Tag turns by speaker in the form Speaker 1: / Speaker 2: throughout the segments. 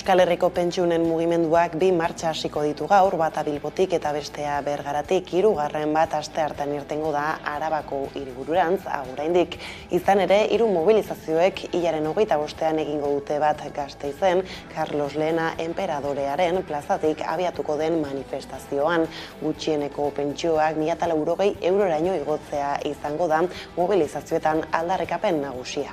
Speaker 1: Euskal Herriko pentsioen mugimenduak bi martxa hasiko ditu gaur, bata Bilbotik eta bestea Bergaratik, hirugarren bat asteartean irtengo da Arabako hiribururantz, oraindik. Izan ere, hiru mobilizazioek hilaren 25ean egingo dute bat Gasteizen, Carlos Lehena enperadorearen plazatik abiatuko den manifestazioan. Gutxieneko pentsioak 1.080 euroraino igotzea izango da mobilizazioetan aldarrikapen nagusia.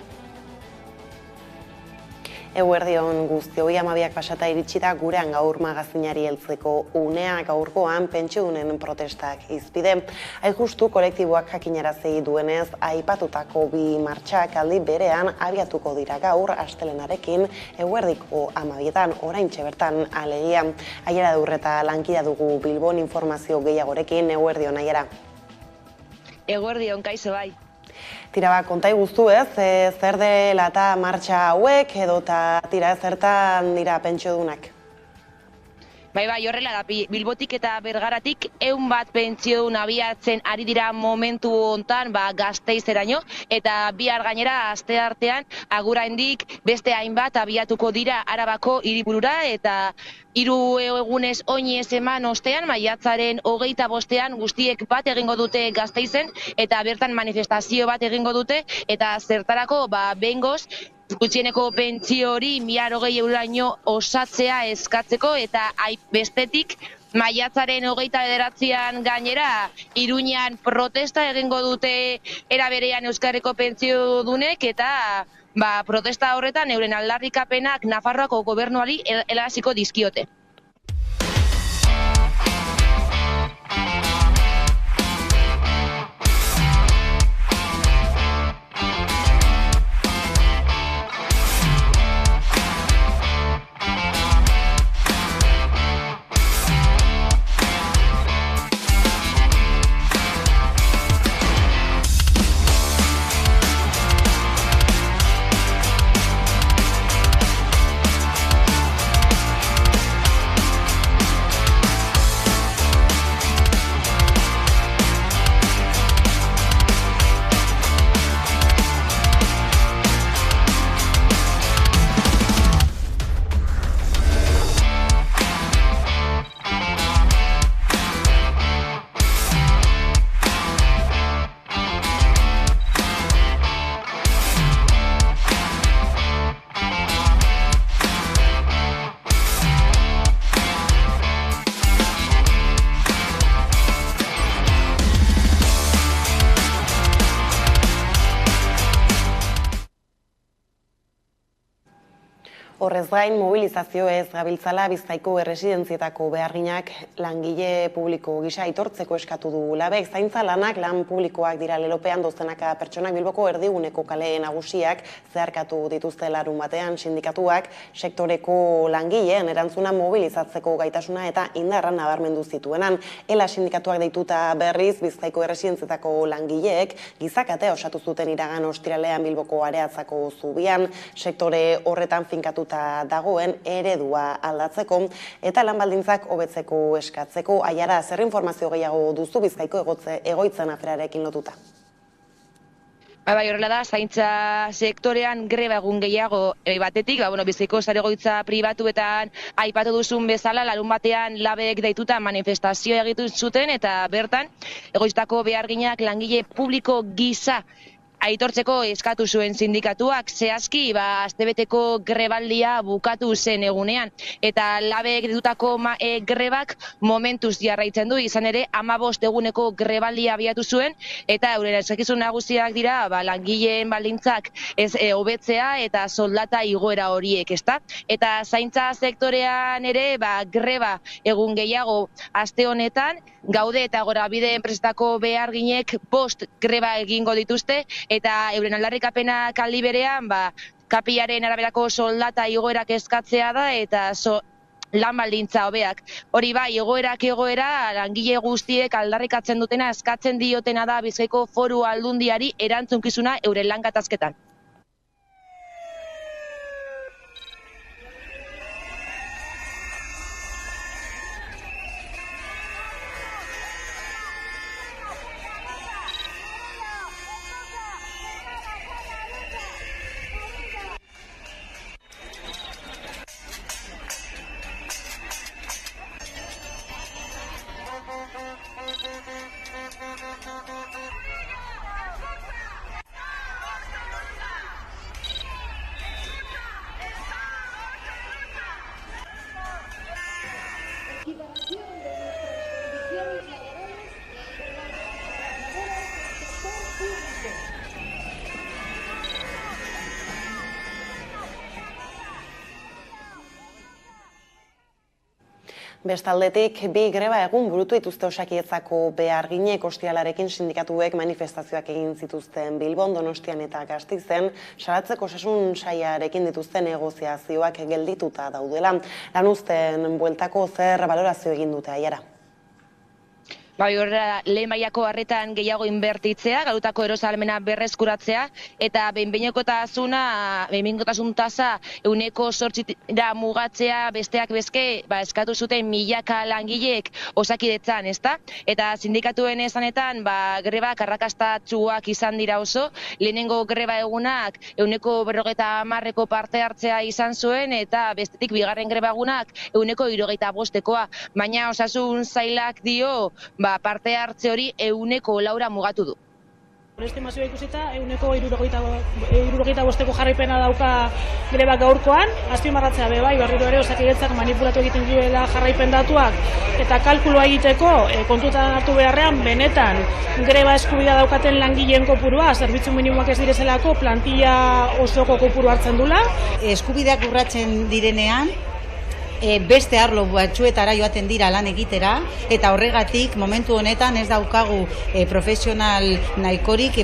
Speaker 1: Eguerdion guztioi, 12 pasata iritsi da gurean gaur magazinari heltzeko unea. Gaurkoan pentsiodunen protestak hizpide. Hain justu kolektiboak jakinarazi duenez, aipatutako bi martxak aldi berean abiatuko dira gaur astelenarekin eguerdiko 12etan oraintxe bertan alegia. Aiara Durreta lankida dugu Bilbon informazio gehiagorekin. Eguerdion, Aiara.
Speaker 2: Eguerdion, kaixo bai.
Speaker 1: Tira, kontai guztu ez, zer dela eta martxa hauek edo tira zertan dira pentsiodunak?
Speaker 2: Bai, horrela da, Bilbotik eta Bergaratik 100 bat pentsiodun abiatzen ari dira momentu hontan Gasteizeraino, eta bihar gainera asteartean aguraindik beste hainbat abiatuko dira Arabako hiriburura, eta 3 egunez oinez eman ostean, maiatzaren 25ean guztiek bat egingo dute Gasteizen, eta bertan manifestazio bat egingo dute, eta zertarako behingoz, gutxieneko pentsio hori 1.080 euroraino osatzea eskatzeko, eta bestetik maiatzaren 29ean gainera Iruñean protesta egingo dute era berean Euskal Herriko pentsiodunek, eta protesta horretan euren aldarrikapenak Nafarroako gobernuari helaraziko dizkiote.
Speaker 1: Horrez gain, mobilizazio ez gabiltzala Bizkaiko erresidentzietako beharginak langile publiko gisa aitortzeko eskatu du Labek. Zaintza lanak lan publikoak dira lelopean dozenaka pertsonak Bilboko erdiguneko kale nagusiak zeharkatu dituzte larunbatean sindikatuak sektoreko langileen erantzuna mobilizatzeko gaitasuna eta indarra nabarmendu zituenan. Ela sindikatuak deituta berriz Bizkaiko erresidentzietako langileek gizakatea osatu zuten iragan ostiralean Bilboko Areatzako zubian, sektore horretan finkatuta dagoen eredua aldatzeko eta lan baldintzak hobetzeko eskatzeko. Aiara, zer informazio gehiago duzu Bizkaiko egoitzen aferarekin lotuta?
Speaker 2: Bai, horrela da, zaintza sektorean greba egun gehiago batetik, Bizkaiko sare egoitza pribatuetan aipatu duzun bezala, larunbatean Labek deituta manifestazioa egiten zuten, eta bertan egoitzako beharginak langile publiko gisa aitortzeko eskatu zuen sindikatuak, zehazki astebeteko grebaldia bukatu zen egunean, eta Labek deitutako grebak momentuz jarraitzen du, izan ere 15 eguneko grebaldia abiatu zuen, eta euren eskakizun nagusiak dira langileen baldintzak hobetzea eta soldata igoera horiek, ezta? Eta zaintza sektorean ere greba egun gehiago aste honetan gaude eta Gorabide enpresetako beharginek 5 greba egingo dituzte, eta euren aldarrikapenak aldi berean kapilaren araberako soldata igoerak eskatzea da, eta lan baldintza hobeak. Hori egoera langile guztiek aldarrikatzen dutena, eskatzen diotena da Bizkaiko Foru Aldundiari erantzunkizuna euren lan gatazketan.
Speaker 1: Bestaldetik, bi greba egun burutu dituzte Osakidetzako beharginek ostialarekin sindikatuek manifestazioak egin zituzten Bilbon, Donostian eta Gasteizen, salatzeko osasun sailarekin dituzten negoziazioak geldituta daudela. Lanuzteen bueltako zer balorazio egin dute Aiara?
Speaker 2: Horrela, lehen mailako arretan gehiago inbertitzea, galutako erosahalmena berreskuratzea, eta behinbehinekotasun tasa 8% mugatzea besteak bezke, eskatu zuten milaka langileek Osakidetzan, ezta? Eta sindikatuen esanetan, grebak arrakastatsuak izan dira oso, lehenengo greba egunak 50% parte hartzea izan zuen, eta bestetik bigarren greba egunak 75%koa, baina osasun sailak dio, parte hartze hori 100% mugatu du.
Speaker 3: Estimazioa ikusita, 75%ko jarraipena dauka grebak gaurkoan, azpimarratzea bai, berriro ere Osakidetzak manipulatu egiten duela jarraipen datuak, eta kalkulua egiteko kontutan hartu beharrean, benetan greba eskubidea daukaten langileen kopurua, zerbitzu minimoak ez direzelako, plantilla osoko kopuru hartzen dula.
Speaker 4: Eskubideak urratzen direnean, beste arlo batzuetara joaten dira lan egitera, eta horregatik momentu honetan ez daukagu profesional nahikorik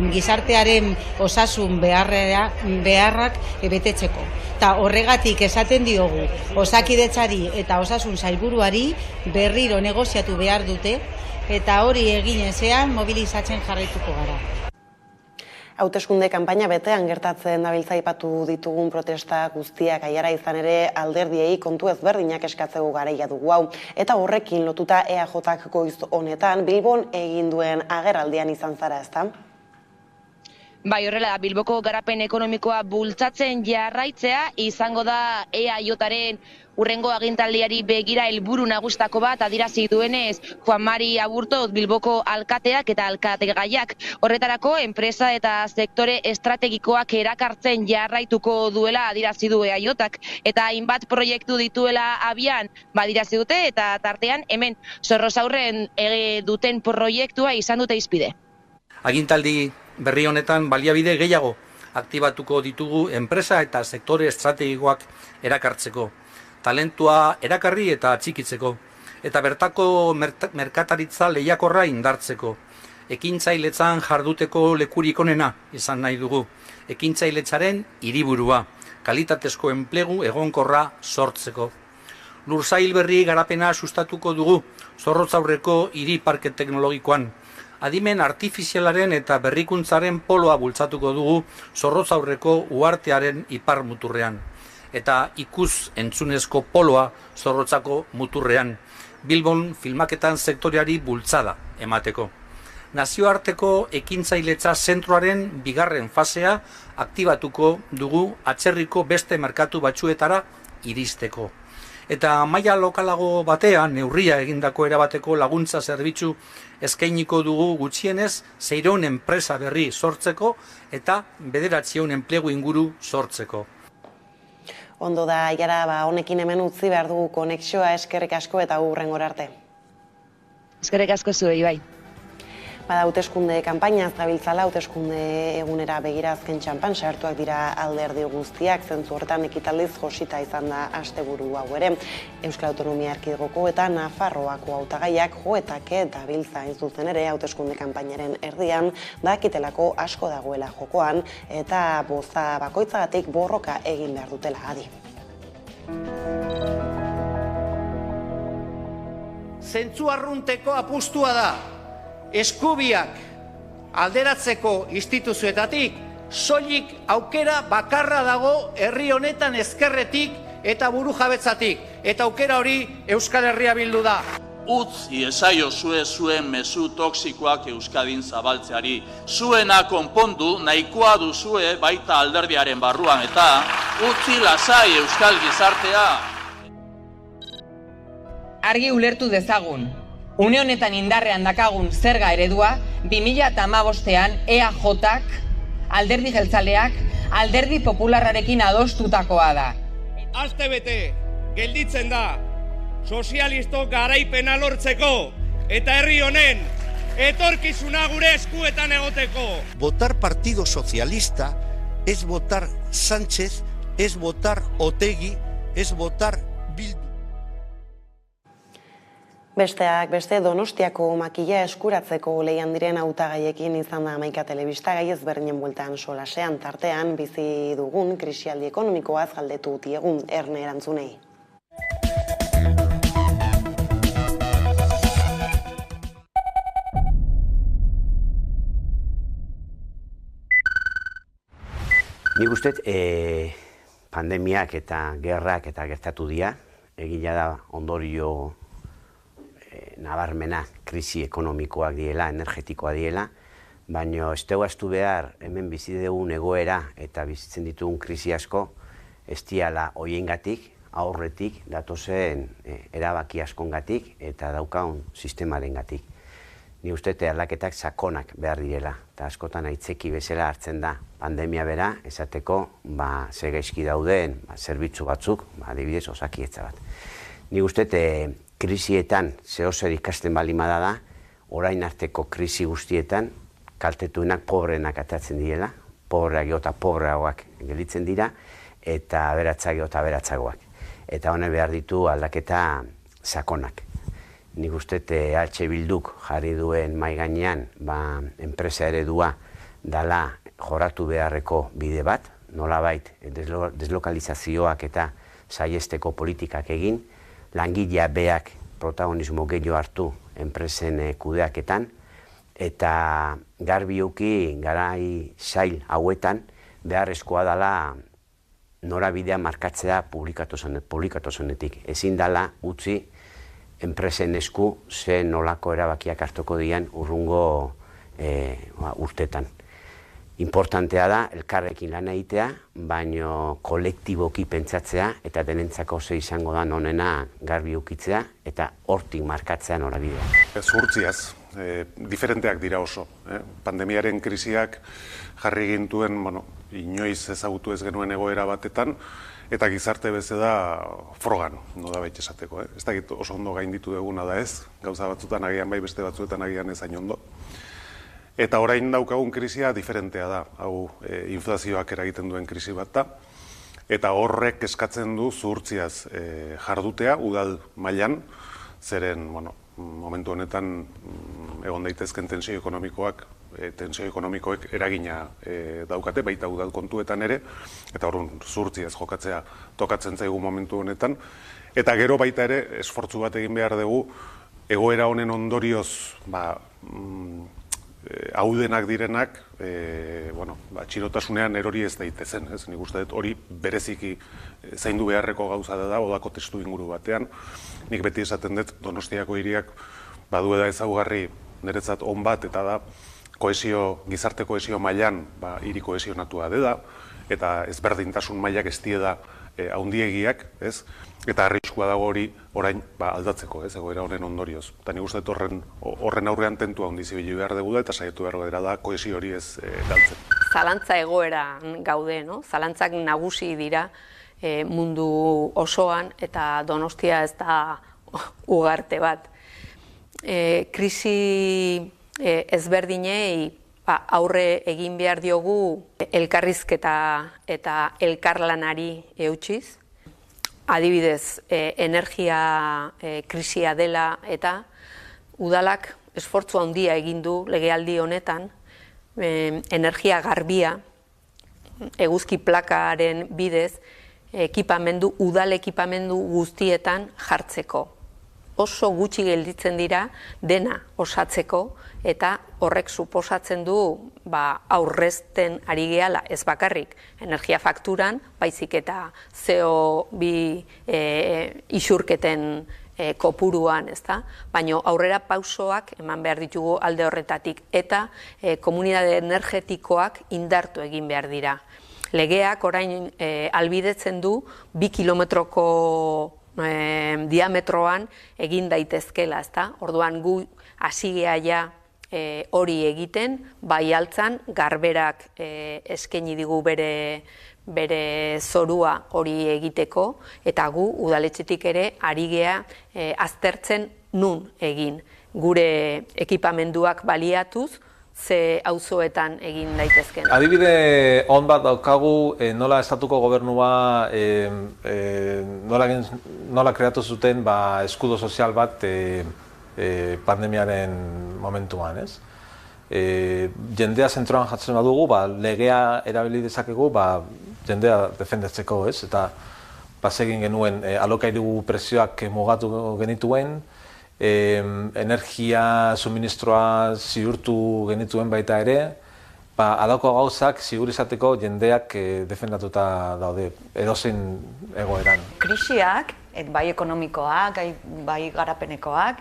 Speaker 4: gizartearen osasun beharrak betetzeko. Eta horregatik esaten diogu Osakidetzari eta osasun sailburuari berriro negoziatu behar dute, eta hori egin ezean mobilizatzen jarraituko gara.
Speaker 1: Hauteskunde kanpaina betean gertatzen dabiltza aipatu ditugun protesta guztiak Aiara, izan ere alderdiei kontu ezberdinak eskatzeko garaia dugu hau. Eta horrekin lotuta EAJak goiz honetan Bilbon egin duen agerraldian izan zara, ezta?
Speaker 2: Horrela, Bilboko garapen ekonomikoa bultzatzen jarraitzea izango da EAJaren urrengo agintaldiari begira helburu nagustako bat adierazi duenez Juan Mari Aburto Bilboko alkateak eta alkategaiak. Horretarako enpresa eta sektore estrategikoak erakartzen jarraituko duela adierazi du EAJak, eta hainbat proiektu dituela abian adierazi dute, eta tartean hemen Zorrozaurren duten proiektua izan dute hizpide.
Speaker 5: Agintaldi berri honetan baliabide gehiago aktibatuko ditugu enpresa eta sektore estrategikoak erakartzeko, talentua erakarri eta atxikitzeko, eta bertako merkataritza lehiakorra indartzeko. Ekintzailetzan jarduteko lekurik onena izan nahi dugu, ekintzailetzaren hiriburua, kalitatezko enplegu egonkorra sortzeko. Lursail berri garapena sustatuko dugu Zorrotzaurreko hiri parke teknologikoan. Adimen artifizialaren eta berrikuntzaren poloa bultzatuko dugu Zorrotzaurreko uhartearen ipar muturrean. Eta ikus entzunezko poloa Zorrotzako muturrean, Bilbon filmaketan sektoreari bultzada emateko. Nazioarteko ekintzailetza zentroaren bigarren fasea aktibatuko dugu atzerriko beste merkatu batzuetara iristeko. Eta maila lokalago batean neurria egindako erabateko laguntza zerbitzu eskainiko dugu gutxienez 600 enpresa berri sortzeko eta 900 enplegu inguru sortzeko.
Speaker 1: Ondo da, Aiara, honekin hemen utzi behar dugu konexioa, eskerrik asko eta hurrengora arte.
Speaker 2: Eskerrik asko zuei, bai.
Speaker 1: Hauteskunde kanpaina zabiltzala, hauteskunde egunera begira azken txanpan sartuak dira alderdi guztiak, zentzu horretan ekitaldiz josita izan da asteburu hau ere. Euskal Autonomia Erkidegoko eta Nafarroako hautagaiak joetake dabiltza hain zuzen ere hauteskunde kanpainaren erdian, dakitelako asko dagoela jokoan eta boza bakoitzagatik borroka egin behar dutela adi.
Speaker 6: Zentzu arrunteko apustua da. Eskubiak alderatzeko instituzioetatik, soilik aukera bakarra dago herri honetan ezkerretik eta burujabetzatik, eta aukera hori Euskal Herria Bildu da.
Speaker 7: Utzi esaiozue zuen mezu toksikoak Euskadin zabaltzeari. Zuena konpondu nahikoa duzue baita alderdiaren barruan, eta utzi lasai Euskal gizartea.
Speaker 8: Argi ulertu dezagun. Une honetan indarrean dakagun zerga eredua, 2015ean EAJak, alderdi jeltzaleak, alderdi popularrarekin adostutakoa da.
Speaker 9: Astebete gelditzen da, sozialistok garaipena lortzeko, eta herri honen etorkizuna gure eskuetan egoteko.
Speaker 10: Votar Partido Socialista es votar Sánchez, es votar Otegi, es votar Bildu.
Speaker 1: Besteak beste Donostiako makila eskuratzeko lehian diren hautagaiekin izan da 11 telebista gai ezberdinen bueltan solasean, tartean bizi dugun krisialdi ekonomikoaz galdetu diegun Erne Erantzunei.
Speaker 11: Nik uste pandemiak eta gerrak eta gertatu dira, egila da ondorio nabarmena krisi ekonomikoak diela, energetikoa diela, baina ez dugu astu behar hemen bizi dugun egoera eta bizitzen ditugun krisi asko ez diala hoiengatik, aurretik, datozen erabaki askongatik eta daukagun sistemarengatik. Ni uste aldaketak sakonak behar direla, eta askotan aitzeki bezala hartzen da pandemia bera, esateko ze gaizki dauden zerbitzu batzuk, adibidez Osakidetza bat. Ni uste krisietan zehozer ikasten balimada da, orain arteko krisi guztietan kaltetuenak pobreenak atatzen direla, pobreak eta pobreagoak gelitzen dira, eta aberatsak eta aberatsagoak. Eta honek behar ditu aldaketa sakonak. Nik uste H. Bilduk jarri duen mahai gainean enpresa eredua dala joratu beharreko bide bat, nolabait deslokalizazioak eta saihesteko politikak egin, langilea beak protagonismo gehiago hartu enpresen kudeaketan, eta garbiuki garai zail hauetan beharrezkoa dela norabidea markatzea publikatu zenetik. Ezin dela utzi enpresen esku ze nolako erabakiak hartuko dian urrungo urtetan. Importantea da, elkarrekin lan egitea, baino kolektiboki pentsatzea eta denentzako ze izango da onena garbi ukitzea eta hortik markatzea norabidea.
Speaker 12: Zuhurtziaz, diferenteak dira oso. Pandemiaren krisiak jarri gintuen, inoiz ezagutu ez genuen egoera batetan, eta gizarte bezala frogan, nolabait esateko. Ez dakit oso ondo gainditu duguna da ez, gauza batzutan agian bai, beste batzuetan agian ez hain ondo. Eta orain daukagun krisia diferentea da, hau inflazioak eragiten duen krisi bat da, eta horrek eskatzen du zuhurtziaz jardutea, udal mailan, zeren, momentu honetan egon daitezken tensio ekonomikoek eragina daukate, baita udal kontuetan ere, eta horren zuhurtziaz jokatzea tokatzen zaigu momentu honetan, eta gero baita ere esfortzu bat egin behar dugu, egoera honen ondorioz, haudenak direnak, txirotasunean erori ez daitezen. Nik uste dut hori bereziki zaindu beharreko gauza da, odako testu inguru batean. Nik beti esaten dut Donostiako hiriak baduela ezaugarri niretzat on bat, eta da gizarte kohesio mailan hiri kohesionatua dela, eta ezberdintasun mailak ez diela haundiegiak, eta arriskua dago hori orain aldatzeko, egoera honen ondorioz. Eta nik uste dut horren aurrean tentua handi zibili behar dugu da, eta saiatu behar gara da kohesio hori ez galtzen.
Speaker 13: Zalantza egoeran gaude, zalantzak nagusi dira mundu osoan, eta Donostia ez da ugarte bat. Krisi ezberdinei aurre egin behar diogu elkarrizketa eta elkarlanari eutsiz. Adibidez, energia krisia dela eta udalak esfortzu handia egin du legealdi honetan energia garbia eguzki plakaren bidez udal ekipamendu guztietan jartzeko. Oso gutxi gelditzen dira dena osatzeko, eta horrek suposatzen du aurrezten ari gehala ez bakarrik energia fakturan, baizik eta CO2 isurketen kopuruan, baina aurrera pausoak eman behar ditugu alde horretatik, eta komunitate energetikoak indartu egin behar dira. Legeak orain albidetzen du 2 kilometroko diametroan egin daitezkela, orduan gu hasi gea hori egiten, bai altzan, garberak eskaini digu bere zorua hori egiteko, eta gu udaletxetik ere ari gea aztertzen nun egin. gure ekipamenduak baliatuz, ze auzoetan egin daitezken.
Speaker 14: Adibide on bat daukagu nola estatuko gobernua nola kreatu zuten eskudo sozial bat pandemiaren momentuan, ez? Jendea zentroan jartzen badugu, legea erabili dezakegu jendea defendatzeko, ez? Eta egin genuen alokairu prezioak mugatu genituen, energia suministroa ziurtu genituen baita ere, halako gauzak ziur izateko jendeak defendatuta daude edozein egoeran.
Speaker 15: Krisiak, bai ekonomikoak, bai garapenekoak,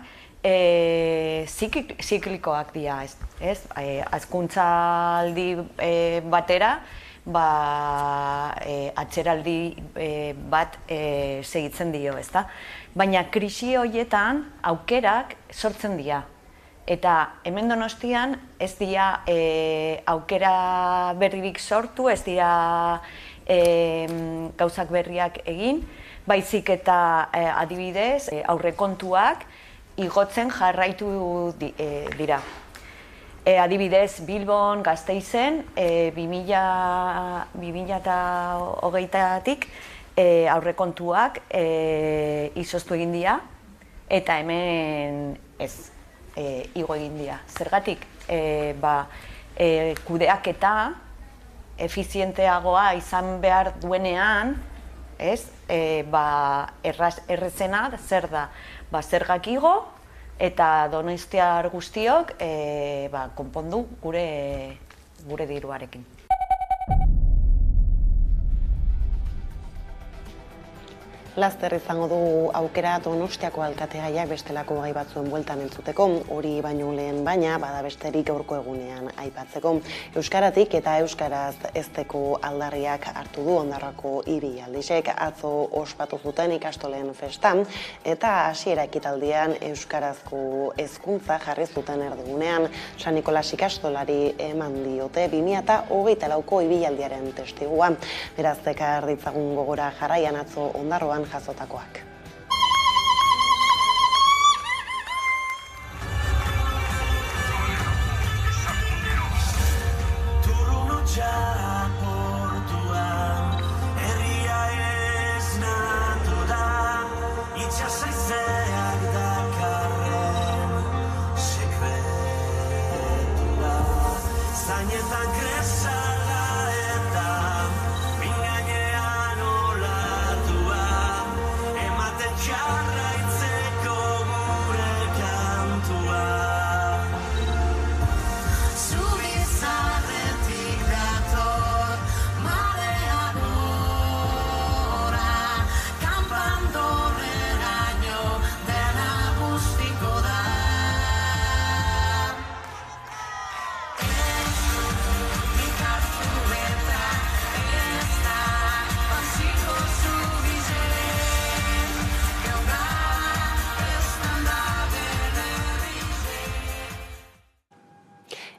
Speaker 15: ziklikoak dira, ez? Hazkuntzaldi batera, atzeraldi bat segitzen dio, ezta? Baina krisi horietan aukerak sortzen dira. Eta hemen Donostian ez dira aukera berririk sortu, ez dira gauzak berriak egin, baizik eta adibidez aurrekontuak igotzen jarraitu dira. Adibidez, Bilbon, Gasteizen, 2020tik aurrekontuak izoztu egin dira, eta hemen ez igo egin dira. Zergatik, kudeaketa efizienteagoa izan behar duenean, errezena zer da, zergak igo, eta donostiar guztiok konpondu gure diruarekin.
Speaker 1: Laster izango du aukera Donostiako alkategaiak bestelako gai batzuen bueltan entzuteko, hori baino lehen baina, bada besterik gaurko egunean aipatzeko. Euskaratik eta euskaraz hezteko aldarriak hartu du Ondarroako hiri aldizek atzo ospatu zuten ikastolen festan, eta hasiera ekitaldian euskarazko hezkuntza jarri zuten erdigunean. San Nikolas ikastolari eman diote 2024ko ibilaldiaren testigua. Beraz, ekar ditzagun gogora jarraian atzo Ondarroan jasotakoak.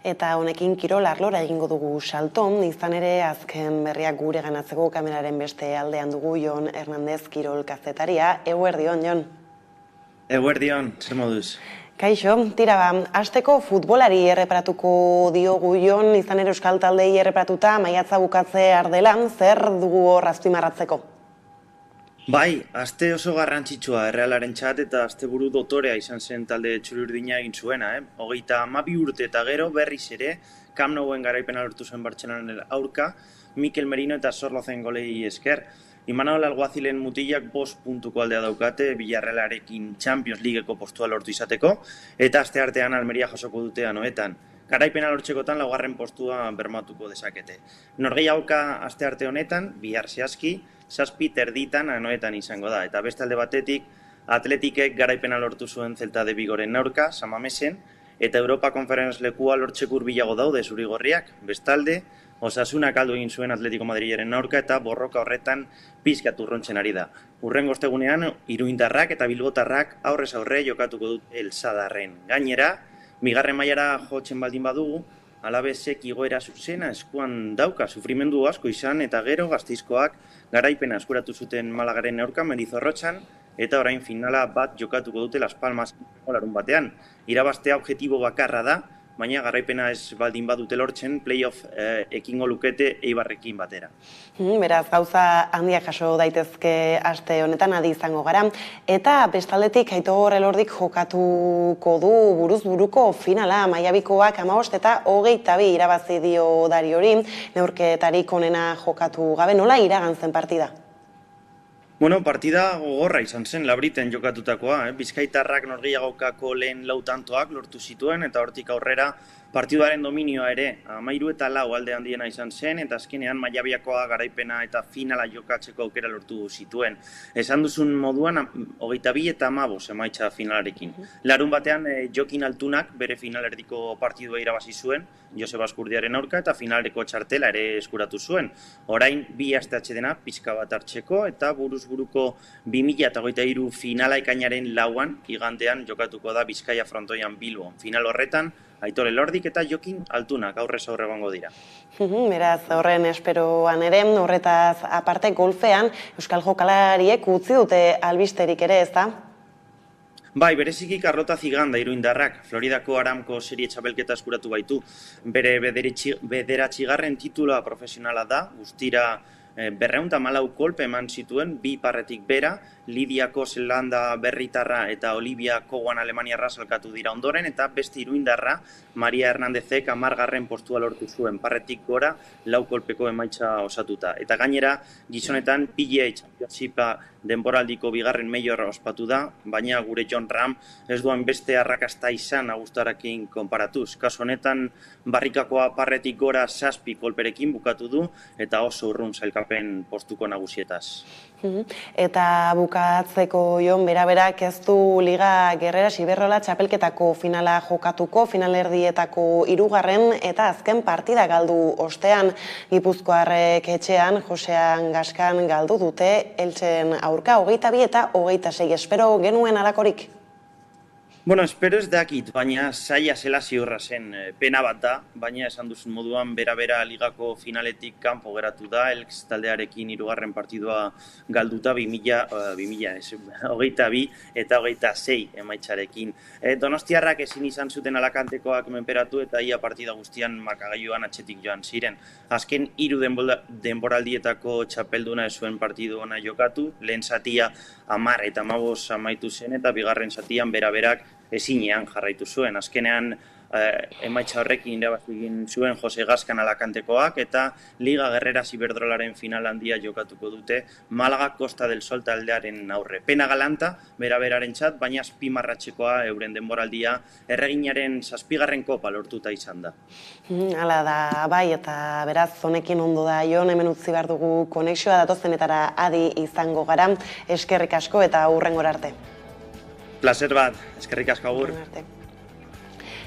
Speaker 1: Eta honekin kirol arlora egingo dugu salto, izan ere azken berriak gure ganatzeko kameraren beste aldean dugu Jon Hernandez kirol kazetaria. Eguerdion, Jon.
Speaker 16: Eguerdion, zer moduz?
Speaker 1: Kaixo, tira hasteko futbolari erreparatuko diogu Jon, izan ere euskal taldei erreparatuta maiatza bukatze ardelan, zer dugu hor azpimarratzeko?
Speaker 16: Bai, aste oso garrantzitsua Errealaren txat eta asteburu dotorea izan zen talde txuri-urdina egin zuena. 32 urte eta gero berriz ere Camp Nouen garaipena lortu zuen Bartzelonaren aurka, Mikel Merino eta Sorlozen golei esker. Imanol Alguazilen mutilak 5 puntuko aldea daukate Villarrealarekin Champions Leagueko postua lortu izateko, eta asteartean Almeria jasoko dute anoetan. Garaipena lortzekotan 4. postua bermatuko dezakete. Norgehiagoka astearte honetan, bihar zehazki, 7 terditan anoetan izango da. Eta beste alde batetik, Atletikek garaipena lortu zuen Celta de Vigoren aurka, San Mamesen, eta Europa Conference lekua lortzeko hurbilago daude zuri-gorriak. Bestalde, Osasunak aldu egin zuen Atletico Madrileren aurka eta borroka horretan pizkat urrontzen ari da. Hurrengo ostegunean, iruindarrak eta bilbotarrak aurrez aurre jokatuko dut El Sadarren. Gainera, bigarren mailara jotzen baldin badugu, Alabesek igoera zuzena eskuan dauka sufrimendu asko izan eta gero Gasteizkoak garaipena eskuratu zuten Malagaren aurka Mendizorrotxan eta orain finala bat jokatuko dute Las Palmas larun batean. Irabaztea objektibo bakarra da, baina garaipena ez baldin badute lortzen, playoff ekingo lukete Eibarrekin batera.
Speaker 1: Beraz, gauza handiak jaso daitezke aste honetan adi izango gara. Eta bestaldetik Aitor Elordik jokatuko du buruz buruko finala, Maiabikoak 15 eta 22 irabazi dio Dariori, neurketarik onena jokatu gabe, nola iragan zen partida?
Speaker 16: Bueno, partida gogorra izan zen, Labriten jokatutakoa. Bizkaitarrak norgehiagokako lehen lau tantoak lortu zituen, eta hortik aurrera partiduaren dominioa ere 13-4 alde handiena izan zen, eta azkenean Maiabiakoa garaipena eta finala jokatzeko aukera lortu zituen. Esan duzun moduan, 22 eta 15 emaitza finalarekin. Larun batean, Jokin Altunak bere finalerdiko partidua irabazi zuen, Joseba Askurdiaren aurka, eta finaleko txartela ere eskuratu zuen. Orain, 2 aste atsedena pixka bat hartzeko, eta buruz-buruko 2023 finala ekainaren 4 igandean jokatuko da Bizkaia frontoian Bilbon. Final horretan, Aitor Elordik eta Jokin Altunak aurrez aurre egongo dira.
Speaker 1: Beraz, horren esperoan ere, horretaz aparte golfean, Euskal Jokalariek utzi dute albisterik ere, ez da?
Speaker 16: Bai, bereziki Carlota Ziganda iruindarrak, Floridako Aramco serie txapelketa eskuratu baitu. Bere 9. titula profesionala da, guztira 214 kolpe eman zituen, 2 iparretik bera, Lidiako Zelanda berritarra eta Olivia Kogan Alemaniarra salkatu dira ondoren, eta beste iruindarra, Maria Hernandezek 10. postua lortu zuen, parretik gora, 4 kolpeko emaitza osatuta. Eta gainera, gizonetan PGA Championshipa denboraldiko 2. meiorra ospatu da, baina gure John Ram ez duan beste arrakasta izan Agustarakin konparatuz. Kasu honetan, barrikakoa parretik gora 7 kolperekin bukatu du, eta oso urrun sailkapen postuko nagusietaz.
Speaker 1: Eta bukatzeko Jon, bera-berak ez du Liga Guerreras Iberrola txapelketako finala jokatuko, finalerdietako 3. eta azken partida galdu ostean. Gipuzkoarrek etxean, Josean Gaskan galdu dute, Eltzen aurka 22 eta 26. Espero genuen alakorik?
Speaker 16: Bueno, espero ez dakit, baina zaila zela ziurra zen, pena bat da, baina esan duzun moduan bera-bera ligako finaletik kanpo geratu da, Elks taldearekin 3. partidua galduta 22 eta 26 emaitzarekin. Donostiarrak ezin izan zuten Alakantekoak menperatu eta ia partida guztian markagailuan atzetik joan ziren. Azken 3 denboraldietako txapelduna ez zuen partidu ona jokatu, lehen zatia 10 eta 15 amaitu zen eta bigarren zatian bera-berak ezinean jarraitu zuen. Azkenean emaitza horrekin irabazi egin zuen Jose Gaskan Alakantekoak eta Liga Guerreras Iberdrolaren final handia jokatuko dute Malaga Costa del Sol taldearen aurre. Pena galanta, bera-berarentzat, baina azpimarratzekoa euren denboraldia erreginaren 7. kopa lortuta izan da.
Speaker 1: Hala da, bai, eta beraz honekin ondo da Jon, hemen utzi behar dugu konexioa datozenetara adi izango gara. Eskerrik asko eta hurrengora arte.
Speaker 16: Plazer bat, eskerrik asko agur.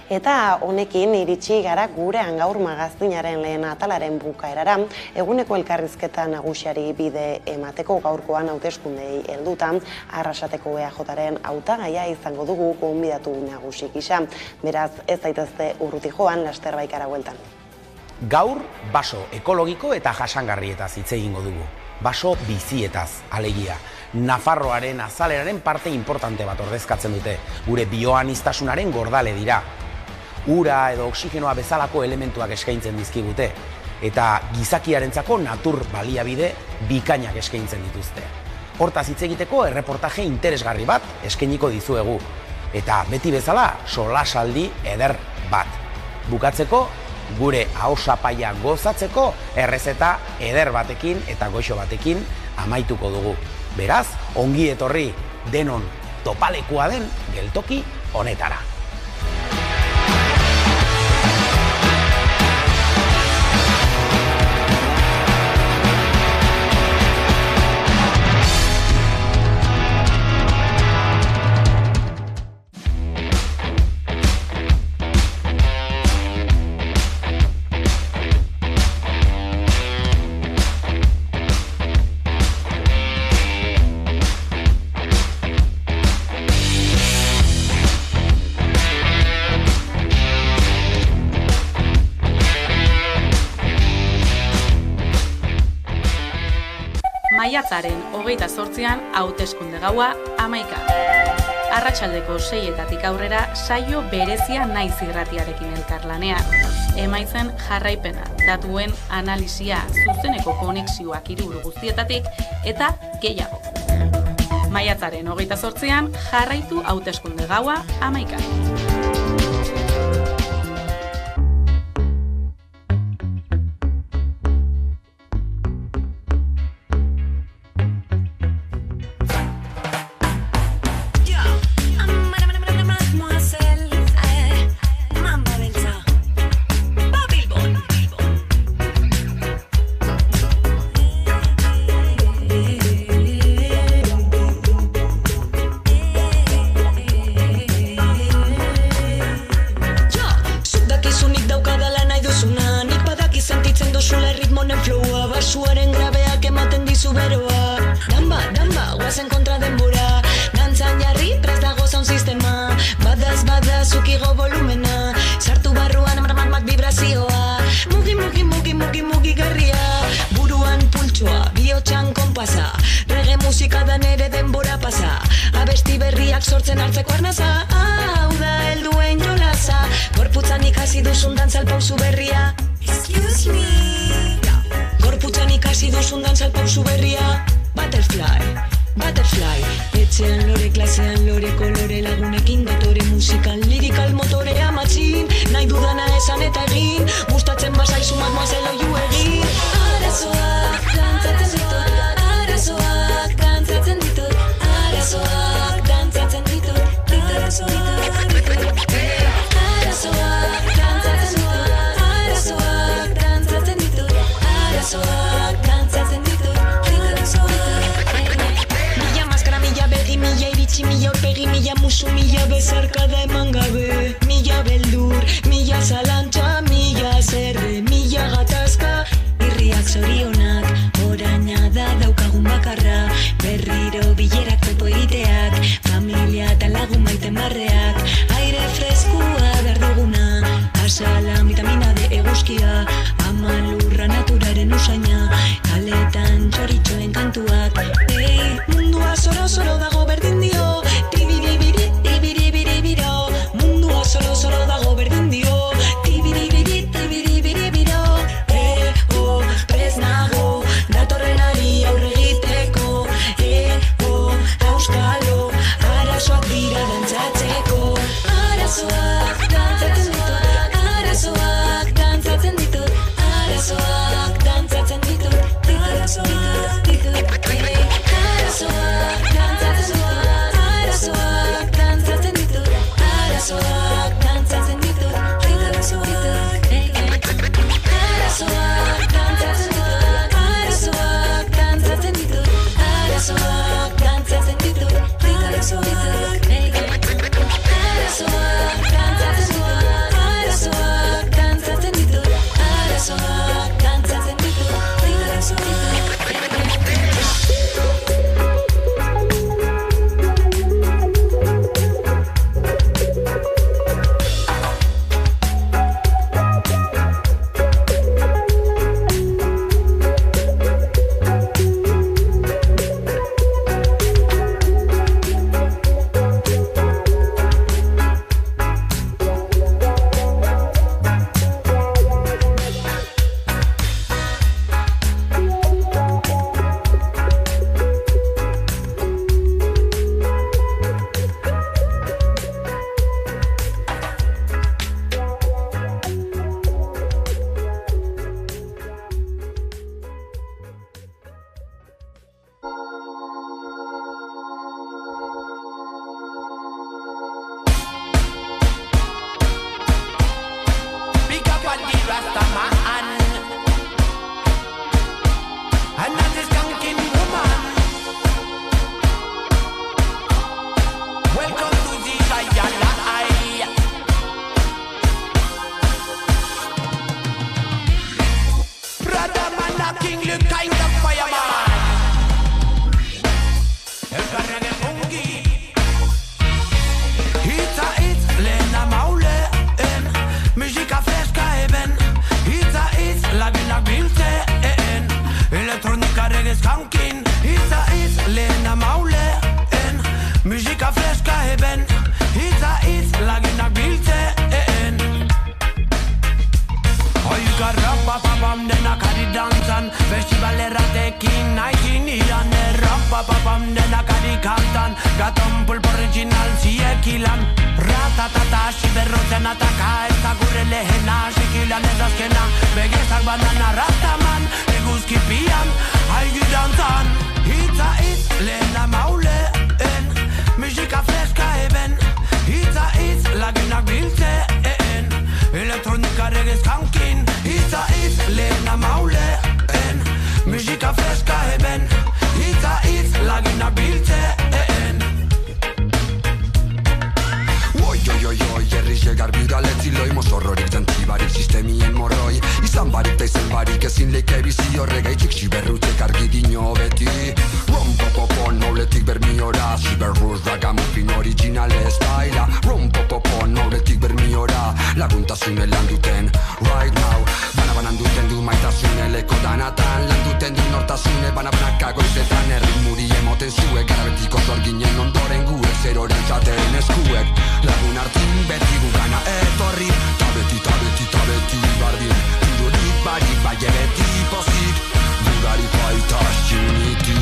Speaker 1: Eta honekin iritsi gara gurean gaur magaztinaren lehen atalaren bukaerara, eguneko elkarrizketa nagusiari bide emateko gaurkoan hauteskundei helduta, Arrasateko EAJaren hautagaia izango dugu gonbidatu nagusi gisa. Beraz, ez daitezte urruti joan, laster baikara bueltan.
Speaker 17: Gaur, baso ekologiko eta jasangarrietaz hitz egingo dugu. Baso bizietaz, alegia. Nafarroaren azaleraren parte importante bat ordezkatzen dute. Gure bioaniztasunaren gordale dira. Ura edo oxigenoa bezalako elementuak eskaintzen dizkigute. Eta gizakiarentzako natur baliabide bikainak eskaintzen dituzte. Hortaz hitz egiteko erreportaje interesgarri bat eskainiko dizuegu. Eta beti bezala solasaldi eder bat. Bukatzeko, gure ahosapaia gozatzeko errezeta eder batekin eta goxo batekin amaituko dugu. Beraz, ongi etorri denon topalekua den geltoki honetara.
Speaker 18: Maiatzaren 28an hauteskunde gaua 11. Arratsaldeko 6etatik aurrera saio berezia Naiz irratiarekin elkarlanean. Emaitzen jarraipena, datuen analisia, zuzeneko konexioak hiriburu guztietatik eta gehiago. Maiatzaren 28an jarraitu hauteskunde gaua 11.
Speaker 19: Musica fresca e ben sekilan ratatata, siberrotzen ataka, ez da gure lehena, sekilan ez azkena, begezak banana rastaman, eguzkipian, haigi dantzan. Hitza hitz lehena mauleen, musika freska eben, hitza hitz lagunak biltzeen, elektronika regez kankin. Hitza hitz lehena mauleen, musika freska eben, hitza hitz lagunak biltzeen. Oi, herrixe garbi galetzi loi, mozorrorik jantzibarik sistemien morroi, izan barik ta izen barik ezin leike bizi horregaitxik siberrutek argi dino beti. Rompopopon mauletik bermiora, siberruz ragamufin originalez baila. Rompopopon mauletik bermiora, laguntasune lan duten right now. Bana-banan duten du maitasune leko danatan, lan duten du nortasune bana-banaka goizetan. Erritmuri emoten zuek, garabetiko zorginen ondoren gure zeroren txateren eskuek. Lagun hartin beti gugana etorri, ta beti bardin, tirurik barik baie beti pozik, gugari paitas unity.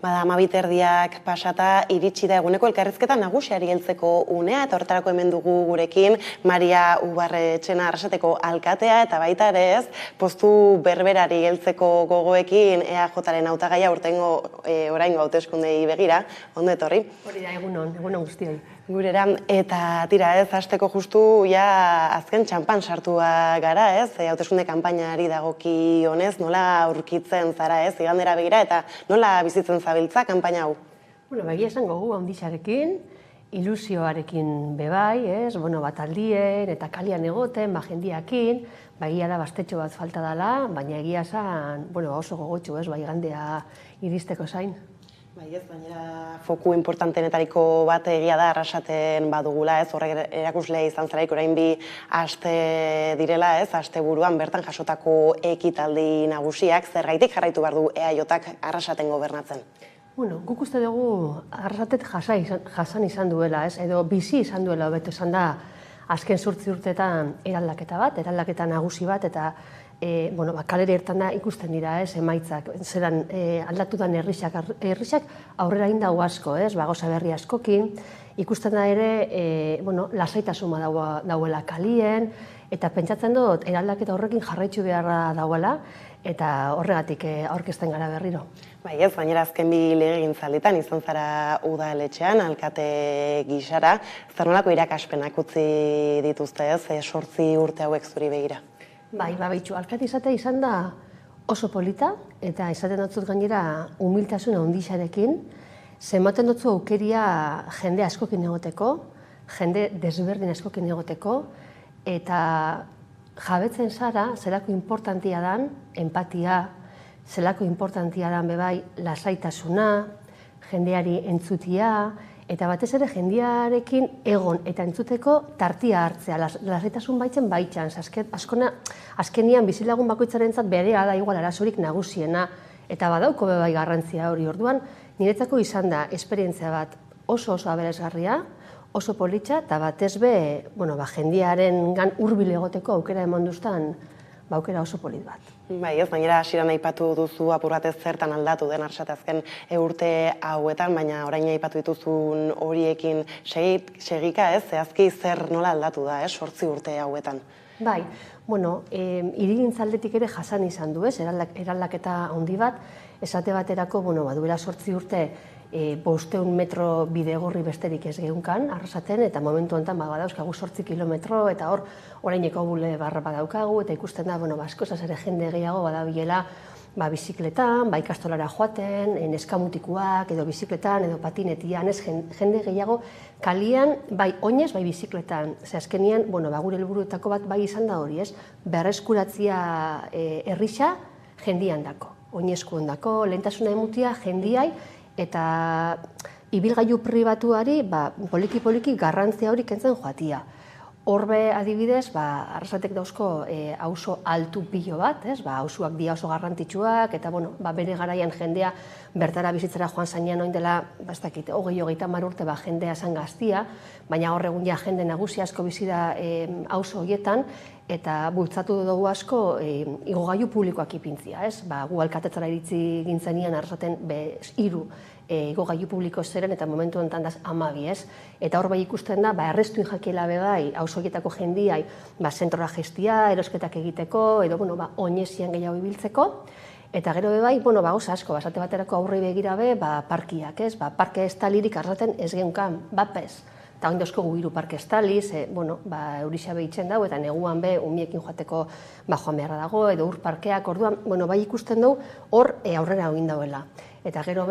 Speaker 1: Bada, 12 pasata iritsi da eguneko elkarrizketa nagusiari heltzeko unea, eta horretarako hemen dugu gurekin Maria Ubarretxena Arrasateko alkatea, eta baita ere ez, postu berberari heltzeko gogoekin EAJaren hautagaia oraingo hauteskundei begira, ondo etorri.
Speaker 20: Hori da, egunon guztioi.
Speaker 1: Gurera, eta tira ez, hasteko justu azken txampan sartua gara ez, hauteskunde kanpainari dagoki honez, nola aurkitzen zara ez, igandera begira, eta nola bizitzen zabiltza kanpaina hau?
Speaker 20: Egia esango gu handixarekin, ilusioarekin bebai, ez, bataldien eta kalian egoten, jendiakin, egia da bastetxo bat falta dela, baina egia esan, oso gogotxu ez, igandea iristeko zain.
Speaker 1: Ez, baina foku importantenetariko bat egia da Arrasaten badugula, ez, horrek erakusle izan zelaik orain bi aste direla, ez, aste buruan bertan jasotako ekitaldi nagusiak, zergaitik jarraitu behar du EAJak Arrasaten gobernatzen?
Speaker 20: Guk uste dugu Arrasatet jasan izan duela, ez, edo bizi izan duela, hobeto esan da, azken 8 urteetan eraldaketa nagusi bat, eta kalere ertan da ikusten dira, emaitzak, zeran aldatu dan herrixak aurrera indago asko, gauza berri askokin, ikusten da ere, lasaitasuma dauela kalien, eta pentsatzen dut, eraldaketa horrekin jarraitzu beharra dauela, eta horregatik aurkezten gara berriro.
Speaker 1: Ez, baina azken bi legegintzalditan izan zara udaletxean, alkate gisara, zer nolako irakaspenak utzi dituzte ez, 8 urte hauek zuri begira?
Speaker 20: Baitxu, alkate izatea izan da oso polita, eta izaten dutzut gainera humiltasuna handixarekin, zenbaten dutzu aukeria jende askokin egoteko, jende desberdin askokin egoteko, eta jabetzen zara, zelako importantia dan, empatia, zelako importantia dan bebai lasaitasuna, jendeari entzutia, eta batez ere jendearekin egon eta entzuteko tartia hartzea, lasaitasun baitzen baitxan, azkenian bizilagun bakoitzarentzat berea da igual arazorik nagusiena, eta badauko bebai garrantzia hori orduan, niretzako izan da esperientzia bat oso aberasgarria, oso politxa, eta batez be, jendearen gan hurbil egoteko aukera eman duztan, aukera oso polit bat.
Speaker 1: Ez, baina hasieran aipatu duzu apur batez zertan aldatu den Arrasate azken urte hauetan, baina orain aipatu dituzun horiekin segika ez, zehazki zer nola aldatu da, 8 urte hauetan?
Speaker 20: Hirigintzaldetik ere jasan izan du, eraldaketa handi bat, esate baterako, duela 8 urte 500 metro bidegorri besterik ez gehunkan, Arrasaten, eta momentu honetan badauzkagu 8 kilometro, eta hor oraineko bule barra badaukagu, eta ikusten da, askozaz ere jende gehiago badabilela bizikletan, ikastolara joaten, neskamutikuak, edo bizikletan, edo patinetian, jende gehiago kalian, oinez, bizikletan. Ze azkenian, gure helburuetako bat izan da hori, ez? Berreskuratzia herrixa jendian dako, oinezko ondako, lehentasuna emutia jendiai, eta ibilgailu pribatuari poliki-poliki garrantzia hori kentzen joatia. Horbe adibidez, Arrasatek dauzko auzo altu pilo bat, auzoak dira oso garrantzitsuak, eta bere garaian jendea bertara bizitzera joan zainean oin dela, ez dakit, 20-30 urte jendea zan gaztia, baina hor egun ja jende nagusi asko bizi da auzo horietan, eta bultzatu dugu asko igogailu publikoak ipintzia, ez? Gu alkatetzara iritzi gintzenian Arrasaten 3 igogailu publiko zeren eta momentu honetan daz 12, ez? Eta hor ikusten da, errestuin jakiela bai, auzo horietako jendiai, zentrora gestia, erosketak egiteko, edo, oinezian gehiago ibiltzeko, eta gero bai, gauza asko, esate baterako aurrei begira parkiak, ez? Parke estalirik Arrasaten ez geunkan, bapez. Eta oin dauzko gu 3 parke estaliz, eurixa behitzen dago, eta neguan umiekin joateko joan beharra dago, edo ur parkeak, orduan, bai ikusten dugu, hor aurrera egin dauela. Eta gero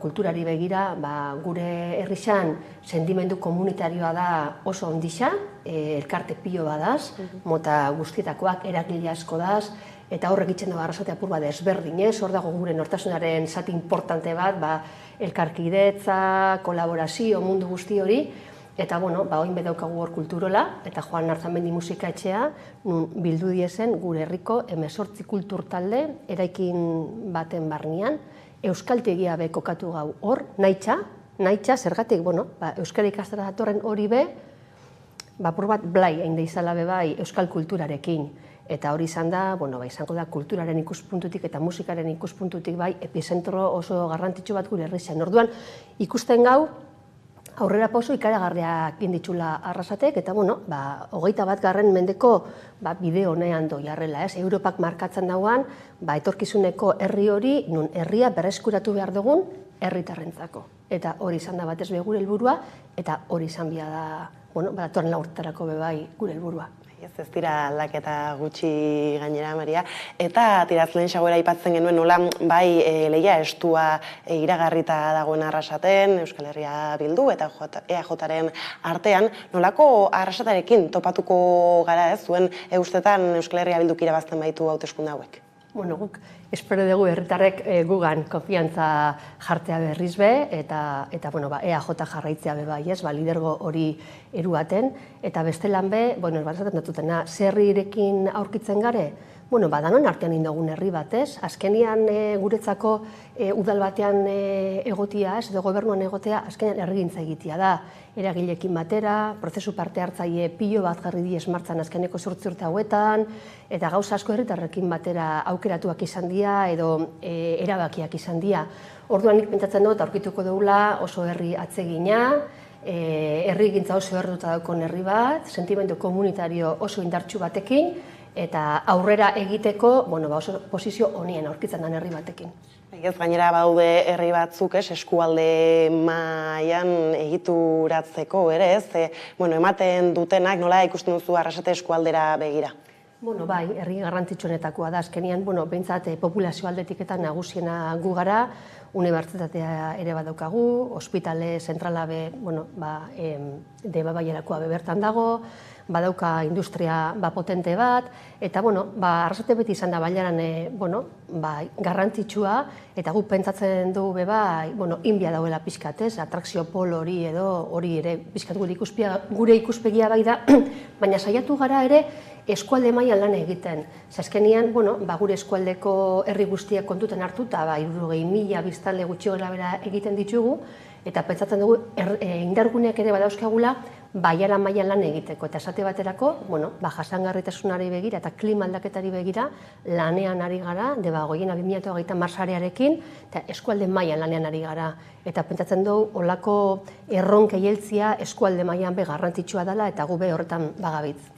Speaker 20: kulturari begira, gure herrixan sentimendu komunitarioa da oso ondixa, elkarte pilo badaz, mota guztietakoak, eragile asko daz, eta horrek itzen dago Arrasate apur bat ezberdinez, hor dago gure nortasunaren zati importante bat, elkarkidetza, kolaborazio, mundu guzti hori, eta oin bedaukagu hor kulturola, eta Joan Arzamendi musika etxea, bildu diezen gure herriko 18 kultur talde, eraikin baten barnean, euskaltegia kokatu gau hor, nahitxa, zergatik, euskara ikastara datorren hori apur bat blai hain da izala bai euskal kulturarekin. Eta hori izan da, izango da kulturaren ikuspuntutik eta musikaren ikuspuntutik epizentro oso garrantzitsu bat gure herrixan. Orduan, ikusten gau, aurrera pauso ikaragarriak ditula Arrasatek, eta 21. mendeko bide honean doiarrela, ez? Europak markatzen dauan, etorkizuneko herri hori, nun herria berreskuratu behar dugun herritarrentzako. Eta hori izan da batez gure helburua, eta hori izan bia da, datorren laurtarako bai gure helburua.
Speaker 1: Ez dira aldaketa gutxi gainera, Maria. Eta tirazlen xagoera aipatzen genuen nola, lehia estua iragarrita dagoen Arrasaten, Euskal Herria Bildu eta EAJaren artean, nolako Arrasatarekin topatuko gara, ez? Zuen ustetan Euskal Herria Bilduk irabazten baitu hauteskunde hauek?
Speaker 20: Guk espero dugu herritarrek gugan konfiantza jartzea berriz eta EAJ jarraitzea bai, ez, lidergo hori eruaten, eta bestelan esaten dutena, zerrirekin aurkitzen gare, danon artean indogun herri batez, azkenian guretzako udal batean egotia, ez, edo gobernuan egotea, azkenian herrigintza egitea da, eragilekin batera, prozesu parte hartzaile pilo bat jarri diez martzan azkeneko 8 urte hauetan, eta gauza asko herritarrekin batera aukeratuak izan dira, edo erabakiak izan dira. Orduan nik pentsatzen dut, aurkituko dugula oso herri atsegina, herrigintza oso erduta daukon herri bat, sentimendu komunitario oso indartsu batekin, eta aurrera egiteko, oso posizio honien aurkitzen den herri batekin.
Speaker 1: Ez gainera badaude herri batzuk, eskualde mailan egituratzeko ere, ez? Ematen dutenak nola ikusten duzu Arrasate eskualdera begira?
Speaker 20: Herri garrantzitsuenetakoa da, azkenian, behintzat populazio aldetik eta nagusiena gu gara, unibertsitatea ere badaukagu, ospitale zentrala Debabailerakoa bertan dago, badauka industria potente bat, eta Arrasate beti izan da bailaran garrantzitsua, eta guk pentsatzen dugu inbia dauela pixkatez, atrakzio polo hori edo hori ere pixkat gure ikuspegia bai da, baina saiatu gara ere eskualde mailan lan egiten. Azkenian, gure eskualdeko herri guztiak kontuten hartuta, 60.000 biztanle gutxi gorabehera egiten ditugu, eta pentsatzen dugu indarguneak ere badauzkagula baiaran mailan lan egiteko. Eta esate baterako, jasangarritasunari begira eta klima aldaketari begira lanean ari gara, goiena 2030 marsarearekin, eta eskualde mailan lanean ari gara. Eta pentsatzen dugu, olako erronkei heltzia eskualde mailan garrantzitsua dela, eta gu horretan bagabitz.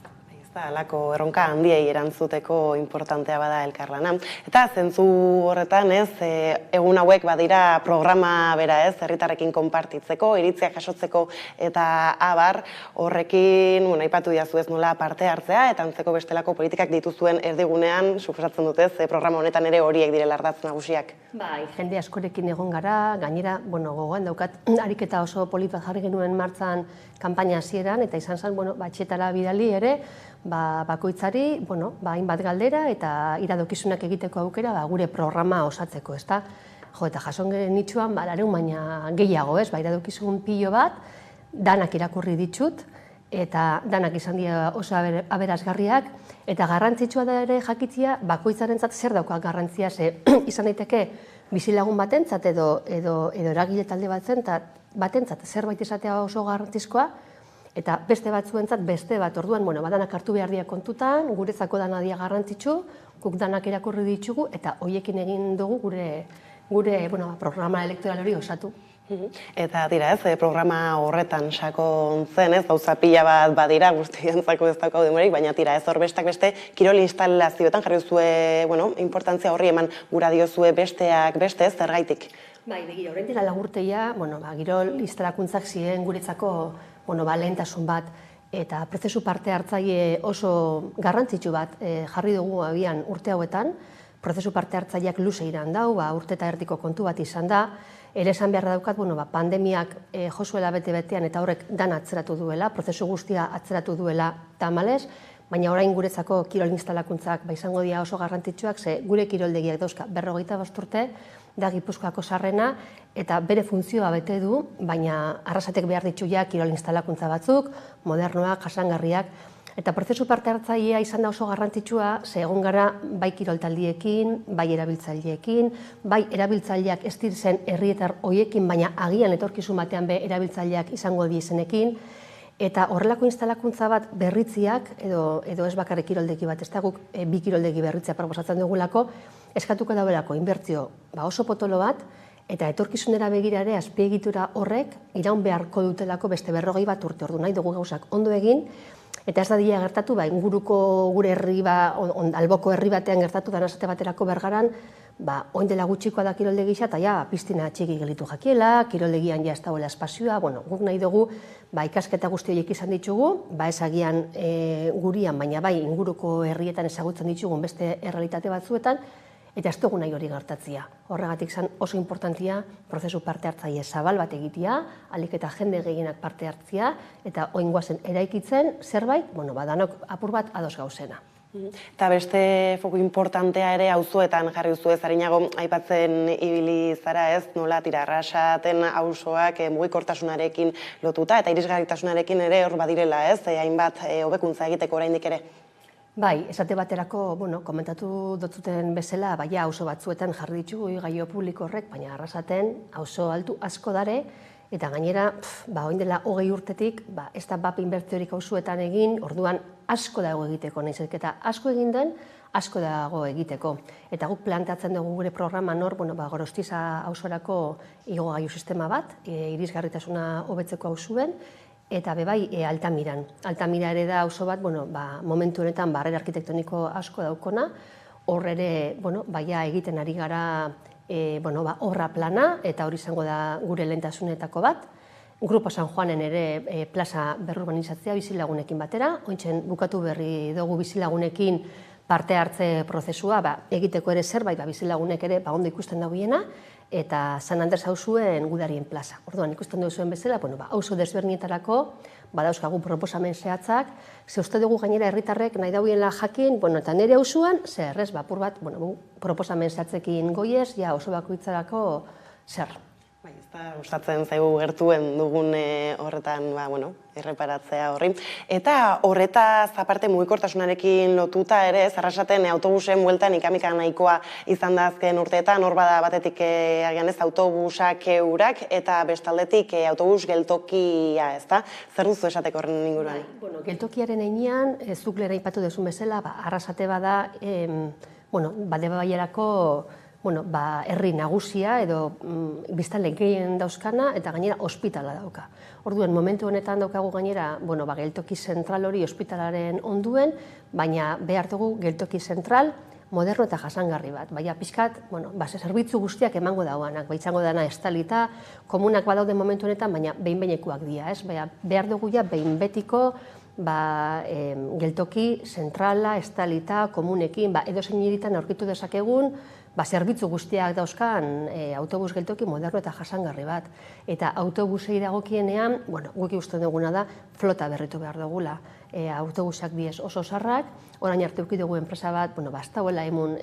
Speaker 1: Halako erronka handiei erantzuteko importantea bada elkarlana. Eta zentzu horretan, egun hauek badira programa bera, herritarrekin konpartitzeko, iritziak jasotzeko eta abar, horrekin, aipatu diazu ez nola parte hartzea, eta antzeko bestelako politikak dituzuen erdigunean, suposatzen dutez, programa honetan ere horiek direla ardatz nagusiak.
Speaker 20: Jende askorekin egon gara, gainera, gogoan daukat, ariketa oso polit bat jarri genuen martzan kanpaina hasieran, eta izan zen, batxetara bidali ere, bakoitzari, hainbat galdera eta iradokizunak egiteko aukera gure programa osatzeko, ezta? Eta jason genitxuan, 200 baina gehiago, iradokizun pilo bat, danak irakurri ditut, eta danak izan dira oso aberasgarriak, eta garrantzitsua da ere jakitzia bakoitzarentzat zer dauka garrantzia, ze izan daiteke bizilagun batentzat edo eragile talde batentzat zerbait izatea oso garrantzizkoa, eta beste batzuentzat beste bat. Orduan, badanak hartu behar dira kontutan, guretzako dana dira garrantzitsu, guk danak irakurri ditugu, eta hoiekin egin dugu gure programa elektoral hori osatu.
Speaker 1: Eta tira programa horretan sakontzen gauza pila bat badira, guztientzako ez daukau demorik, baina tira hor bestak beste kirol instalazioetan jarri duzue, importantzia horri eman gura diozue besteak beste, zergaitik?
Speaker 20: Bai, begira, orain dela lagurteia, kirol instalakuntzak ziren guretzako lehentasun bat, eta prozesu parte hartzaile oso garrantzitsu bat jarri dugu abian urte hauetan, prozesu parte hartzaileak luze iran dau, urte eta erdiko kontu bat izan da, ere esan beharra daukat, pandemiak josuela bete-betean eta horrek dan atzeratu duela, prozesu guztia atzeratu duela tamalez, baina orain guretzako kirol instalakuntzak izango dira oso garrantzitsuak, ze gure kiroldegiak dauzka 45 urte, da Gipuzkoako sarrena, eta bere funtzioa bete du, baina Arrasatek behar ditu ja kirol instalakuntza batzuk, modernoak, jasangarriak, eta prozesu parte hartzailea izan da oso garrantzitsua, ze egon gara bai kiroltaldiekin, bai erabiltzaileekin, bai erabiltzaileak ez dirzen herrietar hoiekin, baina agian etorkizun batean be erabiltzaileak izango dizenekin, eta horrelako instalakuntza bat berritziak, edo ez bakarrik kiroldegi bat, ez da guk bi kiroldegi berritzea proposatzen dugulako, eskatuko daudelako inbertzio oso potolo bat, eta etorkizunera begira ere azpiegitura horrek iraun beharko dutelako beste 40 bat urte. Ordu nahi dugu gauzak ondo egin, eta ez da dira gertatu, inguruko gure herri alboko herri batean gertatu da Arrasate baterako Bergaran, oin dela gutxikoa da kiroldegi eta piztina txiki gelitu jakiela, kiroldegian ez dagoela espazioa, guk nahi dugu ikasketa guzti horiek izan ditugu, ez agian gurian, baina bai inguruko herrietan ezagutzen ditugun beste errealitate batzuetan, eta ez dugu nahi hori gertatzia. Horregatik zen oso importantia prozesu parte hartzaile zabal bat egitea, alik eta jende gehienak parte hartzia, eta oingoazen eraikitzen zerbait, danok apur bat ados gauzena.
Speaker 1: Eta beste foku importantea ere auzoetan jarri duzu Arinago, aipatzen ibili zara nola tira Arrasaten auzoak mugikortasunarekin lotuta, eta irisgarritasunarekin ere hor badirela hainbat hobekuntza egiteko oraindik ere.
Speaker 20: Bai, esate baterako, komentatu dotzuten bezala, auzo batzuetan jarri ditugu gaio publiko horrek, baina Arrasaten auzo altu asko dare, eta gainera, oin dela 20 urtetik, ez da BAP inbertziorik auzoetan egin, orduan asko dago egiteko, nahiz eta asko egin den, asko dago egiteko. Eta guk planteatzen dugu gure programan hor, Gorostiza auzorako igogailu sistema bat, irisgarritasuna hobetzeko auzuen, eta bebai Altamiran. Altamira ere da auzo bat, momentu honetan barrera arkitektoniko asko daukona, hor ere, egiten ari gara horra plana, eta hori izango da gure lehentasunetako bat. Grupo San Juanen ere plaza berrurbanizatzea bizilagunekin batera, ointzen bukatu berri dugu bizilagunekin parte hartze prozesua, egiteko ere zerbait bizilagunek ere ondo ikusten dagoiena, eta San Andres auzuen gudarien plaza. Orduan ikusten duzuen bezala, auzo desbernietarako badauzkagu proposamen zehatzak, ze uste dugu gainera herritarrek nahi dauiela jakin, eta nire auzuan, zer ez, apur bat, proposamen zehatzekin goiez, oso bakoitzarako zer.
Speaker 1: Gustatzen zaigu gertuen dugun horretan, erreparatzea horri. Eta horretaz aparte mugikortasunarekin lotuta ere, Arrasaten autobusen bueltan ikamika nahikoa izan da azken urteetan, hor bada batetik agian ez autobusak eurak, eta bestaldetik autobus geltokia, ez da? Zer duzu esateko horren inguruan?
Speaker 20: Geltokiaren einean, zuk lera ipatu duzun bezala, Arrasate bada, bade baierako herri nagusia edo biztanle gehien dauzkana eta gainera ospitala dauka. Orduan, momentu honetan daukagu gainera, geltoki zentral hori ospitalaren onduen, baina behar dugu geltoki zentral moderno eta jasangarri bat. Baina pixkat, zerbitzu guztiak emango dauanak, izango dana estalita, komunak badaude momentu honetan, baina behin-behinekoak dira, ez? Behar dugu ja behin betiko geltoki zentrala, estalita, komunekin, edozein hiritan aurkitu dezakegun, zerbitzu guztiak dauzkan autobus geltoki moderno eta jasangarri bat. Eta autobusei dagokienean, guk ikusten duguna da, flota berritu behar dugula. Autobusak diez oso zarrak, orain arte eduki dugu enpresa bat, ez dagoela emun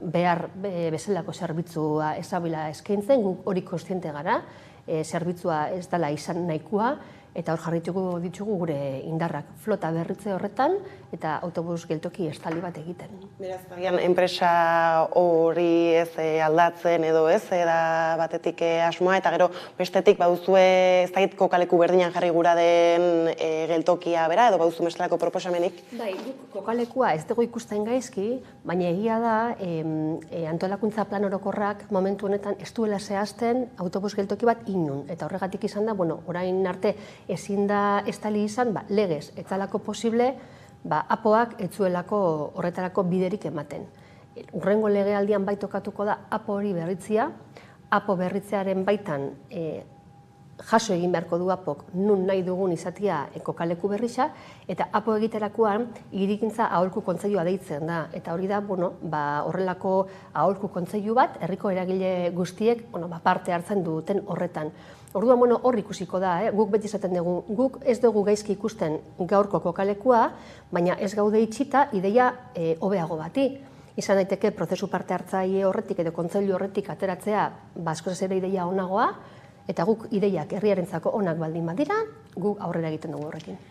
Speaker 20: behar bezalako zerbitzua ezabila eskaintzen, guk hori kontziente gara, zerbitzua ez dela izan nahikoa, eta hor jarrituko ditugu gure indarrak flota berritze horretan eta autobus geltoki estali bat egiten.
Speaker 1: Beraz, agian enpresa hori ez aldatzen edo ez, da batetik asmoa, eta gero bestetik baduzue ez dakit kokaleku berdinan jarri gura den geltokia bera, edo baduzu bestelako proposamenik?
Speaker 20: Bai, kokalekua ez dugu ikusten gaizki, baina egia da antolakuntza plan orokorrak momentu honetan ez duela zehazten autobus geltoki bat inun, eta horregatik izan da, orain arte ezin da estali izan, legez, etzalako posible, apoak etzuelako horretarako biderik ematen. Urrengo legealdian baitokatuko da apo hori berritzia, apo berritzearen baitan jaso egin beharko du apok nun nahi dugun izatea kokaleku berrisa, eta apo egiterakoan hirigintza aholku kontseilua deitzen da, eta hori da, horrelako aholku kontseilu bat, herriko eragile guztiek parte hartzen duten horretan. Orduan, hor ikusiko da, guk beti esaten dugu, guk ez dugu gaizki ikusten gaurko kokalekua, baina ez gaude itxita ideia hobeago bati. Izan daiteke prozesu parte hartzaile horretik edo kontseilu horretik ateratzea askoz ere ideia onagoa, eta guk ideiak herriarentzako onak baldin badira, guk aurrera egiten dugu horrekin.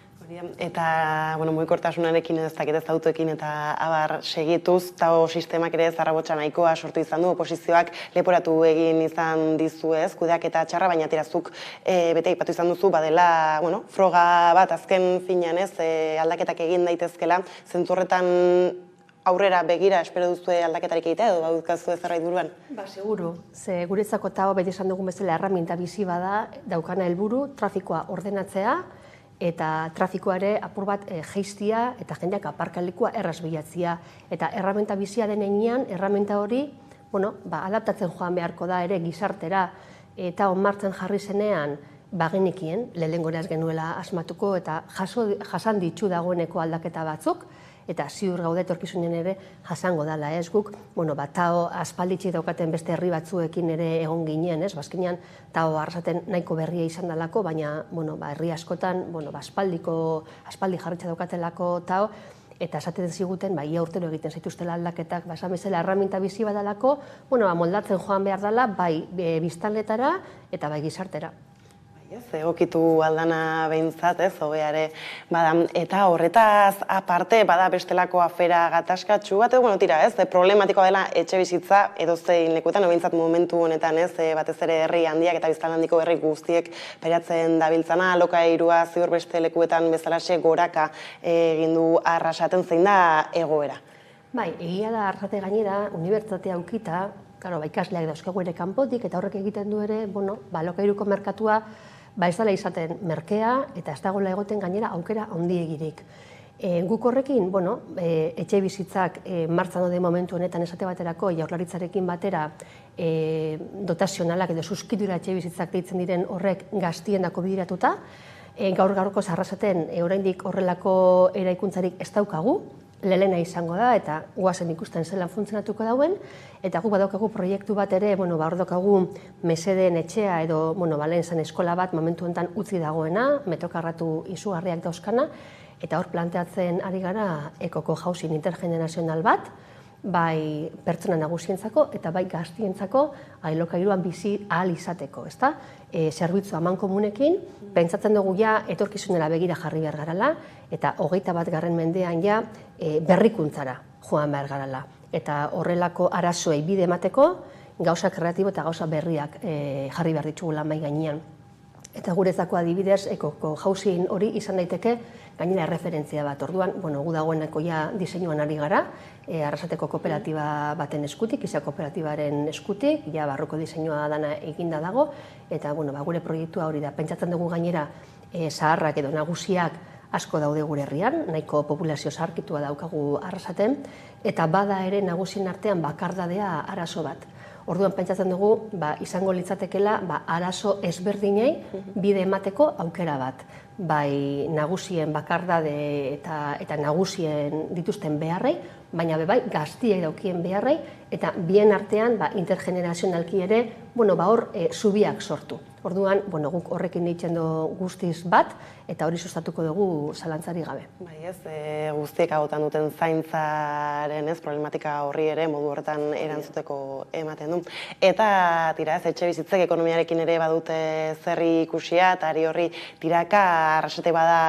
Speaker 1: Eta, mugikortasunarekin ez dakit ez autoekin eta abar segituz, TAO sistemak ere zarrabotsa nahikoa sortu izan du, oposizioak leporatu egin izan dizuez, kudeak eta txarra, baina tirazuk bete aipatu izan duzu, badela, froga bat azken finean ez, aldaketak egin daitezkela, zentzurretan aurrera begira espero duzue aldaketarik egitea edo baduzkazu zerbait buruan?
Speaker 20: Seguru, ze guretzako TAO beti esan dugun bezala erraminta bizi bada daukana helburu trafikoa ordenatzea, eta trafikoa ere apur bat jeistia eta jendeak aparkalekua erraz bilatzia. Eta erramenta bizia denean, erramenta hori adaptatzen joan beharko da ere gizartera, eta onmartzen jarri zenean bagenekien, lehenengo ez genuela asmatuko eta jasan ditu dagoeneko aldaketa batzuk, eta ziur gaude etorkizunen ere jasango dela, ez guk, TAO aspalditxik daukaten beste herri batzuekin ere egon ginen, ez, bazkinean TAO arrasaten nahiko berria izan dalako, baina, herri askotan, aspaldi jarritza daukatelako TAO, eta esaten ziguten, ia urtero egiten zaituztela aldaketak, esan bezala erraminta bizi badalako, moldatzen joan behar dela, bai biztanletara eta bai gizartera.
Speaker 1: Egokitu aldana behintzat, hobeare. Eta horretaz aparte, bada bestelako afera gatazkatsu bat, problematikoa dela etxe bizitza edozein lekuetan, behintzat momentu honetan, batez ere herri handiak eta biztan handiko herri guztiek peratzen dabiltzana, alokairua ziur beste lekuetan bezalaxe goraka egin du Arrasaten, zein da egoera?
Speaker 20: Bai, egia da Arrasate gainera, unibertsitatea aukita, ikasleak dauzkagu ere kanpotik, eta horrek egiten du ere, alokairuko merkatua ez dela izaten merkea eta ez dagoela egoten gainera aukera handiegirik. Guk horrekin, etxe bizitzak martxan daude momentu honetan esate baterako Jaurlaritzarekin batera dotazionalak edo suskidura etxe bizitzak deitzen diren horrek gaztiendako bidiratuta. Gaur-gaurko Arrasaten oraindik horrelako eraikuntzarik ez daukagu, lehena izango da eta guazen ikusten zelan funtzionatuko dauen, eta guk badaukagu proiektu bat ere, hor daukagu mesedeen etxea edo lehen zen eskola bat momentu honetan utzi dagoena, metrokarratu izugarriak dauzkana, eta hor planteatzen ari gara ekoko housing intergenerazional bat, bai pertsona nagusientzako eta bai gaztientzako alokairuan bizi ahal izateko, ezta? Zerbitzu amankomunekin, pentsatzen dugu etorkizunera begira jarri behar garala, eta 21. mendean berrikuntzara joan behar garala. Eta horrelako arazoei bide emateko, gauza kreatibo eta gauza berriak jarri behar ditugula mahai gainean. Eta guretzako adibidez, ekoko housing hori izan daiteke gainera referentzia bat. Orduan, gu dagoeneko diseinuan ari gara, Arrasateko kooperatiba baten eskutik, Giza kooperatibaren eskutik, barruko diseinua dana eginda dago, eta gure proiektua hori da. Pentsatzen dugu gainera zaharrak edo nagusiak asko daude gure herrian, nahiko populazio zaharkitua daukagu Arrasaten, eta bada ere nagusien artean bakardadea arazo bat. Orduan pentsatzen dugu izango litzatekela arazo ezberdinei bide emateko aukera bat. Bai nagusien bakardade eta nagusien dituzten beharrei, baina bai gaztiek daukien beharrei, eta bien artean intergenerazionalki ere hor zubiak sortu. Orduan, guk horrekin eitzen du guztiz bat, eta hori sustatuko dugu zalantzari gabe.
Speaker 1: Bai ez, guztiek agotan duten zaintzaren problematika horri ere modu horretan erantzuteko ematen du. Eta tira ez, etxe bizitzek ekonomiarekin ere badute zerri ikusia, eta horri tiraka Arrasate bada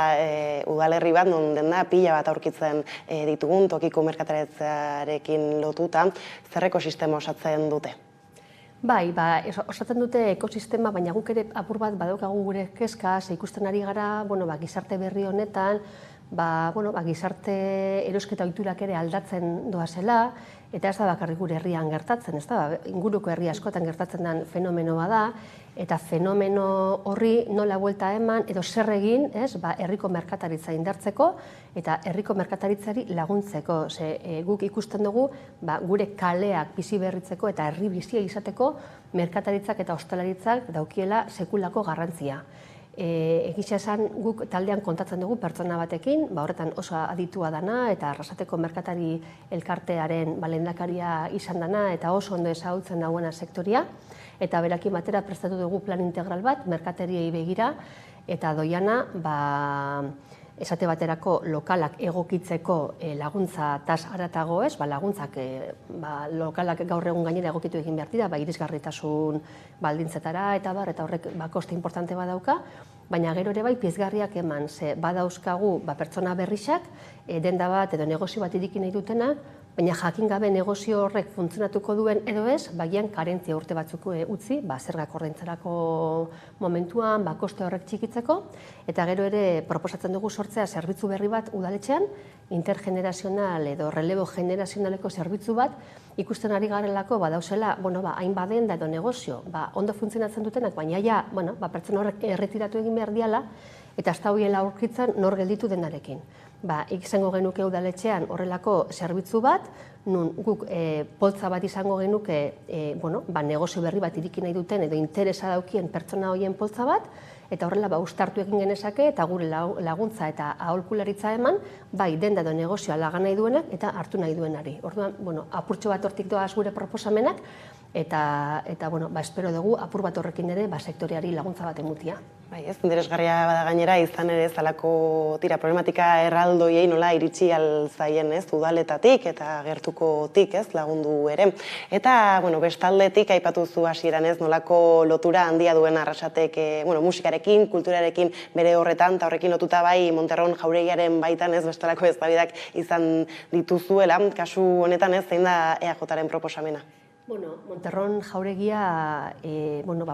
Speaker 1: udalerri bat, non den da pila bat aurkitzen ditugun tokiko merkataritzarekin lotuta, zer ekosistema osatzen dute?
Speaker 20: Bai, osatzen dute ekosistema, baina guk ere apur bat badaukagu gure kezka, ikusten ari gara, gizarte berri honetan, gizarte erosketa ohiturak ere aldatzen doazela, eta ez da bakarrik gure herrian gertatzen, ez da, inguruko herri askotan gertatzen den fenomenoa da, eta fenomeno horri nola buelta eman, edo zer egin, herriko merkataritza indartzeko, eta herriko merkataritzari laguntzeko. Guk ikusten dugu, gure kaleak bizi berritzeko eta herri bizia izateko, merkataritzak eta ostalaritzak daukiela sekulako garrantzia. Egitza esan guk taldean kontatzen dugu pertsona batekin, horretan oso aditua dana eta Arrasateko merkatari elkartearen lehendakaria izan dana eta oso ondo ezagutzen dagoena sektoria, eta berakin batera prestatu dugu plan integral bat, merkateriei begira, eta doiana, esate baterako lokalak egokitzeko laguntza tas haratago ez, laguntzak lokalak gaur egun gainera egokitu egin behar dira, irisgarritasun baldintzetara eta horrek koste importante badauka, baina gero ere bai pizgarriak eman, badauzkagu pertsona berrixak, denda bat edo negozio bat iriki nahi dutena, baina jakin gabe negozio horrek funtzionatuko duen edo ez, bagian karentzia urte batzuk utzi, zergak ordaintzerako momentuan, koste horrek txikitzeko, eta gero ere proposatzen dugu sortzea zerbitzu berri bat udaletxean, intergenerazional edo relebo generazionaleko zerbitzu bat, ikusten ari garelako badauzela, hain badenda edo negozio, ondo funtzionatzen dutenak, baina ja, pertsona horrek erretiratu egin behar diala, eta ez da hoiela aurkitzen nor gelditu denarekin. Izango genuke udaletxean horrelako zerbitzu bat, nun guk poltza bat izango genuke negozio berri bat iriki nahi duten edo interesa daukien pertsona horien poltza bat, eta horrela ustartu egin genezake eta gure laguntza eta aholkularitza eman, denda edo negozioa lagan nahi duenak eta hartu nahi duenari. Orduan, apurtxo bat hortik doaz gure proposamenak, eta espero dugu apur bat horrekin ere sektoreari laguntza bat emutia.
Speaker 1: Ez, interesgarria bada gainera, izan ere zalako problematika erraldoiei nola iritsi alzaien udaletatik eta gertukotik lagundu ere. Eta, bestaldetik aipatu zu hasieran nolako lotura handia duen Arrasatek musikarekin, kulturarekin bere horretan, eta horrekin lotuta Monterron Jauregiaren baitan bestelako eztabaidak izan dituzuela. Kasu honetan zein da EAJaren proposamena?
Speaker 20: Monterron Jauregia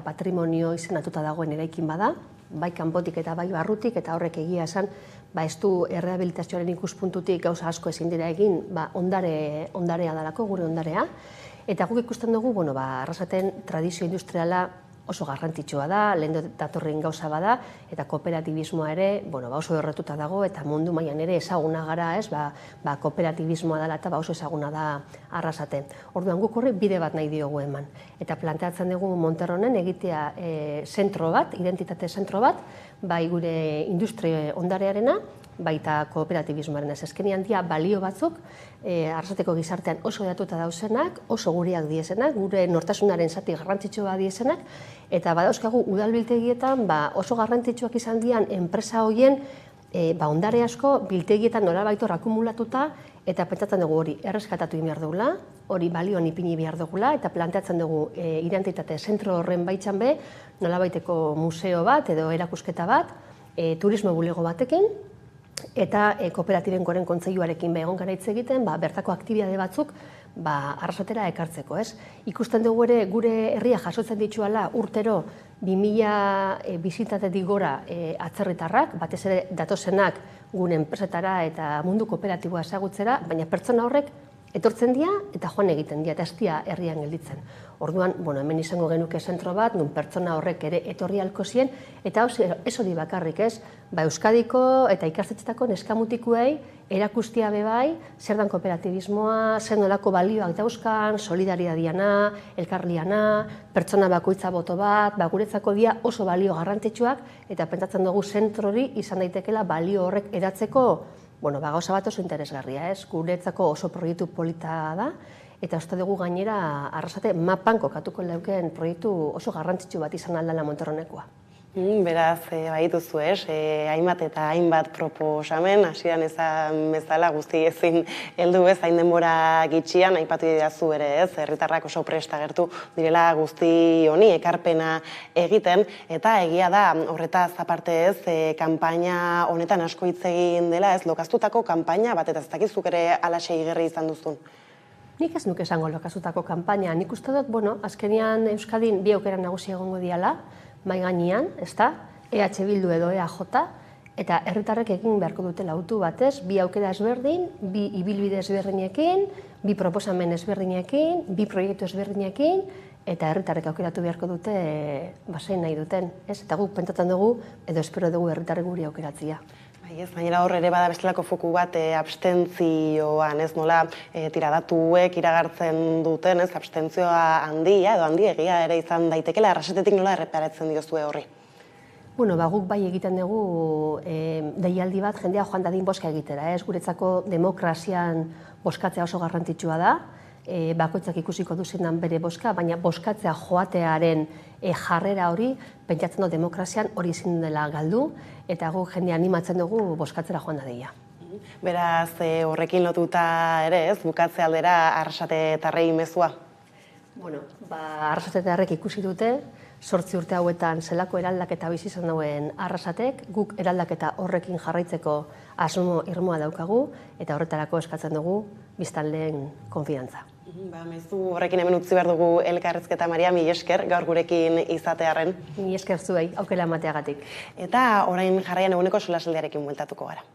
Speaker 20: patrimonio izendatuta dagoen eraikin bada, bai kanpotik eta bai barrutik, eta horrek egia esan, ez du errehabilitazioaren ikuspuntutik gauza asko ezin dira egin, ondarea dalako, gure ondarea, eta guk ikusten dugu, Arrasaten tradizio industriala oso garrantzitsua da, lehen datorren gauza bada, eta kooperatibismoa ere oso erretuta dago, eta mundu mailan ere ezaguna gara, kooperatibismoa dela eta oso ezaguna da Arrasaten. Orduan guk horri bide bat nahi diogu eman. Eta planteatzen dugu Monterronen egitea zentro bat, identitate zentro bat, bai gure industria ondarearena, baita kooperatibismoaren ez. Ezkenian dia balio batzuk, Arrasateko gizartean oso datuta dauzenak, oso gureak diezenak, gure nortasunaren zati garrantzitsua diezenak, eta badauzkagu udalbiltegietan oso garrantzitsuak izan dian enpresa horien ondare asko biltegietan nolabaitor akumulatuta, eta pentsatzen dugu hori erreskatatu egin behar dugula, hori balioan ipini behar dugula, eta planteatzen dugu identitate zentro horren baitzan be, nolabaiteko museo bat edo erakusketa bat, turismo bulego batekin, eta kooperatiben goren kontseiluarekin egon gara hitz egiten, bertako aktibitate batzuk Arrasatera ekartzeko, ez? Ikusten dugu ere gure herria jasotzen dituala urtero 2000 bisitatetik gora atzerritarrak, batez ere datozenak gure enpresetara eta mundu kooperatiboa ezagutzera, baina pertsona horrek etortzen dira eta joan egiten dira, eta ez dira herrian gelditzen. Orduan, hemen izango genuke zentro bat, nun pertsona horrek ere etorri ahalko zien, eta ez hori bakarrik ez, Euskadiko eta ikastetxetako neskamutikuei erakustia bebai, zer dan kooperatibismoa, zer nolako balioak dauzkan, solidaridadiana, elkarliana, pertsona bakoitza boto bat, guretzako dira oso balio garrantzitsuak, eta pentsatzen dugu zentrori izan daitekela balio horrek edatzeko gauza bat oso interesgarria, ez? Guretzako oso proiektu polita da, eta uste dugu gainera Arrasate mapan kokatuko leuken proiektu oso garrantzitsu bat izan aldala Montorronekoa.
Speaker 1: Beraz, badituzu hainbat eta hainbat proposamen, hasieran ezan bezala guzti ezin heldu hain denbora gitxian, aipatu didazu ere herritarrak oso presta agertu direla guzti honi ekarpena egiten, eta egia da horretaz aparte kanpaina honetan asko hitz egin dela, lokaztutako kanpaina bat, eta ez dakizuk ere alaxe igerri izan duzun.
Speaker 20: Nik ez nuke esango lokaztutako kanpaina, nik uste dut, azkenian Euskadin bi aukera nagusi egongo diala, mai gainean, EH Bildu edo EAJ, eta herritarrek egin beharko dutela autu batez, bi aukera ezberdin, bi ibilbide ezberdinekin, bi proposamen ezberdinekin, bi proiektu ezberdinekin, eta herritarrek aukeratu beharko dute zein nahi duten. Eta guk pentsatzen dugu, edo espero dugu herritarrek guri aukeratzea.
Speaker 1: Gainera hor ere bada bestelako foku bat abstentzioan, nola tiradatuek iragartzen duten, abstentzioa handia edo handiegia ere izan daitekela, Arrasatetik nola erreparatzen diozue horri?
Speaker 20: Guk bai egiten dugu deialdi bat jendea joan dadin boska egitera. Guretzako demokrazian boskatzea oso garrantzitsua da, bakoitzak ikusiko duzenan bere boska, baina boskatzea joatearen jarrera hori, pentsatzen du demokrazian hori ezin dela galdu, eta guk jendea animatzen dugu boskatzera joan dadila.
Speaker 1: Beraz, horrekin lotuta ere bukatze aldera Arrasatetarrei mezua?
Speaker 20: Arrasatetarrek ikusi dute, 8 urte hauetan zelako eraldaketa bizi izan duen Arrasatek, guk eraldaketa horrekin jarraitzeko asmo irmoa daukagu, eta horretarako eskatzen dugu biztanleen konfidantza.
Speaker 1: Mezu horrekin hemen utzi behar dugu elkarrezketa, Maria, mila esker gaur gurekin izatearren.
Speaker 20: Mila esker zuei, aukera emateagatik.
Speaker 1: Eta orain jarraian eguneko solasaldiarekin bueltatuko gara.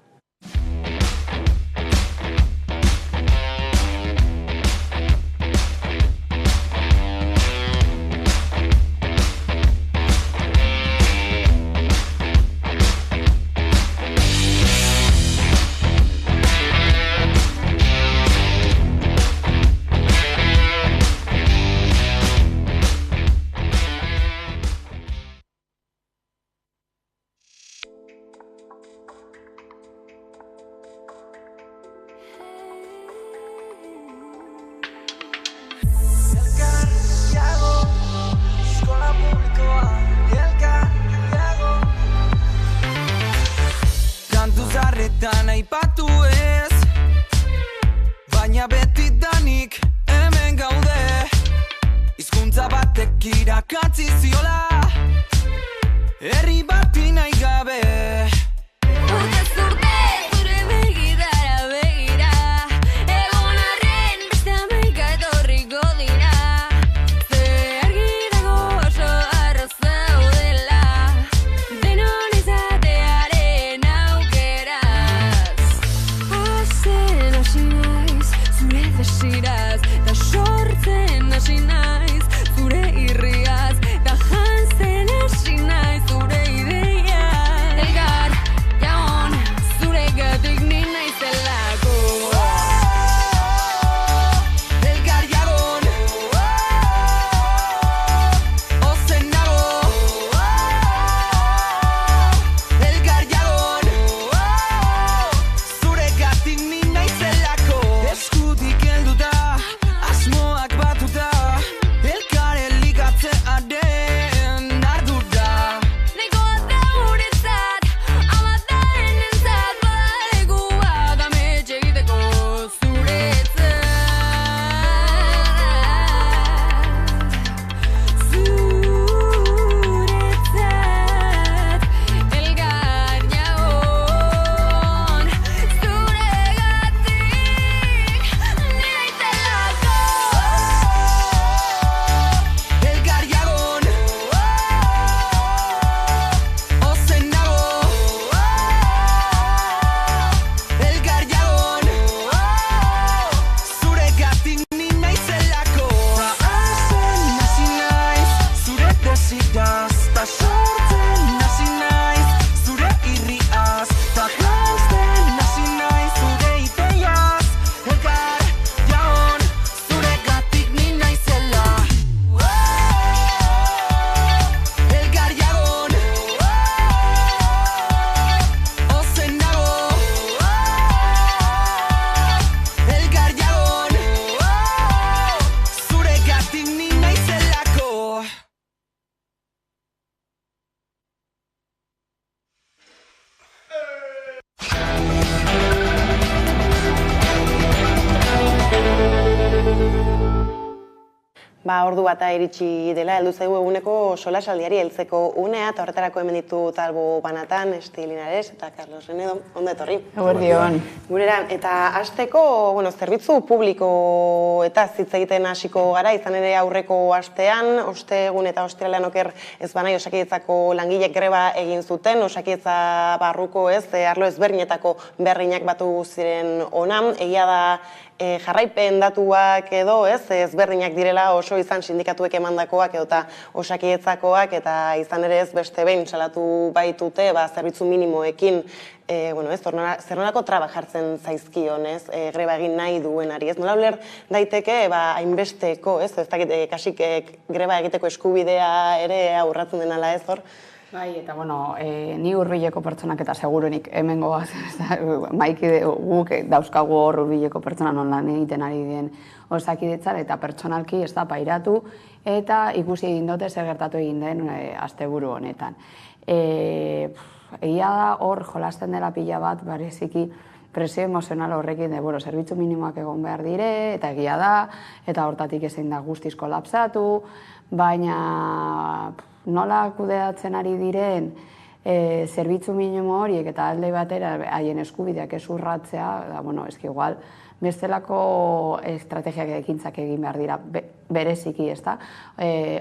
Speaker 21: Aipatu ez, baina beti danik hemen gaude, hizkuntza batek irakatzi ziola, herri bati nahi gabe. Urtez urte, zure begidara begira, egon arren beste hamaika etorriko dira, ze argi dago oso arro zaudela, denon izatearen aukera. Zure desiraz, da sortzen hasi naiz, zure irriaz, da jantzen hasi naiz, zure ideia. Elgar,
Speaker 1: Ordu bata iritsi dela, heldu zaigu eguneko solasaldiari heltzeko unea, eta horretarako hemen ditut Albo Banatan, Esti Linares eta Carlos Renedo, ondo etorri.
Speaker 3: Eguerdion.
Speaker 1: Gurera, eta hasteko, zerbitzu publiko eta hitz egiten hasiko gara, izan ere aurreko astean, ostegun eta ostiralean oker ez banai Osakidetzako langilek greba egin zuten, Osakidetza barruko arlo ezberdinetako berrinak batu ziren ona, egia da jarraipen datuak edo ezberdinak direla oso izan sindikatuek emandakoak edo eta Osakidetzakoak eta izan ere ez beste behin salatu baitute zerbitzu minimoekin zer nolako traba jartzen zaizkion greba egin nahi duenari. Nola uler daiteke hainbesteko, ez dakit kasik greba egiteko eskubidea ere aurratzen denala ez hor?
Speaker 3: Bai, eta ni hurbileko pertsonak eta seguruenik hemen goaz, maikide guk dauzkagu hor hurbileko pertsona non lan egiten ari den Osakidetzan eta pertsonalki ez da pairatu eta ikusi egin dute zer gertatu egin den asteburu honetan. Egia da hor jolasten dela pila bat, bereziki presio emozional horrekin, zerbitzu minimoak egon behar dire, eta egia da, eta hortatik ezin da guztiz kolapsatu, baina nola kudeatzen ari diren zerbitzu minimo horiek eta alde batera haien eskubideak ez urratzea, eski igual, bestelako estrategiak ekintzak egin behar dira bereziki, ez da,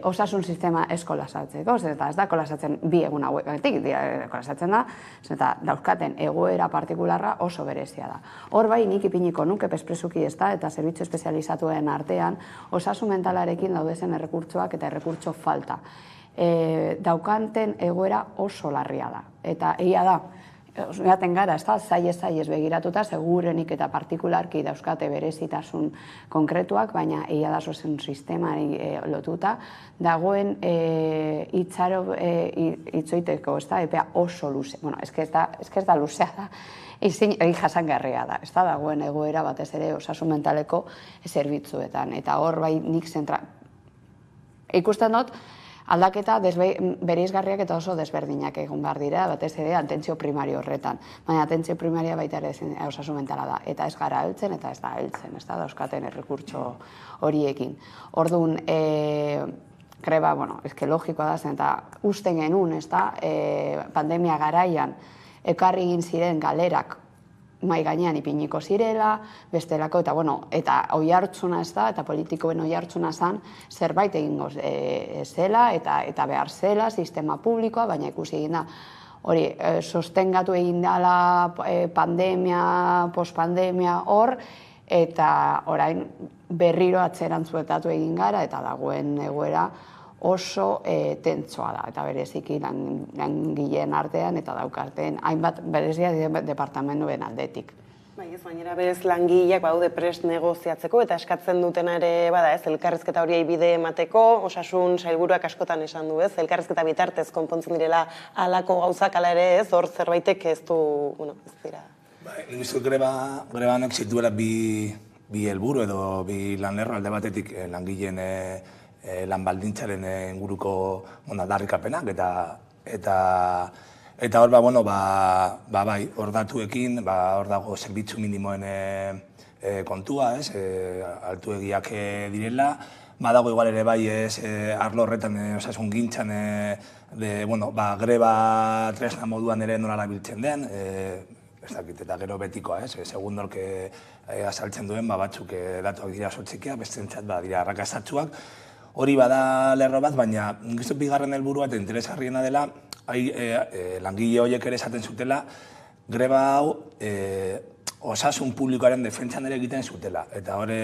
Speaker 3: osasun sistema ez kolasatzeko, eta ez da kolasatzen bi egun hauetik, kolasatzen da, eta dauzkaten egoera partikularra oso berezia da. Hor bai nik ipiniko nuke espresuki, ez da, eta zerbitzu espezializatuen artean osasun mentalarekin daudezen errekurtsoak eta errekurtso falta. Daukanten egoera oso larria da, eta egia da, Gaten gara, ez da, zaiez begiratuta, segurenik eta partikularki dauzkate berezitasun konkretuak, baina egia da zozen sistemari lotuta, dagoen itzoiteko, ez da, epea oso luze. Ez ez da luzea da, egin jasangarria da, ez da, dagoen egoera batez ere osasun mentaleko zerbitzuetan, eta hor bai nik ikusten dut, aldaketa bereizgarriak eta oso desberdinak egon behar dira, batez ere atentzio primario horretan. Baina atentzio primaria baita ere osasun mentala da. Eta ez gara heltzen eta ez da heltzen, ez da dauzkaten errekurtso horiekin. Orduan, greba, eske logikoa da zen, eta usten genuen, ez da, pandemia garaian, ekarri egin ziren galerak mai gainean ipiniko zirela, bestelako, eta oihartzuna ez da, eta politikoen oihartzuna zen, zerbait egingo zela, eta behar zela, sistema publikoa, baina ikusi egin da, hori, sostengatu egin dela pandemia, postpandemia hor, eta orain berriro atzerantzuetatu egin gara, eta dagoen egoera oso tentsoa da, eta bereziki langileen artean eta daukarten hainbat berezia departamentuen aldetik.
Speaker 1: Baina berez langileak baude prest negoziatzeko eta eskatzen dutena ere bada elkarrizketa horiei bide emateko, osasun sailburuak askotan esan du elkarrizketa bitartez konpontzen direla halako gauzak ala ere hor zerbaitek ez du, ez dira.
Speaker 22: Nik uste greba honek zituela bi helburu edo bi lanlerro alde batetik langileen lan baldintzaren inguruko darrikapenak eta hor bai, hor datuekin, hor dago zerbitzu minimoen kontua, altuegiak direla, badago igual ere bai arlo horretan osasun gintzan greba tresna moduan ere nola erabiltzen den, ez dakit, eta gero betikoa, segun norke azaltzen duen, batzuk datuak dira sortzikia, bestentzat dira arrakastatsuak. Hori bada lerro bat, baina giztu bigarren helburua eta interesgarriena dela, langile horiek ere esaten zutela, greba hau osasun publikoaren defentsan ere egiten zutela. Eta hori,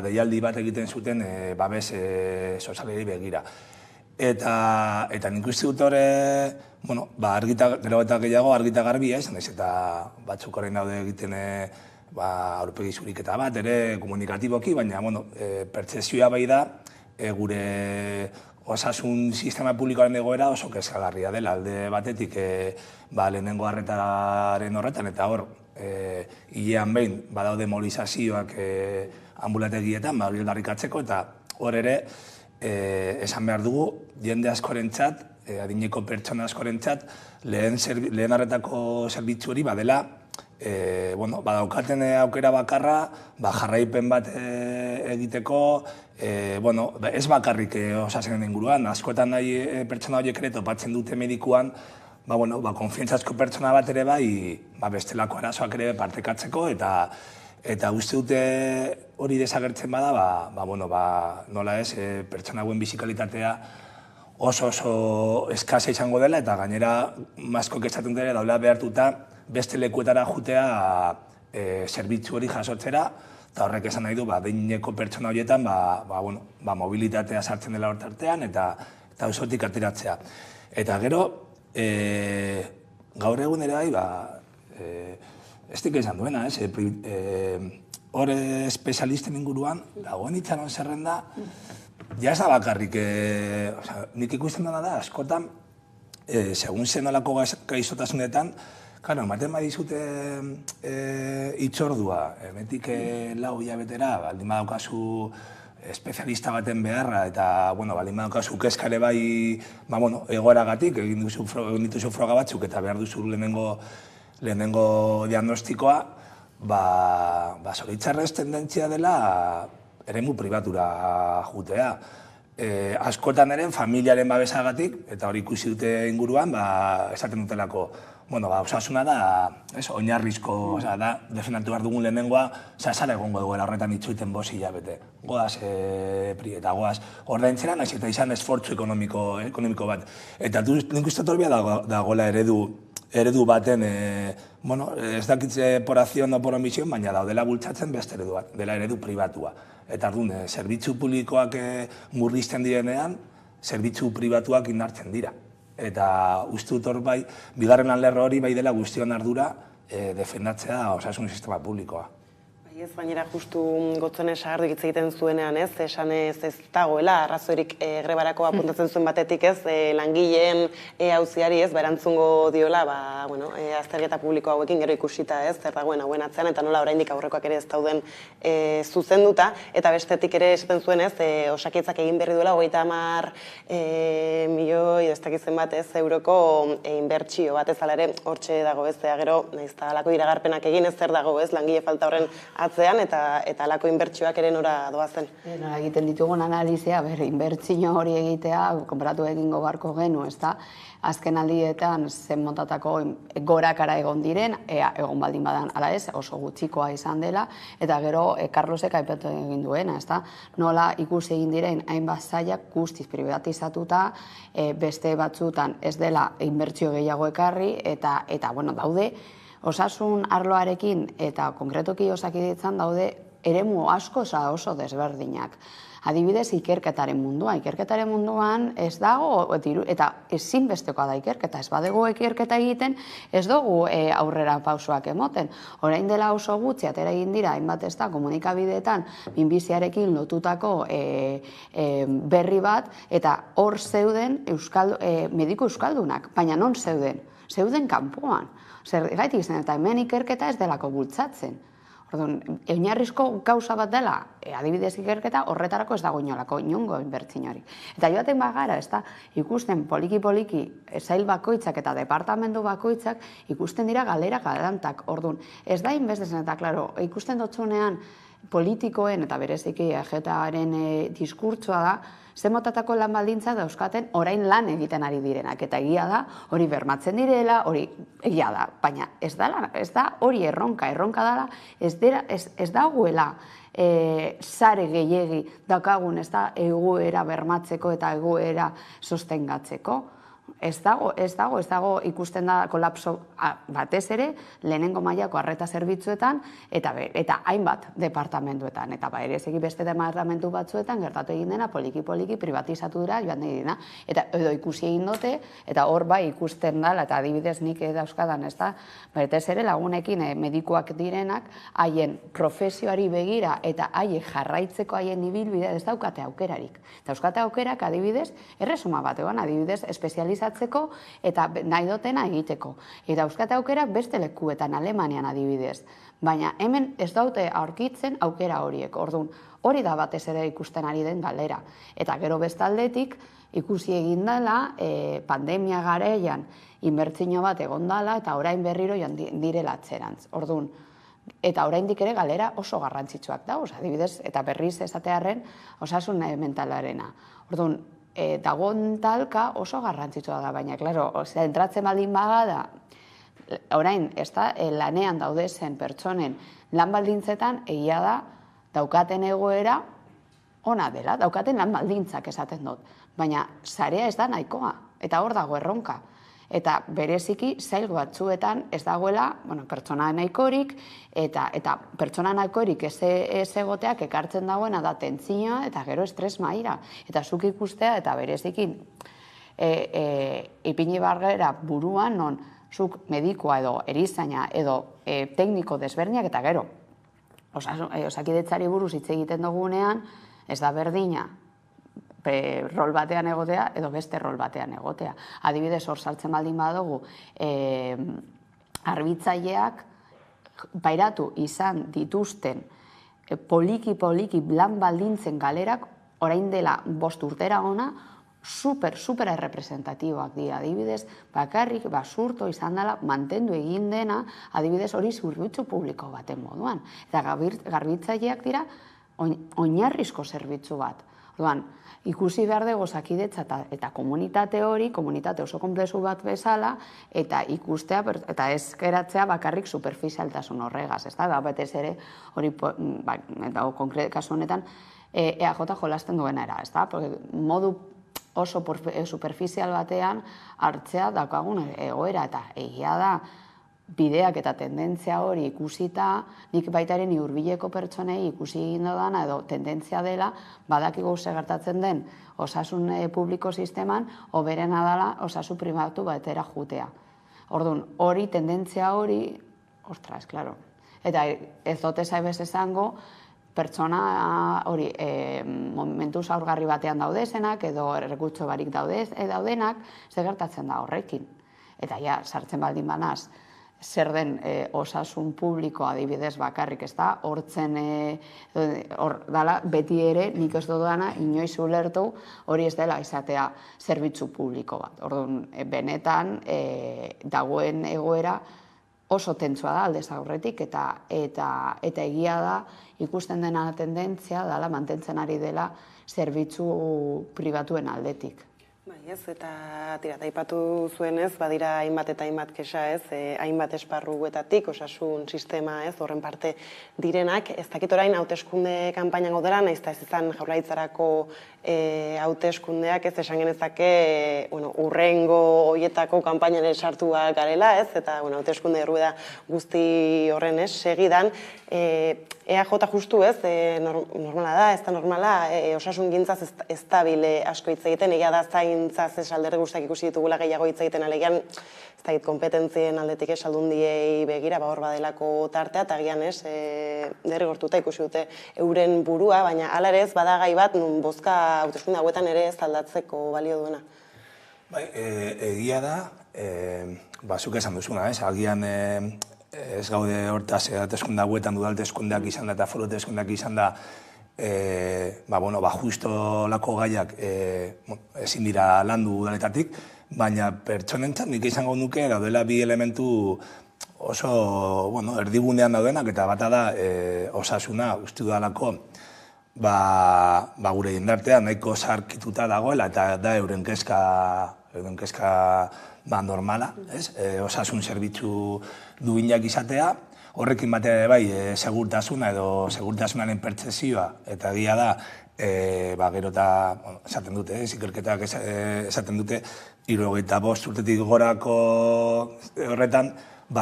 Speaker 22: deialdi bat egiten zuten babes sozialei begira. Eta nik uste dut hori, gero eta gehiago argita garbi ez, eta batzuk horrein daude egiten aurpegi zuriketa bat, ere komunikatiboki, baina pertsezioa bai da, gure osasun sistema publikoaren egoera oso kezkagarria dela, alde batetik lehenengo arretaren horretan, eta hor, hilean behin, badaude mobilizazioak ambulategietan, hori aldarrikatzeko, eta hor ere, esan behar dugu, jende askorentzat, adineko pertsona askorentzat, lehen arretako zerbitzu hori badela badaukaten aukera bakarra, jarraipen bat egiteko, ez bakarrik osasenen inguruan, askotan nahi pertsona horiek ere topatzen dute medikuan, konfiantzazko pertsona bat ere bai, bestelako arazoak ere partekatzeko, eta uste dute hori desagertzen bada, nola ez, pertsona hauen bizikalitatea oso eskasa izango dela, eta gainera maskok esaten dira daula behartuta beste lekuetara jutea zerbitzu hori jasotzera, eta horrek esan nahi du, deineko pertsona horietan, mobilitatea sartzen dela hortartean, eta auzotik ateratzea. Eta gero, gaur egun ere bai, ez dik esan duena, hor espezialisten inguruan, dagoen itxaron zerrenda, ja ez da bakarrik, nik ikusten dena da, askotan, segun zen olako gaizotasunetan, ematen badizute itxordua, emetik lau hilabetera, baldin badaukazu espezialista baten beharra, eta baldin badaukazu kezkare bai egoeragatik, egin dituzu froga batzuk, eta behar duzu lehenengo diagnostikoa, zoritzarrez tendentzia dela eremu pribatura jutea. Askotan eren familiaren babesagatik, eta hori ikusi dute inguruan, esaten dutelako, osasuna da, oinarrizko, defendatu behar dugun lehenengoa, zara egongo egoera horretan itxuiten 5 hilabete. Goaz, eta goaz, ordaintzera nahiz eta izan esfortzu ekonomiko bat. Eta nik uste torbia dagoela eredu baten, ez dakitze por acción o por omisión, baina daudela bultzatzen beste eredu bat, dela eredu pribatua. Eta ardun, zerbitzu publikoak murrizten direnean, zerbitzu pribatuak indartzen dira. Eta uste dut hor bai, bigarren lerro hori bai dela guztion ardura defendatzea osasun sistema publikoa.
Speaker 1: Ez bainera justu gotzone sagardu hitz egiten zuenean, esan ez dagoela, arrazoirik grebarako apuntatzen zuen batetik, langileen auziari erantzungo diola, azterketa publiko hauekin gero ikusita, zer dagoen hauen atzean, eta nola oraindik aurrekoak ere ez dauden zuzenduta, eta bestetik ere esaten zuen, Osakidetzak egin berri duela 30 milioi, ez dakitzen bat, euroko inbertsio bat, ez ala ere, hortxe dago, gero, nahiz eta alako iragarpenak egin, ez zer dago, langile falta horren atzean, eta alako inbertsioak ere nora doazen.
Speaker 3: Nora egiten ditugun analizia, inbertsio hori egitea, konparatu egingo barko genu, ez da, azken aldietan zen montatako gorakara egon diren, egon baldin badan, ala ez, oso gutxikoa izan dela, eta gero Carlosek aipatu egin duena, ez da, nola ikusi egin diren hainbat zailak guztiz privatizatuta, beste batzutan ez dela inbertsio gehiago ekarri, eta daude, osasun arloarekin eta konkretoki Osakidetzan daude eremu asko oso desberdinak. Adibidez, ikerketaren munduan ez dago, eta ezinbestekoa da ikerketa, ez badego ikerketa egiten, ez dugu aurrera pausoak emoten. Orain dela oso gutxi, atera egin dira, hainbat ez da, komunikabideetan, minbiziarekin lotutako berri bat, eta hor zeuden mediku euskaldunak, baina non zeuden? Zeuden kanpoan. Zergatik izan, eta hemen ikerketa ez delako bultzatzen. Oinarrizko gauza bat dela, adibidez ikerketa, horretarako ez dago inongo inbertsiorik. Eta joaten bagara, ez da, ikusten poliki-poliki sail bakoitzak eta departamentu bakoitzak ikusten dira galera galantak. Orduan, ez da inbestezen, eta klaro, ikusten dutzunean politikoen eta bereziki EGTaren diskurtsoa da, zen motatako lan baldintza dauzkaten orain lan egiten ari direnak. Eta egia da, hori bermatzen direla, hori egia da. Baina ez da hori erronka dela, ez dagoela sare gehiegi daukagun ez da egoera bermatzeko eta egoera sostengatzeko. Ez dago ikusten da kolapso batez ere, lehenengo mailako arreta zerbitzuetan eta hainbat departamentuetan. Eta bereziki beste departamentu batzuetan gertatu egin dena poliki-poliki privatizatu dira joan dira. Eta edo ikusi egin dute, eta hor bai ikusten dela, eta adibidez nik dauzkadan, ez da, batez ere lagunekin medikuak direnak, haien profesioari begira eta haien jarraitzeko haien ibilbidea ez daukate aukerarik. Eta dauzkate aukerak adibidez, erresuma bat egon, adibidez, espezialista mobilizatzeko eta nahi dutena egiteko. Eta euskate aukerak beste lekuetan, Alemanian adibidez. Baina hemen ez daute aurkitzen aukera horiek. Orduan, hori da batez ere ikusten ari den galera. Eta gero bestaldetik ikusi egin dela pandemia garaian inbertsio bat egon dela eta orain berriro joan direla atzerantz. Orduan, eta oraindik ere galera oso garrantzitsuak da, adibidez, eta berriz esatearren osasun mentalarena. Orduan, dagoen talka oso garrantzitsua da, baina, klaro, entratzen baldin bagada, orain, lanean daudezen pertsonen lan baldintzetan, egia da, daukaten egoera ona dela, daukaten lan baldintzak esaten dut. Baina, sarea ez da nahikoa, eta hor dago erronka. Eta bereziki, zail batzuetan ez dagoela, pertsona nahikorik, eta pertsona nahikorik ez egoteak ekartzen dagoena da tentzioa eta gero estres maila. Eta zuk ikustea, eta bereziki, ipini bargera buruan, non zuk medikoa edo erizaina edo tekniko desberdinak, eta gero, osakidetzari buruz hitz egiten dugunean, ez da berdina, rol batean egotea edo beste rol batean egotea. Adibidez, hor saltzen baldin badugu, arbitzaileak pairatu izan dituzten poliki lan baldintzen galerak, orain dela 5 urtera ona, super errepresentatiboak dira. Adibidez, bakarrik basurto izan dela mantendu egin dena, adibidez hori zerbitzu publiko baten moduan. Eta garbitzaileak dira oinarrizko zerbitzu bat. Orduan, ikusi behar dugu osakidetza eta komunitate hori, komunitate oso konplexu bat bezala, eta ikustea, eta ez geratzea bakarrik superficialtasun horregaz, ez da, betez ere, hori, eta konkret kasu honetan, EAJ jolasten duena era, ez da, modu oso superficial batean hartzea daukagun egoera, eta egia da, bideak eta tendentzia hori ikusita, nik baitaren hurbileko pertsonei ikusi egin dudana edo tendentzia dela, badakigu gertatzen den osasun publiko sisteman, hoberena dela osasun pribatu batera jutea. Orduan, hori, tendentzia hori, ostras, klaro. Eta ez dote zaibez esango, pertsona hori momentu zaurgarri batean daudezenak edo errekutso barik daudenak, gertatzen da horrekin. Eta ja, sartzen baldin banaz, zer den osasun publiko adibidez bakarrik, ez da, hortzen dala beti ere nik ez dudana inoiz ulertu hori ez dela izatea zerbitzu publiko bat. Orduan, benetan dagoen egoera oso tentsua da aldez aurretik eta egia da ikusten dena tendentzia dela mantentzen ari dela zerbitzu pribatuen aldetik.
Speaker 1: Bai, ez, eta aipatu zuenez, badira hainbat eta hainbat kexa, ez, hainbat esparruetatik, osasun sistema, ez, horren parte direnak, ez dakit orain hauteskunde kanpainan gaudela, nahiz eta ez izan Jaurlaritzarako hauteskundeak, ez esan genezake, urrengo horietako kanpainan sartuak garela, ez, eta hauteskunde errueda guzti horren, ez, segidan, EAJ justu, ez, normala da, ez da normala, osasun gintzaz ez dabile asko hitz egiten, egia da zaintzaz ez alderdi guztiak ikusi ditugula gehiago hitz egiten alegian, ez da kompetentzien aldetik ez aldundiei begira, hor badelako tartea, eta gian ez, derrigortuta ikusi dute euren burua, baina hala ere ez badagai bat, nun bozka hauteskunde hauetan ere ez aldatzeko balio duena.
Speaker 22: Bai, egia da, zuk esan duzuna, ez, agian ez gaude hortaz hauteskunde hauetan udalteskundeak izan da eta foru hauteskundeak izan da justo lako gaiak ezin dira landu udaletatik, baina pertsonentzat nik izango nuke daudela bi elementu oso erdigunean daudenak eta bata da osasuna uste dudalako gure jendartean nahiko zarkituta dagoela eta da euren kezka normala, osasun zerbitzu duinak izatea, horrekin batea bai segurtasuna edo segurtasunaren pertzezioa, eta egia da, gero eta, esaten dute, ikerketak esaten dute, 75 urtetik gorako horretan,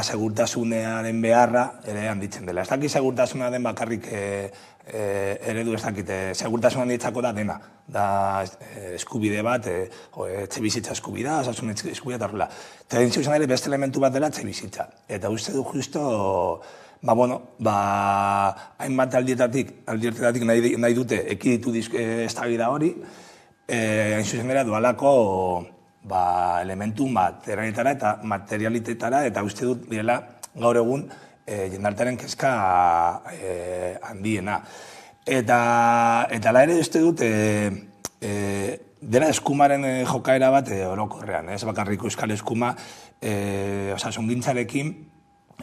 Speaker 22: segurtasunearen beharra ere handitzen dela. Ez dakit segurtasuna den bakarrik eredu ez dakit, segurtasunan ditzako da dena, da eskubide bat, etxe bizitza eskubida, osasun eskubida eta horrela. Eta dintzu izan ere beste elementu bat dela etxe bizitza. Eta uste du justo, hainbat aldietatik nahi dute ekiditu eztabaida hori, hain zuzen dira dualako elementu materialitetara eta uste dut direla gaur egun jendartearen kezka handiena. Eta ere uste dut dela eskumaren jokaera bat orokorrean, ez bakarrik euskal eskuma osasungintzarekin,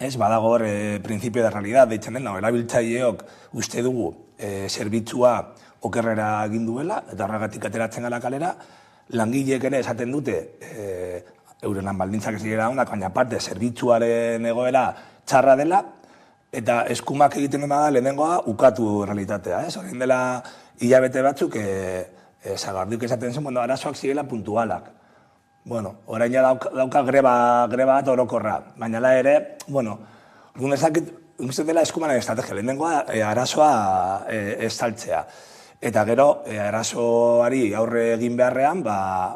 Speaker 22: ez badago hor principio de realidad, deitzen dena, erabiltzaileok uste dugu zerbitzua okerrera egin duela, eta horregatik ateratzen gara kalera, langileek ere esaten dute euren lan baldintzak ez direla onak, baina parte zerbitzuaren egoera txarra dela, eta eskumak egiten dena da lehenengoa ukatu realitatea. Horrein dela hilabete batzuk Sagarduk esaten zen, arazoak zirela puntualak. Orain dauka greba bat orokorra, baina ere, uste dela eskumanen estrategia, lehenengoa arazoa estaltzea. Eta gero, arazoari aurre egin beharrean,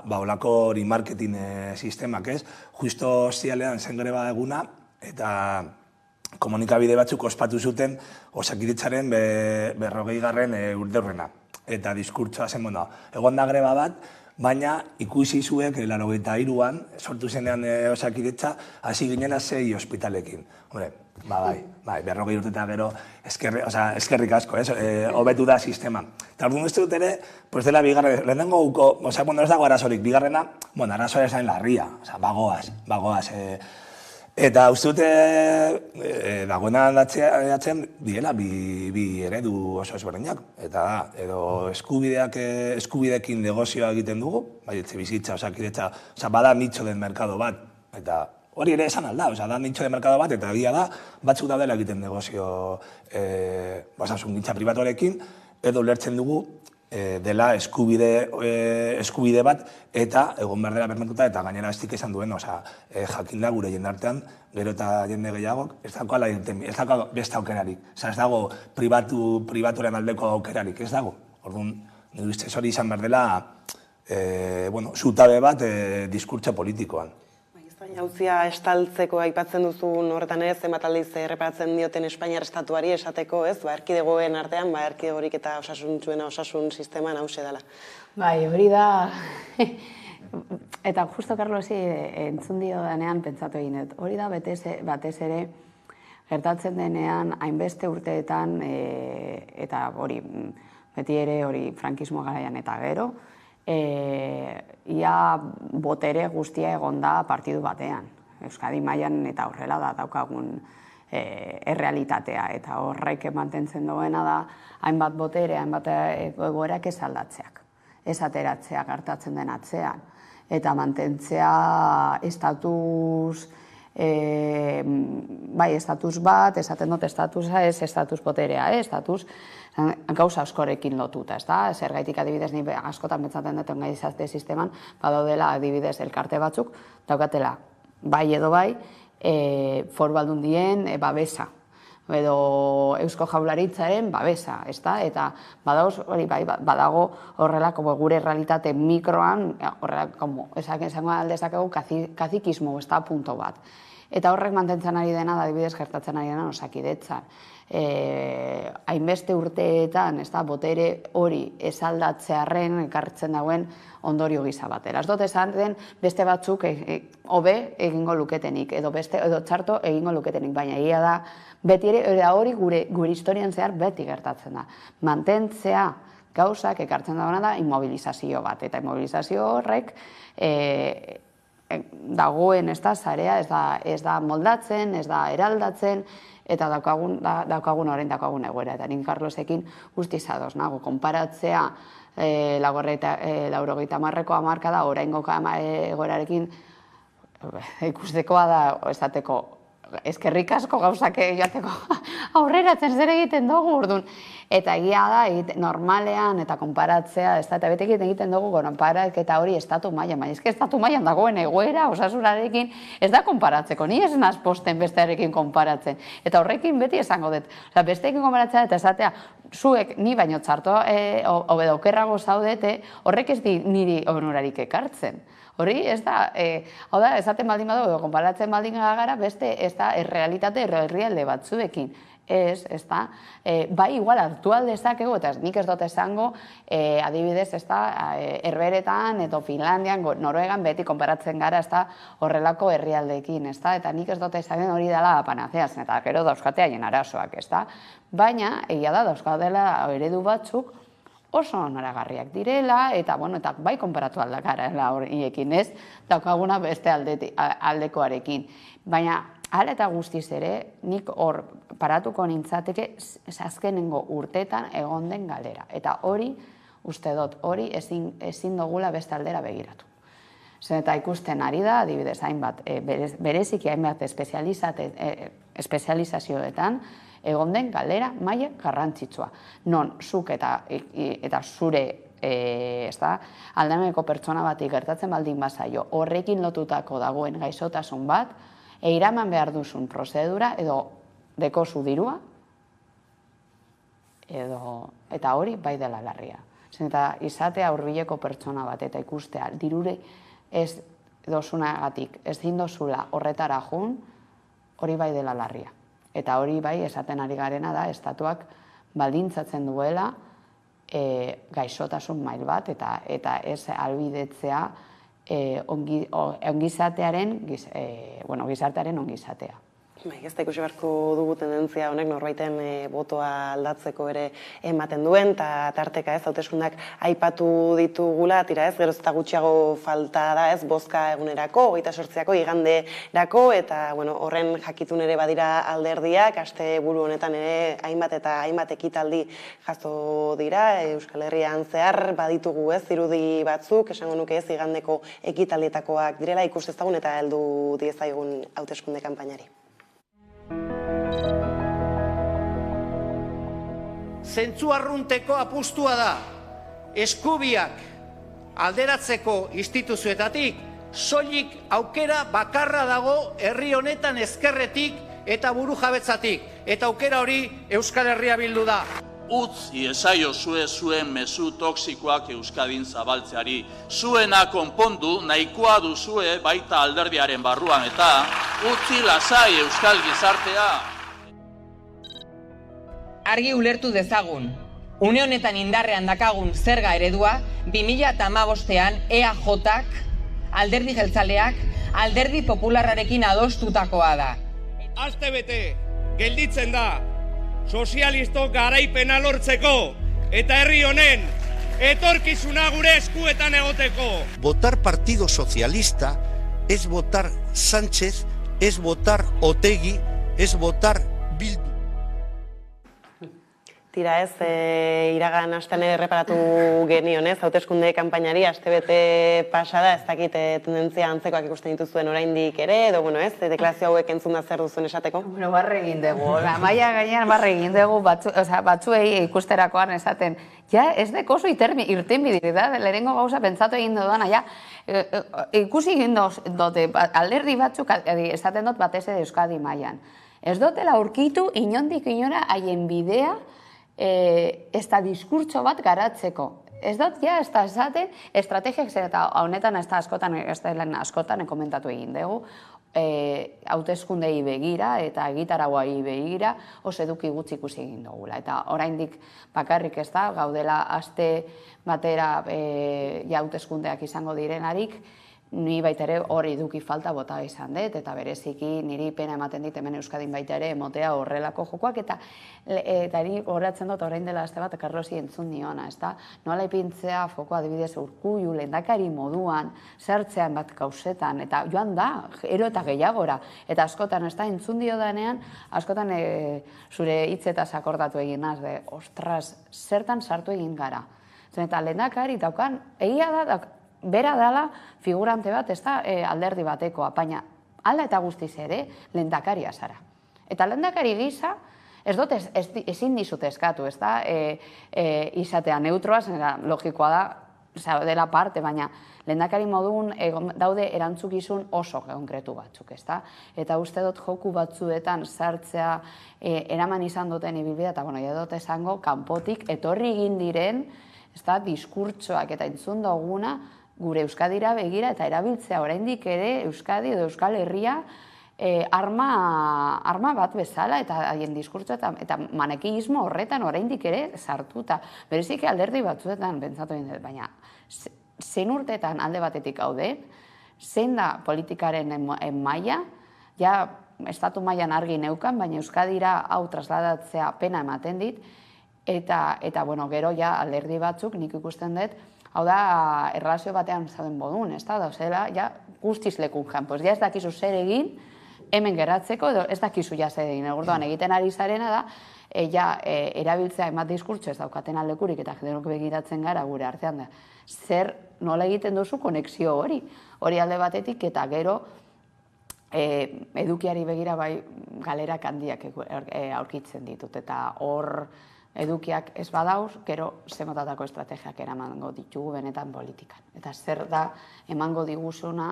Speaker 22: olako hori marketing sistemak, ez? Justo zialean zen greba eguna, eta komunikabide batzuk ospatu zuten Osakidetzaren 40. urteurrena. Eta diskurtsoa zen, egon da greba bat, baina ikusi zuek, 83an, sortu zenean Osakidetza, hasi ginela 6 ospitalekin. Bai, 40 urte eta gero eskerrik asko, hobetu da sistema. Eta orduan uste dut ere, dela bigarren, lehenengo uko, ez dago arazorik, bigarrena, arazoa esan larria, bagoaz. Eta uste dute, dagoena aldatzen, diela, bi eredu oso ezberdinak. Eta edo eskubidekin negozioa egiten dugu, bai, etxe bizitza, Osakidetza, bada nitxo den merkado bat, eta hori ere esan alda, da nitxo den merkado bat, eta egia da, batzuk daudela egiten negozio osasungintza pribatuarekin, edo ulertzen dugu dela eskubide bat, eta egon behar dela bermatuta, eta gainera estik esan duen, jakinda gure jendartean, gero eta jende gehiagok, ez dago beste aukerarik. Ez dago pribatuaren aldeko aukerarik, ez dago. Orduan, nire ustez hori izan behar dela, zutabe bat diskurtso politikoan.
Speaker 1: Jauzia estaltzeko aipatzen duzun horretan ez, zenbat aldiz erreparatzen dioten Espainiar estatuari esateko, ez, erkidegoen artean, erkidegorik eta osasuntsuena osasun sisteman hause dela.
Speaker 3: Bai, hori da, eta justo Carlosi entzun dio denean pentsatu egin dut. Hori da batez ere gertatzen denean hainbeste urteetan, eta hori beti ere hori frankismo garaian eta gero, ia botere guztia egon da partidu batean. Euskadi mailan eta horrela da daukagun errealitatea, eta horrek mantentzen duena da hainbat botere, hainbat egoerak ez aldatzeak, ez ateratzeak hartatzen den atzean, eta mantentzea estatus bat, esaten dut estatusa ez estatus boterea, estatus gauza askorekin lotuta, ez da? Zergaitik adibidez, ni askotan betzaten dut ongizazte sisteman, badaudela adibidez elkarte batzuk, daukatela bai edo bai, foru aldundien babesa, edo Eusko Jaurlaritzaren babesa, ez da? Eta badago horrela gure realitate mikroan, horrela, esango aldezakegu, kazikismo, ez da, punto bat. Eta horrek mantentzen ari dena, adibidez gertatzen ari dena Osakidetzan. Hainbeste urteetan, botere hori esaldatzearren ekartzen dauen ondorio gisa batera. Ez dut esan den beste batzuk hobe egingo luketenik, edo txarto egingo luketenik, baina egia da, beti ere hori gure historian zehar beti gertatzen da. Mantentzea gauzak ekartzen dagoena da immobilizazio bat, eta immobilizazio horrek dagoen zarea ez da moldatzen, ez da eraldatzen, eta daukagun egoera. Eta nik Carlosekin guztiz ados nago, konparatzea 80ko hamarkada oraingo egoerarekin ikustekoa da esateko eskerrik asko gauzak joateko aurreratzen zer egiten dugu orduan. Eta egia da, normalean eta konparatzea, eta beti egiten dugu konparaketa hori estatu mailan, baina eske estatu mailan dagoen egoera osasunarekin ez da konparatzeko, ni ez naz posten bestearekin konparatzen. Eta horrekin beti esango dut, besteekin konparatzea eta esatea, zuek ni baino txarto hobedo okerrago zaudete, horrek ez di niri onurarik ekartzen. Hori, ez da, hau da, esaten baldin badu, konparatzen baldin gara, beste, ez da, errealitate errealde batzuekin. ez da, bai igual hartu aldezakegu, eta nik ez dut esango, adibidez, ez da, Herberetan edo Finlandian, Noruegan beti konparatzen gara, ez da, horrelako herrialdeekin, ez da, eta nik ez dut esaten hori dela panaceaz, eta gero dauzkate haien arazoak, ez da, baina, egia da, dauzkatela eredu batzuk, oso onaragarriak direla, eta, bueno, eta bai konparatu aldakara horiekin, ez, daukaguna beste aldekoarekin. Baina, hala eta guztiz ere, nik hor paratuko nintzateke azkenengo urtetan egon den galera. Eta hori, uste dut, hori ezin dugula beste aldera begiratu. Zer eta ikusten ari da, adibidez, hainbat, bereziki hainbat espezializazioetan, egon den galera maila garrantzitsua. Non, zuk eta zure aldameneko pertsona bati gertatzen baldin bazaio, horrekin lotutako dagoen gaixotasun bat, eiraman behar duzun prozedura edo dekozu dirua, eta hori bai dela larria. Eta izatea hurbileko pertsona bat eta ikustea dirure ez dozunagatik, ez dindozula horretara jun, hori bai dela larria. Eta hori bai esaten ari garena da, estatuak baldintzatzen duela gaixotasun mail bat eta ez albidetzea gizartearen ongizatea.
Speaker 1: Ez da ikusi beharko dugu tendentzia honek norbaiten botoa aldatzeko ere ematen duen, eta tarteka ez, hauteskundeak aipatu ditugula, tira ez, geroz eta gutxiago falta da ez, bozka egunerako, 28ako iganderako, eta horren jakitun ere badira alderdiak, aste buru honetan ere hainbat ekitaldi jaso dira, Euskal Herrian zehar baditugu ez, irudi batzuk, esango nuke ez, igandeko ekitaldietakoak direla, ikus ezagun eta heldu diezaigun hauteskunde kanpainari.
Speaker 6: Zentzu arrunteko apustua da, eskubiak alderatzeko instituzioetatik, soilik aukera bakarra dago herri honetan ezkerretik eta burujabetzatik, eta aukera hori Euskal Herria Bildu da.
Speaker 7: Utz iezaiozue zuen mezu toksikoak Euskadin zabaltzeari. Zuena konpondu nahikoa duzue baita alderdiaren barruan eta utzi lasai Euskal gizartea.
Speaker 8: Argi ulertu dezagun. Une honetan indarrean dakagun zerga eredua 2015ean EAJak, alderdi jeltzaleak, alderdi popularrarekin adostutakoa da.
Speaker 9: Astebete gelditzen da sozialistok garaipena lortzeko eta herri honen etorkizuna gure eskuetan egoteko.
Speaker 10: Votar Partido Socialista es votar Sánchez, es votar Otegi, es votar Bildu.
Speaker 1: Tira ez, iragan astean erreparatu genion ez, hauteskunde kanpainari astebete pasada, ez dakit tendentzia antzekoak ikusten dituzuen oraindik ere, edo ez, deklarazio hauek entzunda zer duzuen esateko?
Speaker 3: Barre egin dugu, maila gainean barre egin dugu, batzuei ikusterakoan esaten, ja ez dekozu irtenbidiri da, lehenengo gauza pentsatu egin dudana, ja, ikusi egin dute, alderdi batzuk esaten dut batez ere Euskadi mailan. Ez dutela aurkitu inondik inora haien bidea, ez da diskurtso bat garatzeko. Ez dut, ja, ez da esaten, estrategiak zer eta honetan ez da askotan komentatu egin dugu, hauteskundei begira eta egitarauai begira oso eduki gutxi ikusi egin dugula. Eta oraindik bakarrik ez da, gaudela aste batera hauteskundeak izango direnarik, ni baita ere hori eduki falta bota izan dut, eta bereziki niri pena ematen dit hemen Euskadin baita ere emotea horrelako jokoak, eta ni horatzen dut orain dela aste bat Carlosi entzun niona, ez da? Nola ipintzea foko adibidez Urkullu, lehendakari moduan, zertzean bat gauzetan, eta joan da, ero eta gehiagora, eta askotan ez da entzun dio danean, askotan zure hitzetaz akordatu egin naz, ostras, zertan sartu egin gara. Eta lehendakari daukan, egia da, bera dela figurante bat, ez da alderdi batekoa, baina hala eta guztiz ere lehendakaria zara. Eta lehendakari gisa, ez dut ezin dizut eskatu, ez da izatea neutroa, logikoa da, dela parte, baina lehendakari modun daude erantzukizun oso konkretu batzuk, ez da? Eta uste dut joku batzuetan sartzea eraman izan duten ibilbidea, eta dut esango kanpotik etorri egin diren, ez da, diskurtsoak eta entzun duguna, gure Euskadira begira eta erabiltzea oraindik ere Euskadi edo Euskal Herria arma bat bezala eta haien diskurtso eta manekiismo horretan oraindik ere sartuta. Bereziki alderdi batzuetan pentsatu egin dut, baina zein urteetan alde batetik gaude, zein da politikaren maila, ja estatu mailan argi neukan, baina Euskadira hau trasladatzea pena ematen dit, eta bueno, gero ja alderdi batzuk nik ikusten dut, hau da, erlazio batean zauden bodun, ez da, zela, ja, guztiz lekun jan, pues ja ez dakizu zer egin, hemen geratzeko, edo ez dakizu ja zer egin, orduan egiten ari zarena da, ja, erabiltzea emat diskurtso ez daukaten aldekurik, eta jendenok begiratzen gara gure artean da, zer nola egiten duzu konexio hori alde batetik, eta gero, edukiari begira bai galerak handiak aurkitzen ditut, eta hor, edukiak ez badauz, gero zemotatako estrategiak eramango ditugu benetan politikan. Eta zer da emango diguzuna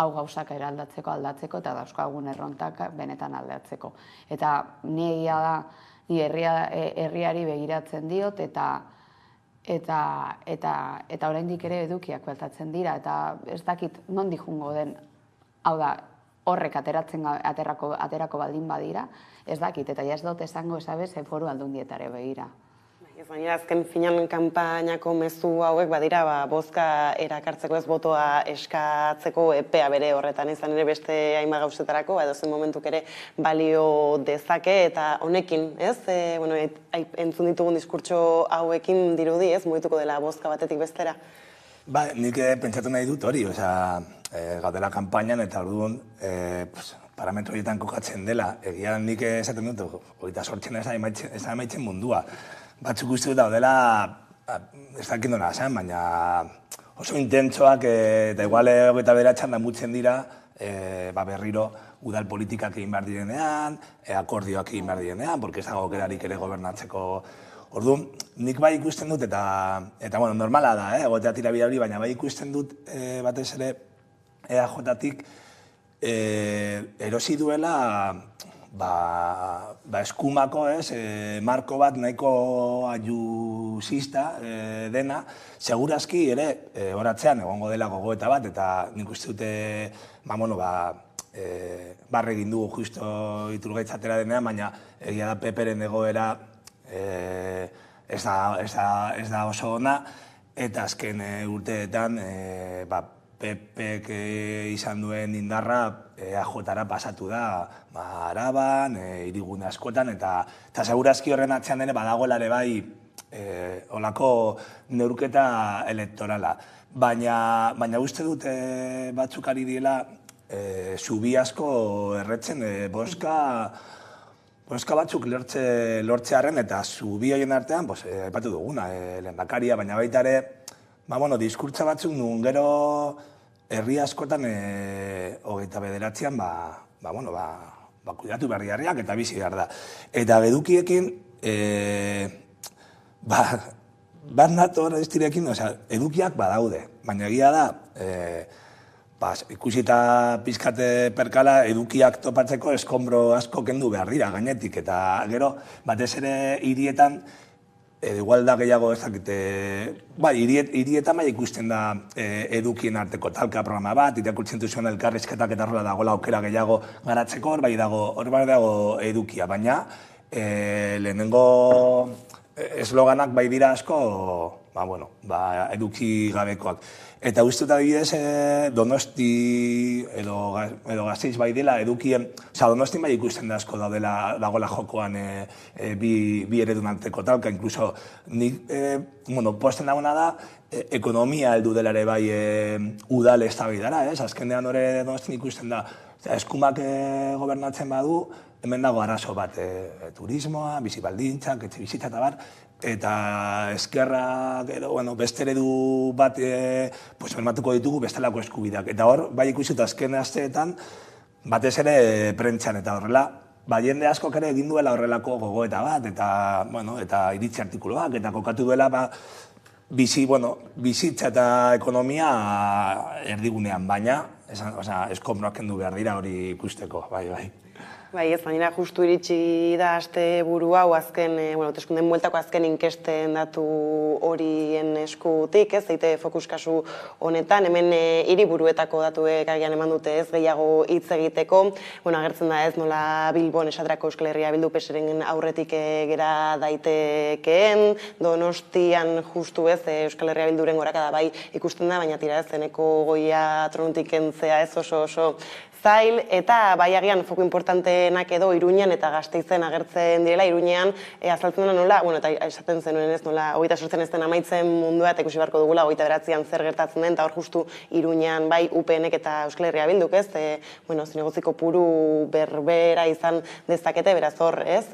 Speaker 3: hau gauzak eraldatzeko, aldatzeko, eta dauzkagun errontak benetan aldatzeko. Eta ni egia da, ni herriari begiratzen diot, eta oraindik ere edukiak beltatzen dira, eta ez dakit nondik jungo den, hau da, horrek aterako baldin badira, ez dakit, eta ja ez dut esango esabez, foru aldundietare begira.
Speaker 1: Ez baina azken finan kanpainako mezu hauek badira, bozka erakartzeko ez botoa eskatzeko epea bere horretan izan ere beste hainbat gauzetarako, edo zen momentuk ere balio dezake, eta honekin, ez? Entzun ditugun diskurtso hauekin dirudi, ez? Mugituko dela bozka batetik bestera?
Speaker 22: Ba, nik pentsatu nahi dut hori, gaudela kanpainan eta orduan parametro horietan kokatzen dela. Egia nik esaten dut, 28 ez da amaitzen mundua. Batzuk uste dut daudela, ez dakit dona zen, baina oso intentsoak eta igual 29 damutzen dira, berriro udal politikak egin behar direnean, akordioak egin behar direnean, porque ez dago aukerarik ere gobernatzeko. Orduan, nik bai ikusten dut, eta bueno, normala da, egotea tira bira hori, baina bai ikusten dut batez ere EAJ-tik erosi duela eskumako, marko bat nahiko aiuzista dena, segurazki ere horatzean egongo dela gogoeta bat, eta nik uste dute, barre egin dugu justo iturgaitzatera denean, baina egia da Peperen egoera ez da oso ona, eta azken urteetan Pepek izan duen indarra EAJ-ara pasatu da Araban, hirigune askotan, eta segurazki horren atzean ere badagoela ere bai olako neurketa elektorala. Baina uste dut batzuk ari diela zubi asko erretzen boska batzuk lortzearen eta zubi horien artean, aipatu duguna, lehendakaria, baina baita ere, diskurtza batzuk nun gero herri askotan 29an, kuidatu berriarriak eta bizi behar da. Eta edukiekin, bat nator ez direkin, edukiak badaude, baina egia da, ikusita pizkate perkala edukiak topatzeko eskombro asko kendu behar dira gainetik, eta gero batez ere hirietan, igual da gehiago ez dakite, hirietan bai ikusten da edukien arteko talka programa bat, irakurtzen duzuen elkarrizketak eta horrela dagoela aukera gehiago garatzeko, hor bai dago edukia, baina lehenengo esloganak bai dira asko, eduki gabekoak. Eta uste dut adibidez, Donosti edo Gasteiz bai dela edukien, Donostin bai ikusten da asko dagoela jokoan bi eredun arteko talka, inkluso nik posten dagoena da, ekonomia heldu dela ere bai udal eztabaidara, azkenean hori Donostin ikusten da, eskumak gobernatzen badu, hemen dago arazo bat, turismoa, bizibaldintzak, etxebizitza eta bar, eta eskerrak, beste eredu bat bermatuko ditugu bestelako eskubideak. Eta hor, bai ikusita azken asteetan, batez ere prentxan eta horrela, jende askok ere egin duela horrelako gogoeta bat, eta iritzi artikuloak, eta kokatu duela bizitza eta ekonomia erdigunean, baina eskombroak kendu behar dira hori ikusteko, bai.
Speaker 1: Bai, ez, baina justu iritsi da aste buru hau azken, hauteskunden bueltako azken inkesten datu horien eskutik, ez, zeite fokus kasu honetan, hemen hiriburuetako datuek agian eman dute ez gehiago hitz egiteko, agertzen da ez nola Bilbon esaterako Euskal Herria Bildu PSren aurretik gera daitekeen, Donostian justu ez Euskal Herria Bilduren gorakada bai ikusten da, baina tira ez zeneko goia tronutik kentzea ez oso zail, eta bai agian foku importanteenak edo Iruñan eta Gasteizen agertzen direla, Iruñean azaltzen dena nola, eta esaten zenuen ez nola, 28 ez den amaitzen mundua, eta ikusi beharko dugula 29an zer gertatzen den, eta hor justu Iruñan bai UPNek eta Euskal Herria Bilduk ez, zinegoziko puru berbera izan dezakete, beraz hor ez,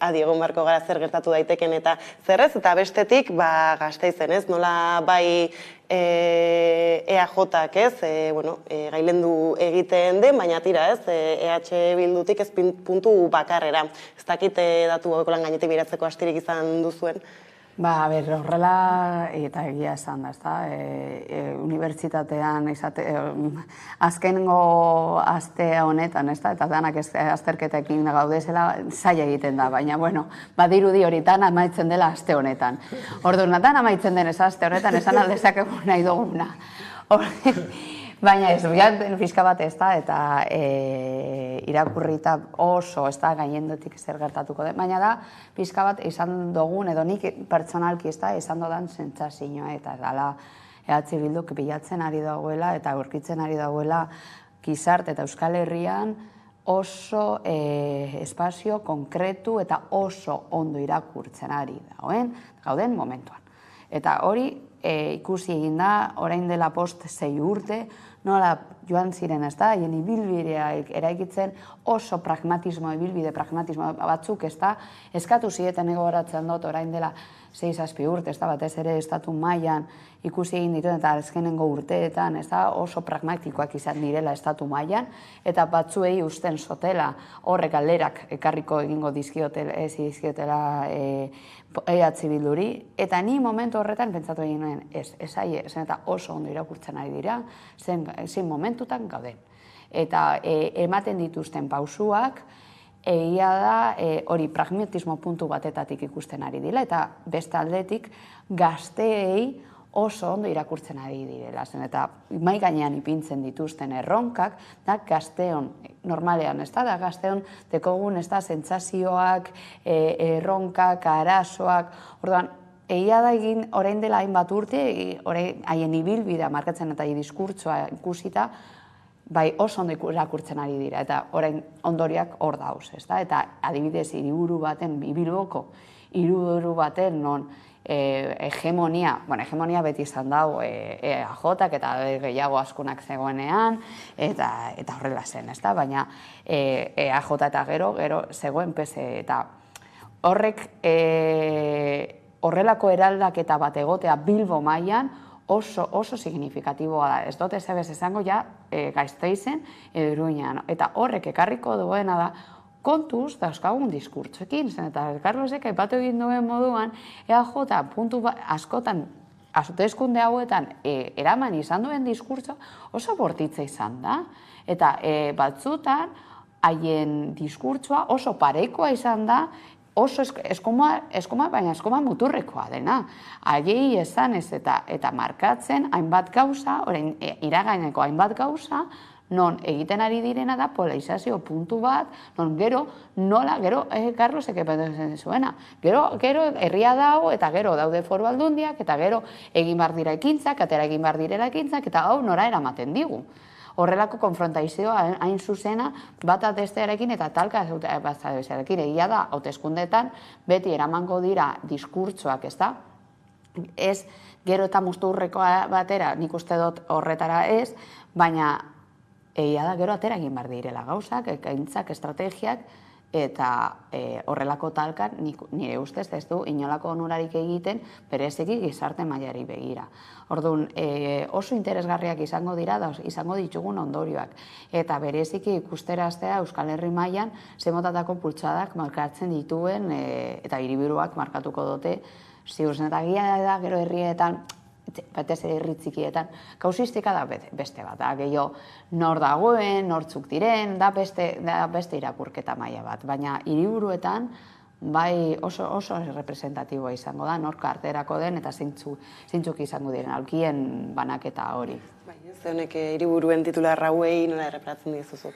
Speaker 1: adiegon beharko gara zer gertatu daiteken eta zer ez, eta bestetik Gasteizen ez, nola bai EAJak ez, gailendu egiten den, baina tira ez, EH Bildutik ez puntu bakarrera. Ez dakit datu hauekolan gainetik biratzeko astirik izan duzuen?
Speaker 3: Horrela, eta egia esan da, ezta? Unibertsitatean azkenengo aste honetan, ezta? Eta danak azterketekin gaudezela zaila egiten da, baina, badirudi horitan amaitzen dela aste honetan. Orduan, dan amaitzen den ez aste honetan, esan aldezakegu nahi duguna. Baina ez, pixka bat ez da, eta irakurrita oso ez da gaiendotik zer gertatuko den. Baina da, pixka bat izan dugun, edo nik pertsonalki ez da, izan dodan sentsazioa, eta dala EH Bilduk bilatzen ari dagoela, eta aurkitzen ari dagoela gizarte eta Euskal Herrian oso espazio konkretu eta oso ondo irakurtzen ari gauden momentuan. Eta hori ikusi egin da, orain dela post 6 urte, nola joan ziren ez da, haien ibilbidea eraikitzen oso ibilbide pragmatismo batzuk ez da, eskatu zieten egoratzen dut orain dela 6-7 urte, ez da, batez ere estatu mailan ikusi egin dituen eta azkenengo urteetan, ez da, oso pragmatikoak izan direla estatu mailan, eta batzuei usten zotela horrek alderak ekarriko egingo dizkiotela EH Bilduri, eta ni momentu horretan pentsatu egin nuen, zen eta oso ondo irakurtzen ari dira, zen momentutan gauden. Eta ematen dituzten pausuak, egia da hori pragmatismo puntu batetatik ikusten ari dira, eta beste aldetik gazteei oso ondo irakurtzen ari direla. Eta mai gainean ipintzen dituzten erronkak, da gazteon, normalean ez da gazteon dekogun ez da sentsazioak, erronkak, arazoak, orduan, egia da egin orain dela hainbat urte, haien ibilbidea markatzen eta diskurtsoa ikusita, bai oso ondo irakurtzen ari dira, eta orain ondoriak hor dauz, ez da? Eta adibidez, hiriburu baten, Bilboko hiriburu baten non hegemonia beti izan dago EAJak eta gehiago askunak zegoenean, eta horrela zen, ez da? Baina EAJ eta gero zegoen PSE, eta horrek horrelako eraldaketa bat egotea Bilbo mailan oso signifikatiboa da. Ez dut ezebez esango Gasteizen edo Iruñan. Eta horrek ekarriko duena da kontuz dauzkagun diskurtsoekin. Eta Carlosek aipatu egin duen moduan, EAJ puntu askotan hauteskunde hauetan eraman izan duen diskurtso oso bortitza izan da. Eta batzutan haien diskurtsoa oso parekoa izan da, oso eskoma, baina eskoma muturrekoa dena. Haiei esan ez eta markatzen hainbat gauza, orain iragaineko hainbat gauza, non egiten ari direna da polarizazio puntu bat, non gero Carlosek epatzen zuena, gero herria dago, eta gero daude foru aldundiak, eta gero egin bar dira ekintzak, atera egin bar direla ekintzak, eta hau nora eramaten digu. Horrelako konfrontazioa hain zuzena bat bestearekin eta talka bestearekin. Egia da, hauteskundeetan beti eramango dira diskurtsoak, ez da? Ez gero eta musturrekoa batera, nik uste dut horretara ez, baina egia da gero atera egin behar direla gauzak, ekintzak, estrategiak, eta horrelako talkan nire ustez ez du inolako onurarik egiten bereziki gizarte mailari begira. Orduan, oso interesgarriak izango dira, izango ditugun ondorioak. Eta bereziki ikusteraztea Euskal Herri mailan zemotatako pultsadak markatzen dituen eta hiriburuak markatuko dute ziurzen. Eta gira da gero herrietan batez ere herri txikietan, kausistika da beste bat, da gehiago nor dagoen, nortzuk diren, da beste irakurketa maila bat, baina hiriburuetan bai oso representatiboa izango da, nor karterako den eta zeintzuk izango diren, aulkien banaketa hori.
Speaker 1: Bai, ez honek hiriburuen titular hauei nola erreparatzen dituzu?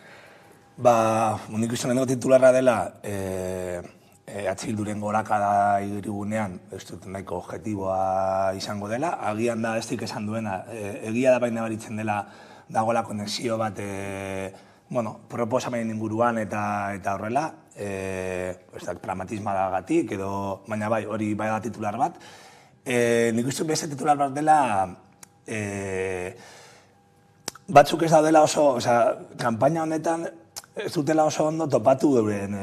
Speaker 22: Nik uste lehenengo titularra dela, Bilduren gorakada hirigunean, ez dut nahiko objektiboa izango dela, agian da ez dik esan duena, egia da baina baritzen dela dagoela konexio bat proposamen inguruan eta horrela, pragmatisma dagatik, baina bai, hori bai da titular bat. Nik uste beste titular bat dela, batzuk ez daudela oso, kanpaina honetan, ez dutela oso ondo topatu euren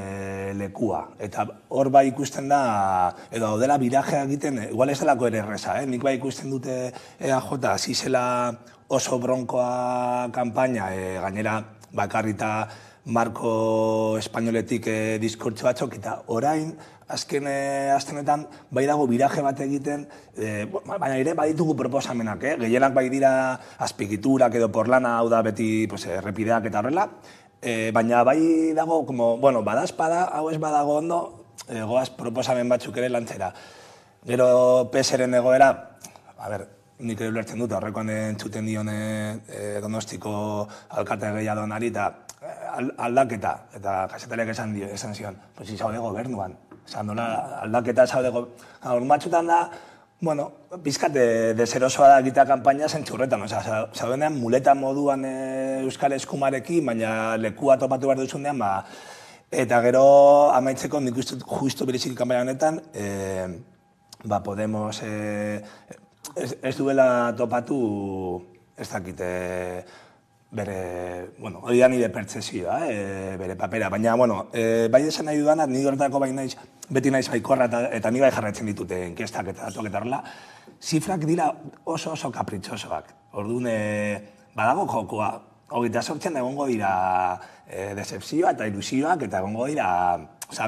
Speaker 22: lekua. Eta hor bai ikusten da, edo daudela birajea egiten, igual ez delako ere erreza, nik bai ikusten dute EAJ, hasi zela oso bronkoa kanpaina, gainera bakarrita marko espainoletik diskurtso batzuk, eta orain, azken astenetan, bai dago biraje bat egiten, baina ere baditugu proposamenak, gehienak bai dira azpigiturak edo porlana, hau da beti errepideak eta horrela, baina bai dago, badazpada, hau ez badago ondo, goaz proposamen batzuk ere lantzera. Gero PSren egoera, nik ere ulertzen dut, horrekoan entzuten dion Donostiko alkate gehiadonari, eta aldaketa, eta kasetariak esan zion, zaude gobernuan. Aldaketa zaude gobernuan. Batzutan da, pizkat deserosoa da egitea kanpaina zentzurretan. Zaudenean muleta moduan Euskal Eskumarekin, baina lekua topatu behar duzunean, eta gero amaitzeko nik uste justu berezik kanpaina honetan, Podemos ez duela topatu, ez dakit, bere, hori da nire pertzesioa, bere papera, baina, bai esan nahi dudana, nire horretako beti naiz baikorra eta nire bai jarraitzen ditute enkestak eta datuak eta horrela, zifrak dira oso kapritxosoak. Orduan, badago jokoa, 28 egongo dira decepzioa eta ilusioak eta egongo dira,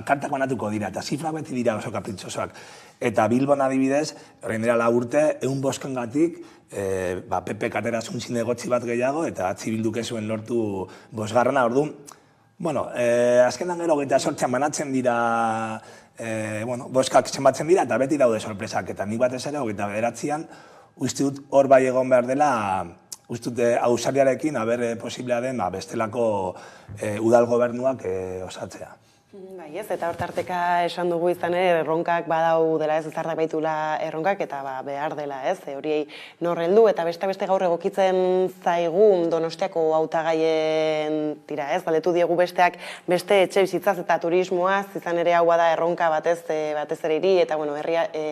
Speaker 22: kartak banatuko dira, eta zifrak beti dira oso kapritxosoak. Eta Bilbon adibidez, orain dira 4 urte, 100 boskengatik, PP katera zuntzin egotzi bat gehiago, eta Atzi Bilduk ez zuen lortu 5. Orduan, azkenan gero 28 banatzen dira, boskak zenbatzen dira, eta beti daude sorpresak, eta nik batez ere 29an, uste dut hor bai egon behar dela, uste dut ausariarekin, posiblea den, bestelako udal gobernuak osatzea.
Speaker 1: Bai, ez, eta hortarteka esan dugu izan erronkak badau dela ez, ezarrak baitula erronkak, eta behar dela ez, horiei norreldu, eta beste gaur egokitzen zaigun Donostiako hautagaien tira ez, galdetu diegu besteak beste etxe bizitzaz eta turismoaz, izan ere hau da erronka batez ere hiri, eta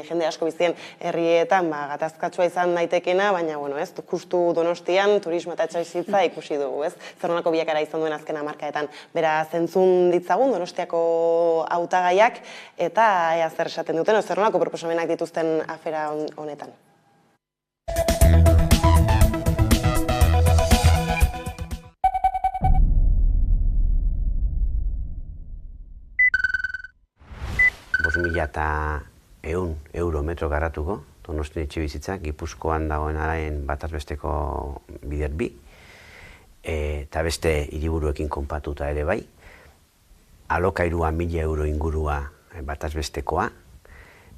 Speaker 1: jende asko bizien herrietan gatazkatsua izan daitekena, baina ez, justu Donostian turismo eta etxe bizitza ikusi dugu, ez, zer nolako bilakara izan duen azken hamarkadetan, bera zentzun ditzagun Donostiako hautagaiak eta ea zer esaten duten, zer nolako proposamenak dituzten afera honetan.
Speaker 11: €1.100 metro garratuko, Donostin etxe bizitza, Gipuzkoan dagoenaren batazbesteko bider bi, eta beste hiriburuekin konpatuta ere bai, alokairua €1.000 ingurua batazbestekoa,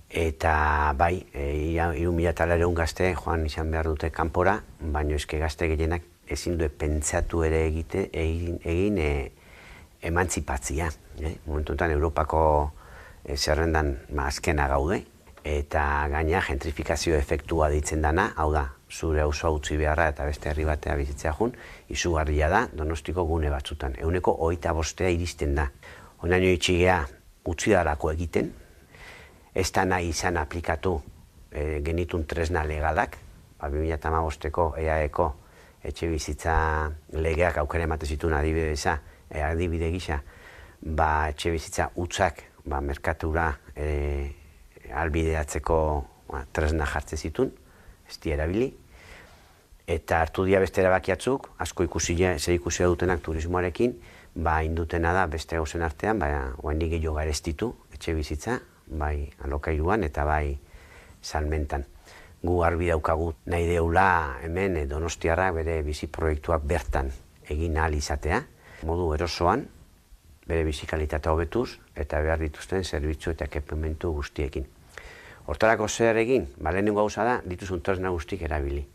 Speaker 11: eta bai, 3.400 gazte joan izan behar dute kanpora, baina eske gazte gehienak ezin du pentsatu ere egin emantzipatzia. Momentu honetan Europako zerrendan azkena gaude, eta gaina gentrifikazio efektua ditzen dana, hau da, zure auzoa utzi beharra eta beste herri batea bizitzea jun, izugarria da Donostiko gune batzutan. 25% iristen da. Honaino itxigea utzi darako egiten, ez da nahi izan aplikatu genitun tresna legalak, 2015ko EAEko etxe bizitza legeak aukera ematen zituen adibide gisa, etxe bizitza utzak merkatura albideatzeko tresna jartzen zituen, ez di erabili, eta hartu dira beste erabakiatzuk, asko zer ikusia dutenak turismoarekin, indutena da beste gauzen artean, oraindik gehiago garestitu etxe bizitza, bai alokairuan eta bai salmentan. gu garbi daukagu nahi deula hemen Donostiarrak bere bizi proiektuak bertan egin ahal izatea, modu erosoan, bere bizi kalitatea hobetuz eta behar dituzten zerbitzu eta ekipamentu guztiekin. Hortarako zer egin, lehenengo gauza da, dituzun tresna guztik erabili.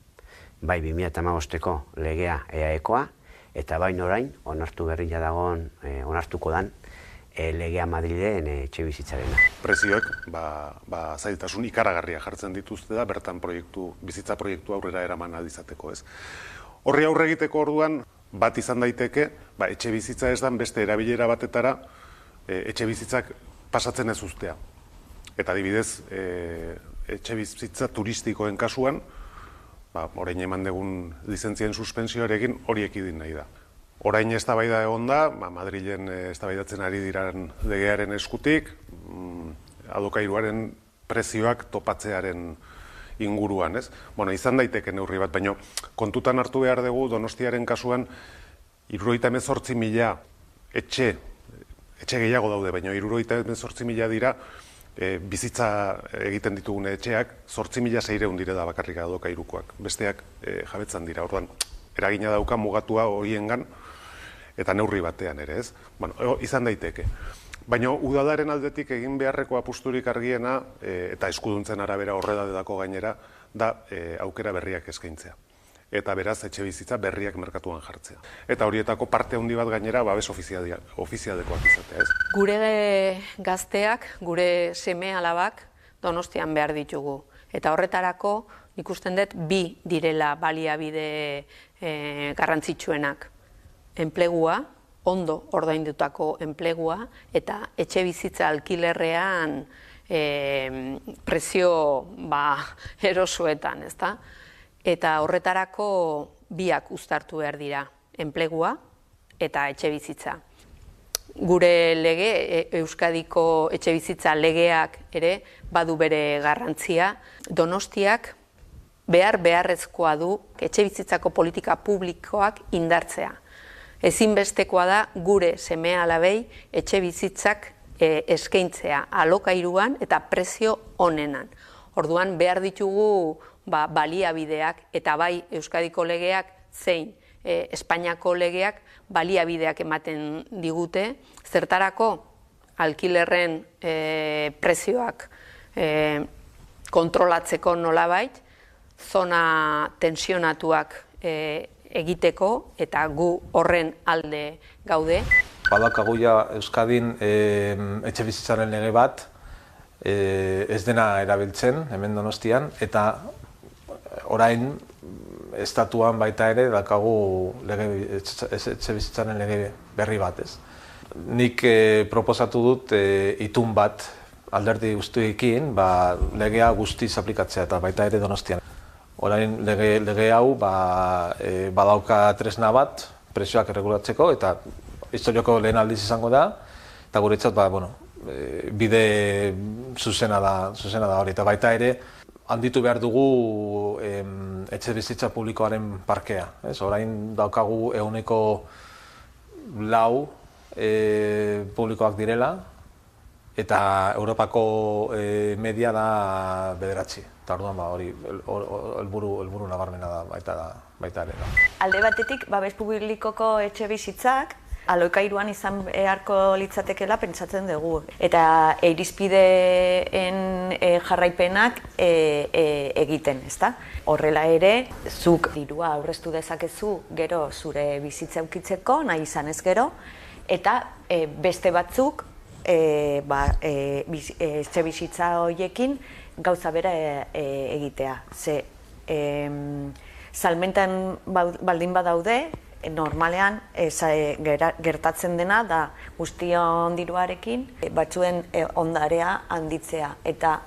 Speaker 11: Bai 2015ko legea EAEkoa, eta bain orain, onartuko dan, legea Madrilen etxebizitzarena.
Speaker 12: Prezioek, zailtasun ikaragarria jartzen dituzte da, bertan bizitza proiektu aurrera eraman aldizateko, ez. Horri aurre egiteko orduan, bat izan daiteke, etxe bizitza ez dan beste erabilera batetara, etxe bizitzak pasatzen ez ustea. Eta adibidez, etxe bizitza turistikoen kasuan, orain eman dugun lizentzien suspensioarekin hori ekidin nahi da. Orain eztabaida egon da, Madrilen eztabaidatzen ari diran legearen eskutik, alokairuaren prezioak topatzearen inguruan, ez? Izan daiteke neurri bat, baina kontutan hartu behar dugu Donostiaren kasuan 78.000 etxe gehiago daude, baina 78.000 dira bizitza egiten ditugune etxeak, 8.600 dire da bakarrik alokairukoak. Besteak jabetzan dira, orduan, eragina dauka mugatua horiengan, eta neurri batean ere, ez? Izan daiteke. Baina udalaren aldetik egin beharreko apusturik argiena, eta eskuduntzen arabera horredadedako gainera, da aukera berriak eskaintzea. Eta beraz, etxe bizitza berriak merkatuan jartzea. Eta horietako parte handi bat gainera, babes ofizialekoak izatea, ez?
Speaker 13: Gure gazteak, gure seme alabak Donostian behar ditugu. Eta horretarako, ikusten dut, bi direla baliabide garrantzitsuenak. Enplegua, ondo ordaindutako enplegua, eta etxe bizitza alkilerrean prezio erosoetan, ezta? Eta horretarako biak uztartu behar dira, enplegua eta etxe bizitza. Gure lege, Euskadiko etxe bizitza legeak ere badu bere garrantzia. Donostiak beharrezkoa du etxe bizitzako politika publikoak indartzea. Ezinbestekoa da gure seme-alabei etxe bizitzak eskaintzea alokairuan eta prezio onenan. Orduan behar ditugu baliabideak eta bai Euskadiko legeak zein Espainiako legeak baliabideak ematen digute, zertarako alkilerren prezioak kontrolatzeko nolabait, zona tensionatuak egiteko eta gu horren alde gaude.
Speaker 14: Badaukagu ja Euskadin etxe bizitzaren lege bat, ez dena erabiltzen, hemen Donostian, eta orain estatuan baita ere daukagu etxe bizitzaren lege berri bat, ez. Nik proposatu dut itun bat alderdi guztiekin legea guztiz aplikatzea eta baita ere Donostian. Orain lege hau badauka tresna bat prezioak erregulatzeko eta historioko lehen aldiz izango da eta guretzat bide zuzena da hori eta baita ere handitu behar dugu etxe bizitza publikoaren parkea. Orain daukagu 4% publikoak direla eta Europako media da 9%. Eta orduan hori helburu nabarmena da baita ere.
Speaker 15: Alde batetik, babes publikoko etxe bizitzak alokairuan izan beharko litzatekela pentsatzen dugu. Eta irizpideen jarraipenak egiten, ezta? Horrela ere, zuk dirua aurreztu dezakezu gero zure bizitza eukitzeko, nahi izan ez gero, eta beste batzuk etxe bizitza horiekin gauza bera egitea. Salmentan baldin badaude, normalean gertatzen dena da guztion diruarekin batzuen ondarea handitzea. Eta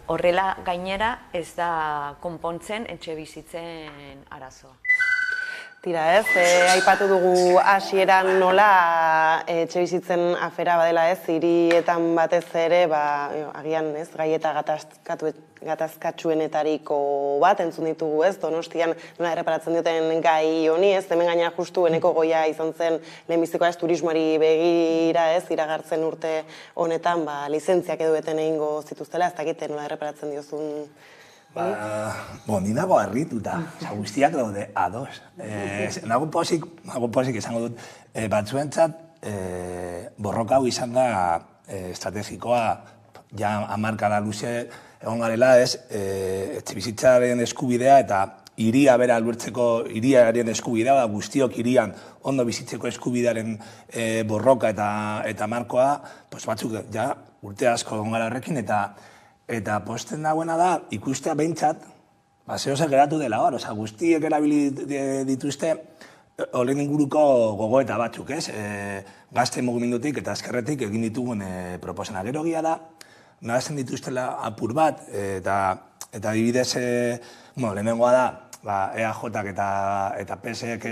Speaker 15: horrela gainera ez da konpontzen etxe bizitzen arazoa.
Speaker 1: Tira ez, aipatu dugu hasieran nola etxe bizitzen afera badela ez, hirietan batez ere, agian ez, gai eta gatazkatsuenetariko bat entzun ditugu ez, Donostian nola erreparatzen duten gai honi ez, hemen gaina justu eneko goia izan zen lehenbizikoa ez turismoari begira ez, iragartzen urte honetan lizentziak edo beten egingo zituztela, ez dakite nola erreparatzen diozun
Speaker 22: Ni nago harrituta, guztiak daude ados. Nago pozik esango dut, batzuentzat borroka hau izan da estrategikoa, ja hamarkada luze egon garela etxebizitzaren eskubidea eta hiria bera albertzeko hiriaren eskubidea, guztiok hirian ondo bizitzeko eskubidearen borroka eta markoa, batzuk ja urte asko egon gara horrekin eta posten dagoena da ikustea behintzat, zehose geratu dela hor, guztiek erabili dituzte horren inguruko gogoeta batzuk, gazte mugimendutik eta ezkerretik egin ditugun proposena. Gero egia da, nahazten dituztela apur bat, eta adibidez, lehenengoa da, EAJak eta PSek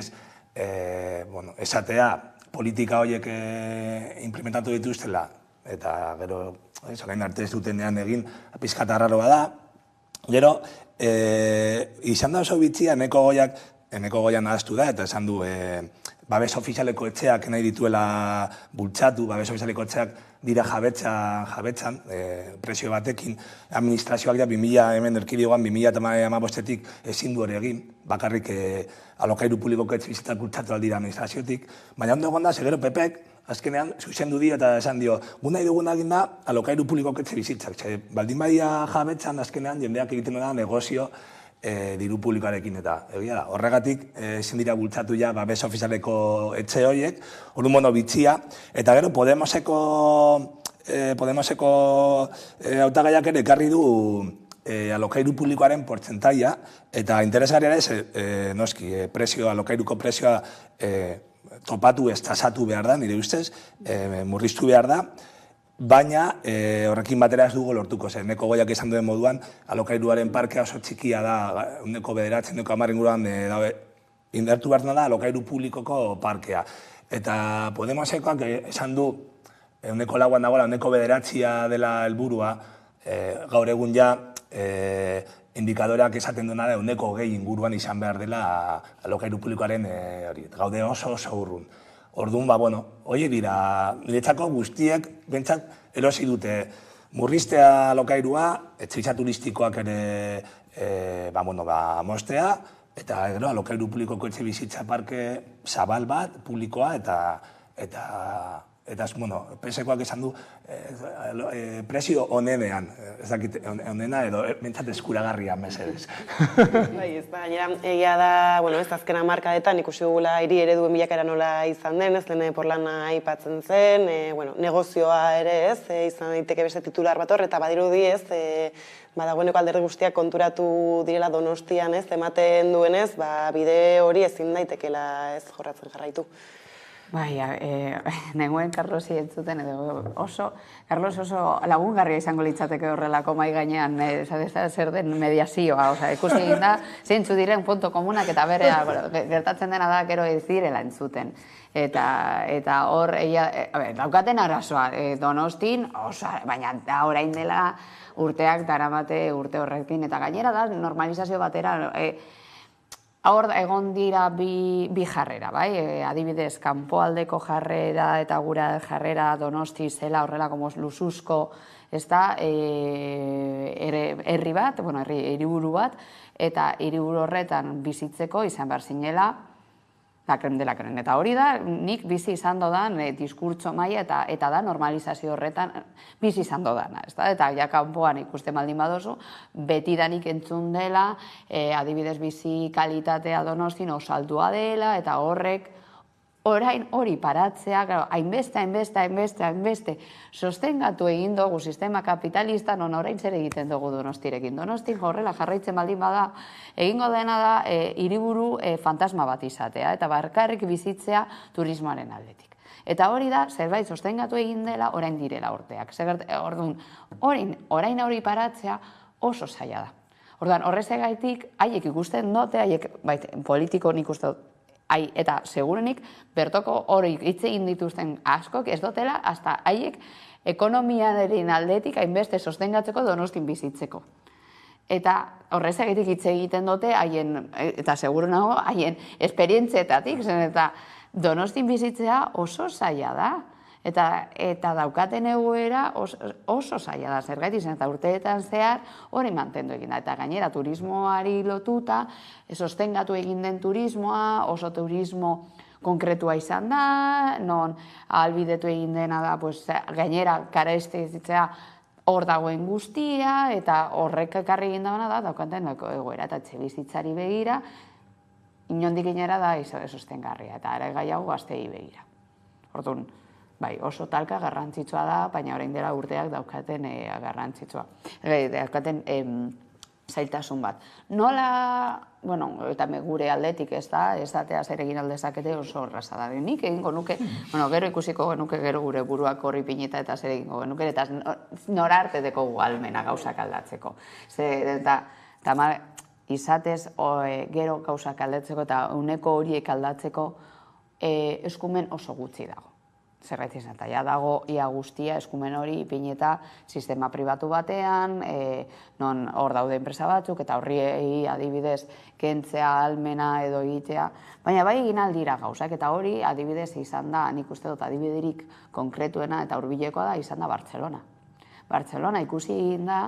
Speaker 22: esatea politika horiek implementatu dituztela, eta gero, orain arte ez dutenean egin, pizkat arraroa da. Gero, izan da oso bitxia, Eneko Goian nahaztu da, eta esan du, babes ofizialeko etxeak nahi dituela bultzatu, babes ofizialeko etxeak dira jabetzan, presio batekin, administrazioak da 2000, hemen erkidegoan 2015-etik ezin du hori egin, bakarrik alokairu publikoko etxebizitzak bultzatu aldira administraziotik, baina ondo egon da, segero PPek, azkenean, zuzendu dio eta esan dio, gu nahi dugun egin da, alokairu publikoko etxebizitzak. Baldin badia jabetzan, azkenean, jendeak egiten da negozio diru publikoarekin eta egia da. Horregatik, ezin dira bultzatu ja babes ofizialeko etxe horiek, hori mono bitxia, eta gero Podemoseko hautagaiak ere ekarri du alokairu publikoaren portzentaia, eta interesgarria ez, noski, alokairuko presioa topatu ez tasatu behar da, nire ustez, murriztu behar da, baina horrekin batera ez dugu lortuko zen. Eneko Goiak izan duen moduan, alokairuaren parkea oso txikia da, uneko 9, uneko 10 inguruan indartu behar da alokairu publikoko parkea. Eta Podemosekoak esan du, uneko 4 dagoela, uneko 9 dela helburua, gaur egun ja, indikadoreak esaten duena da, uneko 20 inguruan izan behar dela alokairu publikoaren hori. Gaude oso urrun. Orduan, hori dira, niretzako guztiek, bentsat, erosi dute murriztea alokairua, etxeitza turistikoak ere mostea, eta gero alokairu publikoko etxe bizitza parke zabal bat, publikoa, eta PSkoak esan du presio onenean, ez dakit onena edo bentsat eskuragarria mesedez.
Speaker 1: Ez da, gainera, egia da, ez azkena markadetan ikusi dugula hiri ereduen bilakaera nola izan den, ez lehen Porlana aipatzen zen, negozioa ere ez, izan daiteke beste titular bat hor, eta badirudi ez, dagoeneko alderdi guztiak konturatu direla Donostian ez, ematen duenez, bide hori ezin daitekela ez jorratzen jarraitu.
Speaker 3: Bai, nengoen Carlosi entzuten, Carlos oso lagungarria izango litzateke horrelako mai gainean, zer den mediazioa, ikusi egin da, zeintzu diren punto komunak eta bere, gertatzen dena da, gero ez direla entzuten. Eta hor, daukaten arazoa, Donostin, baina da orain dela urteak daramate urte horrekin, eta gainera da normalizazio batera, hor egon dira bi jarrera, bai? Adibidez, kanpoaldeko jarrera eta gura jarrera Donosti zela horrelako lusuzko, ez da, herri bat, hiriburu bat, eta hiriburu horretan bizitzeko izan behar zinela, lakren. Eta hori da, nik bizi izan dodan diskurtso maila eta da normalizazio horretan bizi izan dodana. Eta ja kanpoan ikusten baldin badozu, betidanik entzun dela, adibidez bizi kalitatea Donostin oso altua dela, eta horrek orain hori paratzea, hainbeste, sostengatu egin dugu sistema kapitalista, non orain zer egiten dugu Donostirekin. Donostin horrela jarraitzen baldin bada, egingo dena da hiriburu fantasma bat izatea, eta barkarrik bizitzea turismoaren aldetik. Eta hori da, zerbait sostengatu egin dela, orain direla urteak. Orduan, orain hori paratzea oso zaila da. Orduan, horrezegaitik, haiek ikusten dute, haiek politiko nik uste dut, eta segurenik, bertoko hori hitz egin dituzten askok ez dutela, hasta haiek ekonomiaren aldetik hainbeste sostengatzeko Donostin bizitzeko. Eta horrezagatik hitz egiten dute, eta seguru nago, haien esperientzietatik, eta Donostin bizitzea oso zaila da. Eta daukaten egoera oso zaila da, zergatik zen, eta urteetan zehar hori mantendu egin da. Eta gainera turismoari lotuta, sostengatu egin den turismoa, oso turismo konkretua izan da, non ahalbidetu egin dena da, gainera karestizitzea hor dagoen guztia, eta horrek ekarri egin dagoena da, daukaten egoera, eta etxebizitzari begira, inondik inera da sostengarria, eta ere gaiago gaztei begira. Orduan, bai, oso talka garrantzitsua da, baina orain dela urteak daukaten garrantzitsua. Daukaten zailtasun bat. Nola, bueno, eta gure aldetik ez da, ez datea zer egin aldezakete oso horraza da. Nik egingo nuke, bueno, gero ikusiko genuke gero gure buruak horri pinita eta zer egingo genuke, eta norarte deko gualmena gauzak aldatzeko. Eta izatez gero gauzak aldatzeko eta uneko horiek aldatzeko eskumen oso gutxi dago. Zergatik izan, eta ja dago ia guztia eskumen hori ipineta sistema pribatu batean, non hor daude enpresa batzuk, eta horri adibidez kentzea almena edo egitea, baina bai egin aldira gauzak, eta hori adibidez izan da, nik uste dut adibiderik konkretuena eta hurbilekoa da, izan da Bartzelona. Bartzelona ikusi egin da,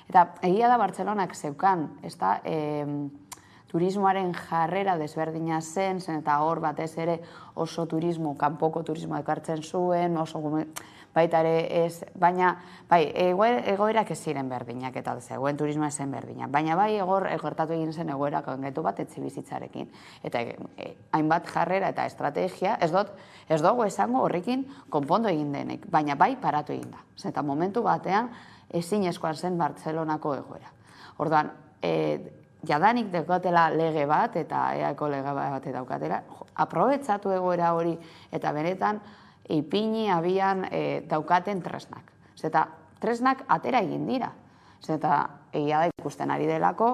Speaker 3: eta egia da Bartzelonak zeukan, ez da, turismoaren jarrera desberdina zen, eta hor batez ere oso turismo, kanpoko turismo ekartzen zuen, oso baita ere ez, baina bai, egoerak ez ziren berdinak eta zegoen turismoa zen berdina, baina bai gertatu egin zen egoera kongetu bat etxebizitzarekin, eta hainbat jarrera eta estrategia, ez dugu esango horrekin konpondo egin denek, baina bai paratu egin da, eta momentu batean ezinezkoan zen Bartzelonako egoera. Orduan, jadanik daukatela lege bat, eta eako lege bat daukatela, aprobetsatu egoera hori, eta benetan, ipini abian daukaten tresnak. Zeta, tresnak atera egin dira. Zeta, egia da ikusten ari delako,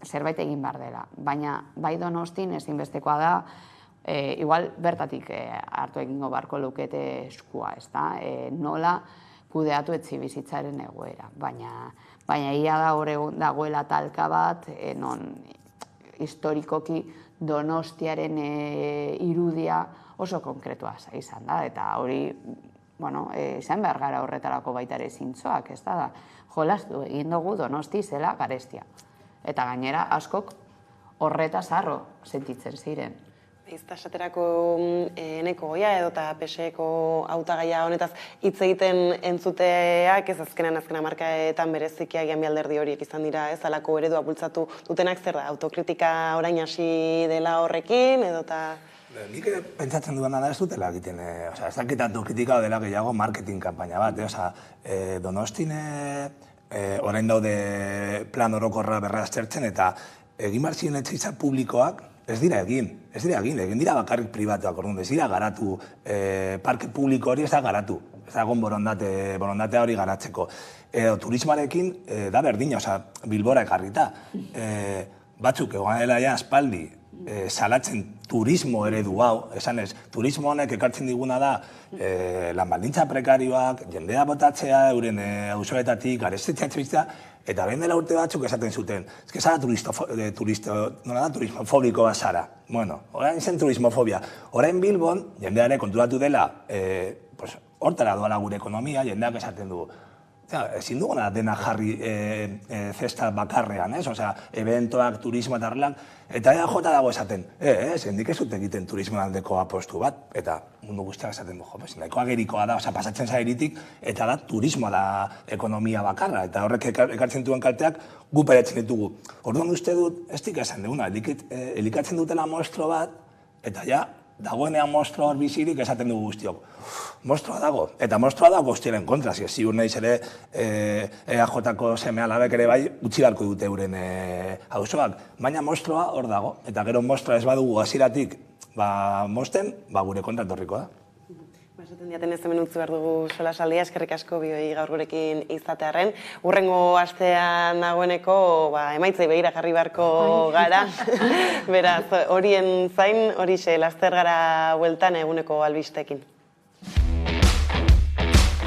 Speaker 3: zerbait egin behar dela. Baina, bai Donostin ezinbestekoa da, igual bertatik hartu egingo barko lukete eskua, ez da? Nola kudeatu etxibizitzaren egoera. Baina ia da hor dagoela talka bat, non historikoki Donostiaren irudia oso konkretua izan da, eta hori, izan behar gara horretarako baita ere zintzoak, ez da, jolastu egin dugu Donosti zela garestia. Eta gainera askok horretaz harro sentitzen ziren.
Speaker 1: Izta esaterako Eneko Goia edo eta PSeko hautagaia honetaz hitz egiten entzuteak ez azkenan markaetan bereziki agian bi alderdi horiek izan dira, ez alako eredua bultzatu dutenak zer da, autokritika orain hasi dela horrekin edo eta...
Speaker 22: Nik pentsatzen duena da ez dutela egiten, ez dakit autokritika dela gehiago marketing kanpaina bat, Donostin orain daude plan orokorra berraztertzen eta egin barzien etxeitza publikoak ez dira egin dira bakarrik pribatuak, orduan, ez dira garatu, parke publiko hori ez da garatu, ez da egon borondatea hori garatzeko. Turismoarekin da berdina, Bilbora ekarrita, batzuk egon dela ja aspaldi, salatzen turismo eredu hau, esan ez, turismo honek ekartzen diguna da lan baldintza prekarioak, jendea botatzea, euren auzoetatik, garestetxea etxebizitza, eta behin dela urte batzuk esaten zuten, ez que zara turismofobiko bat zara. Bueno, orain zen turismofobia. Orain Bilbon, jendeare konturatu dela, hortara doala gure ekonomia, jendeak esaten dugu. Ezin duguna dena jarri zesta bakarrean, ez? Osea, eventoak, turismo eta horrelak, eta jota dago esaten, zendik ez dut egiten turismo aldeko apostu bat, eta mundu guztiak esaten du, nahiko agerikoa da, pasatzen zairitik, eta da turismoa da ekonomia bakarra, eta horrek ekartzen duen kalteak gu peretzen ditugu. Orduan uste dut, ez dik esan duguna, elikatzen dutela mostro bat, eta ja, dagoenean mostroa hor bizirik esaten dugu guztiok. Mostroa dago, eta mostroa dago guztiaren kontra, ziur nahiz ere EAJ-ko seme alabek ere bai utzi beharko dute euren auzoak, baina mostroa hor dago, eta gero mostroa ez badugu hasieratik mosten, gure kontra etorriko da.
Speaker 1: Esaten diaten ez hemen utzi behar dugu solasaldia, eskerrik asko bioi gaur gurekin izatearren. Hurrengo astean nagoeneko emaitzei begira jarri beharko gara. Beraz, horien zain, horixe, laster gara bueltan eguneko albistekin.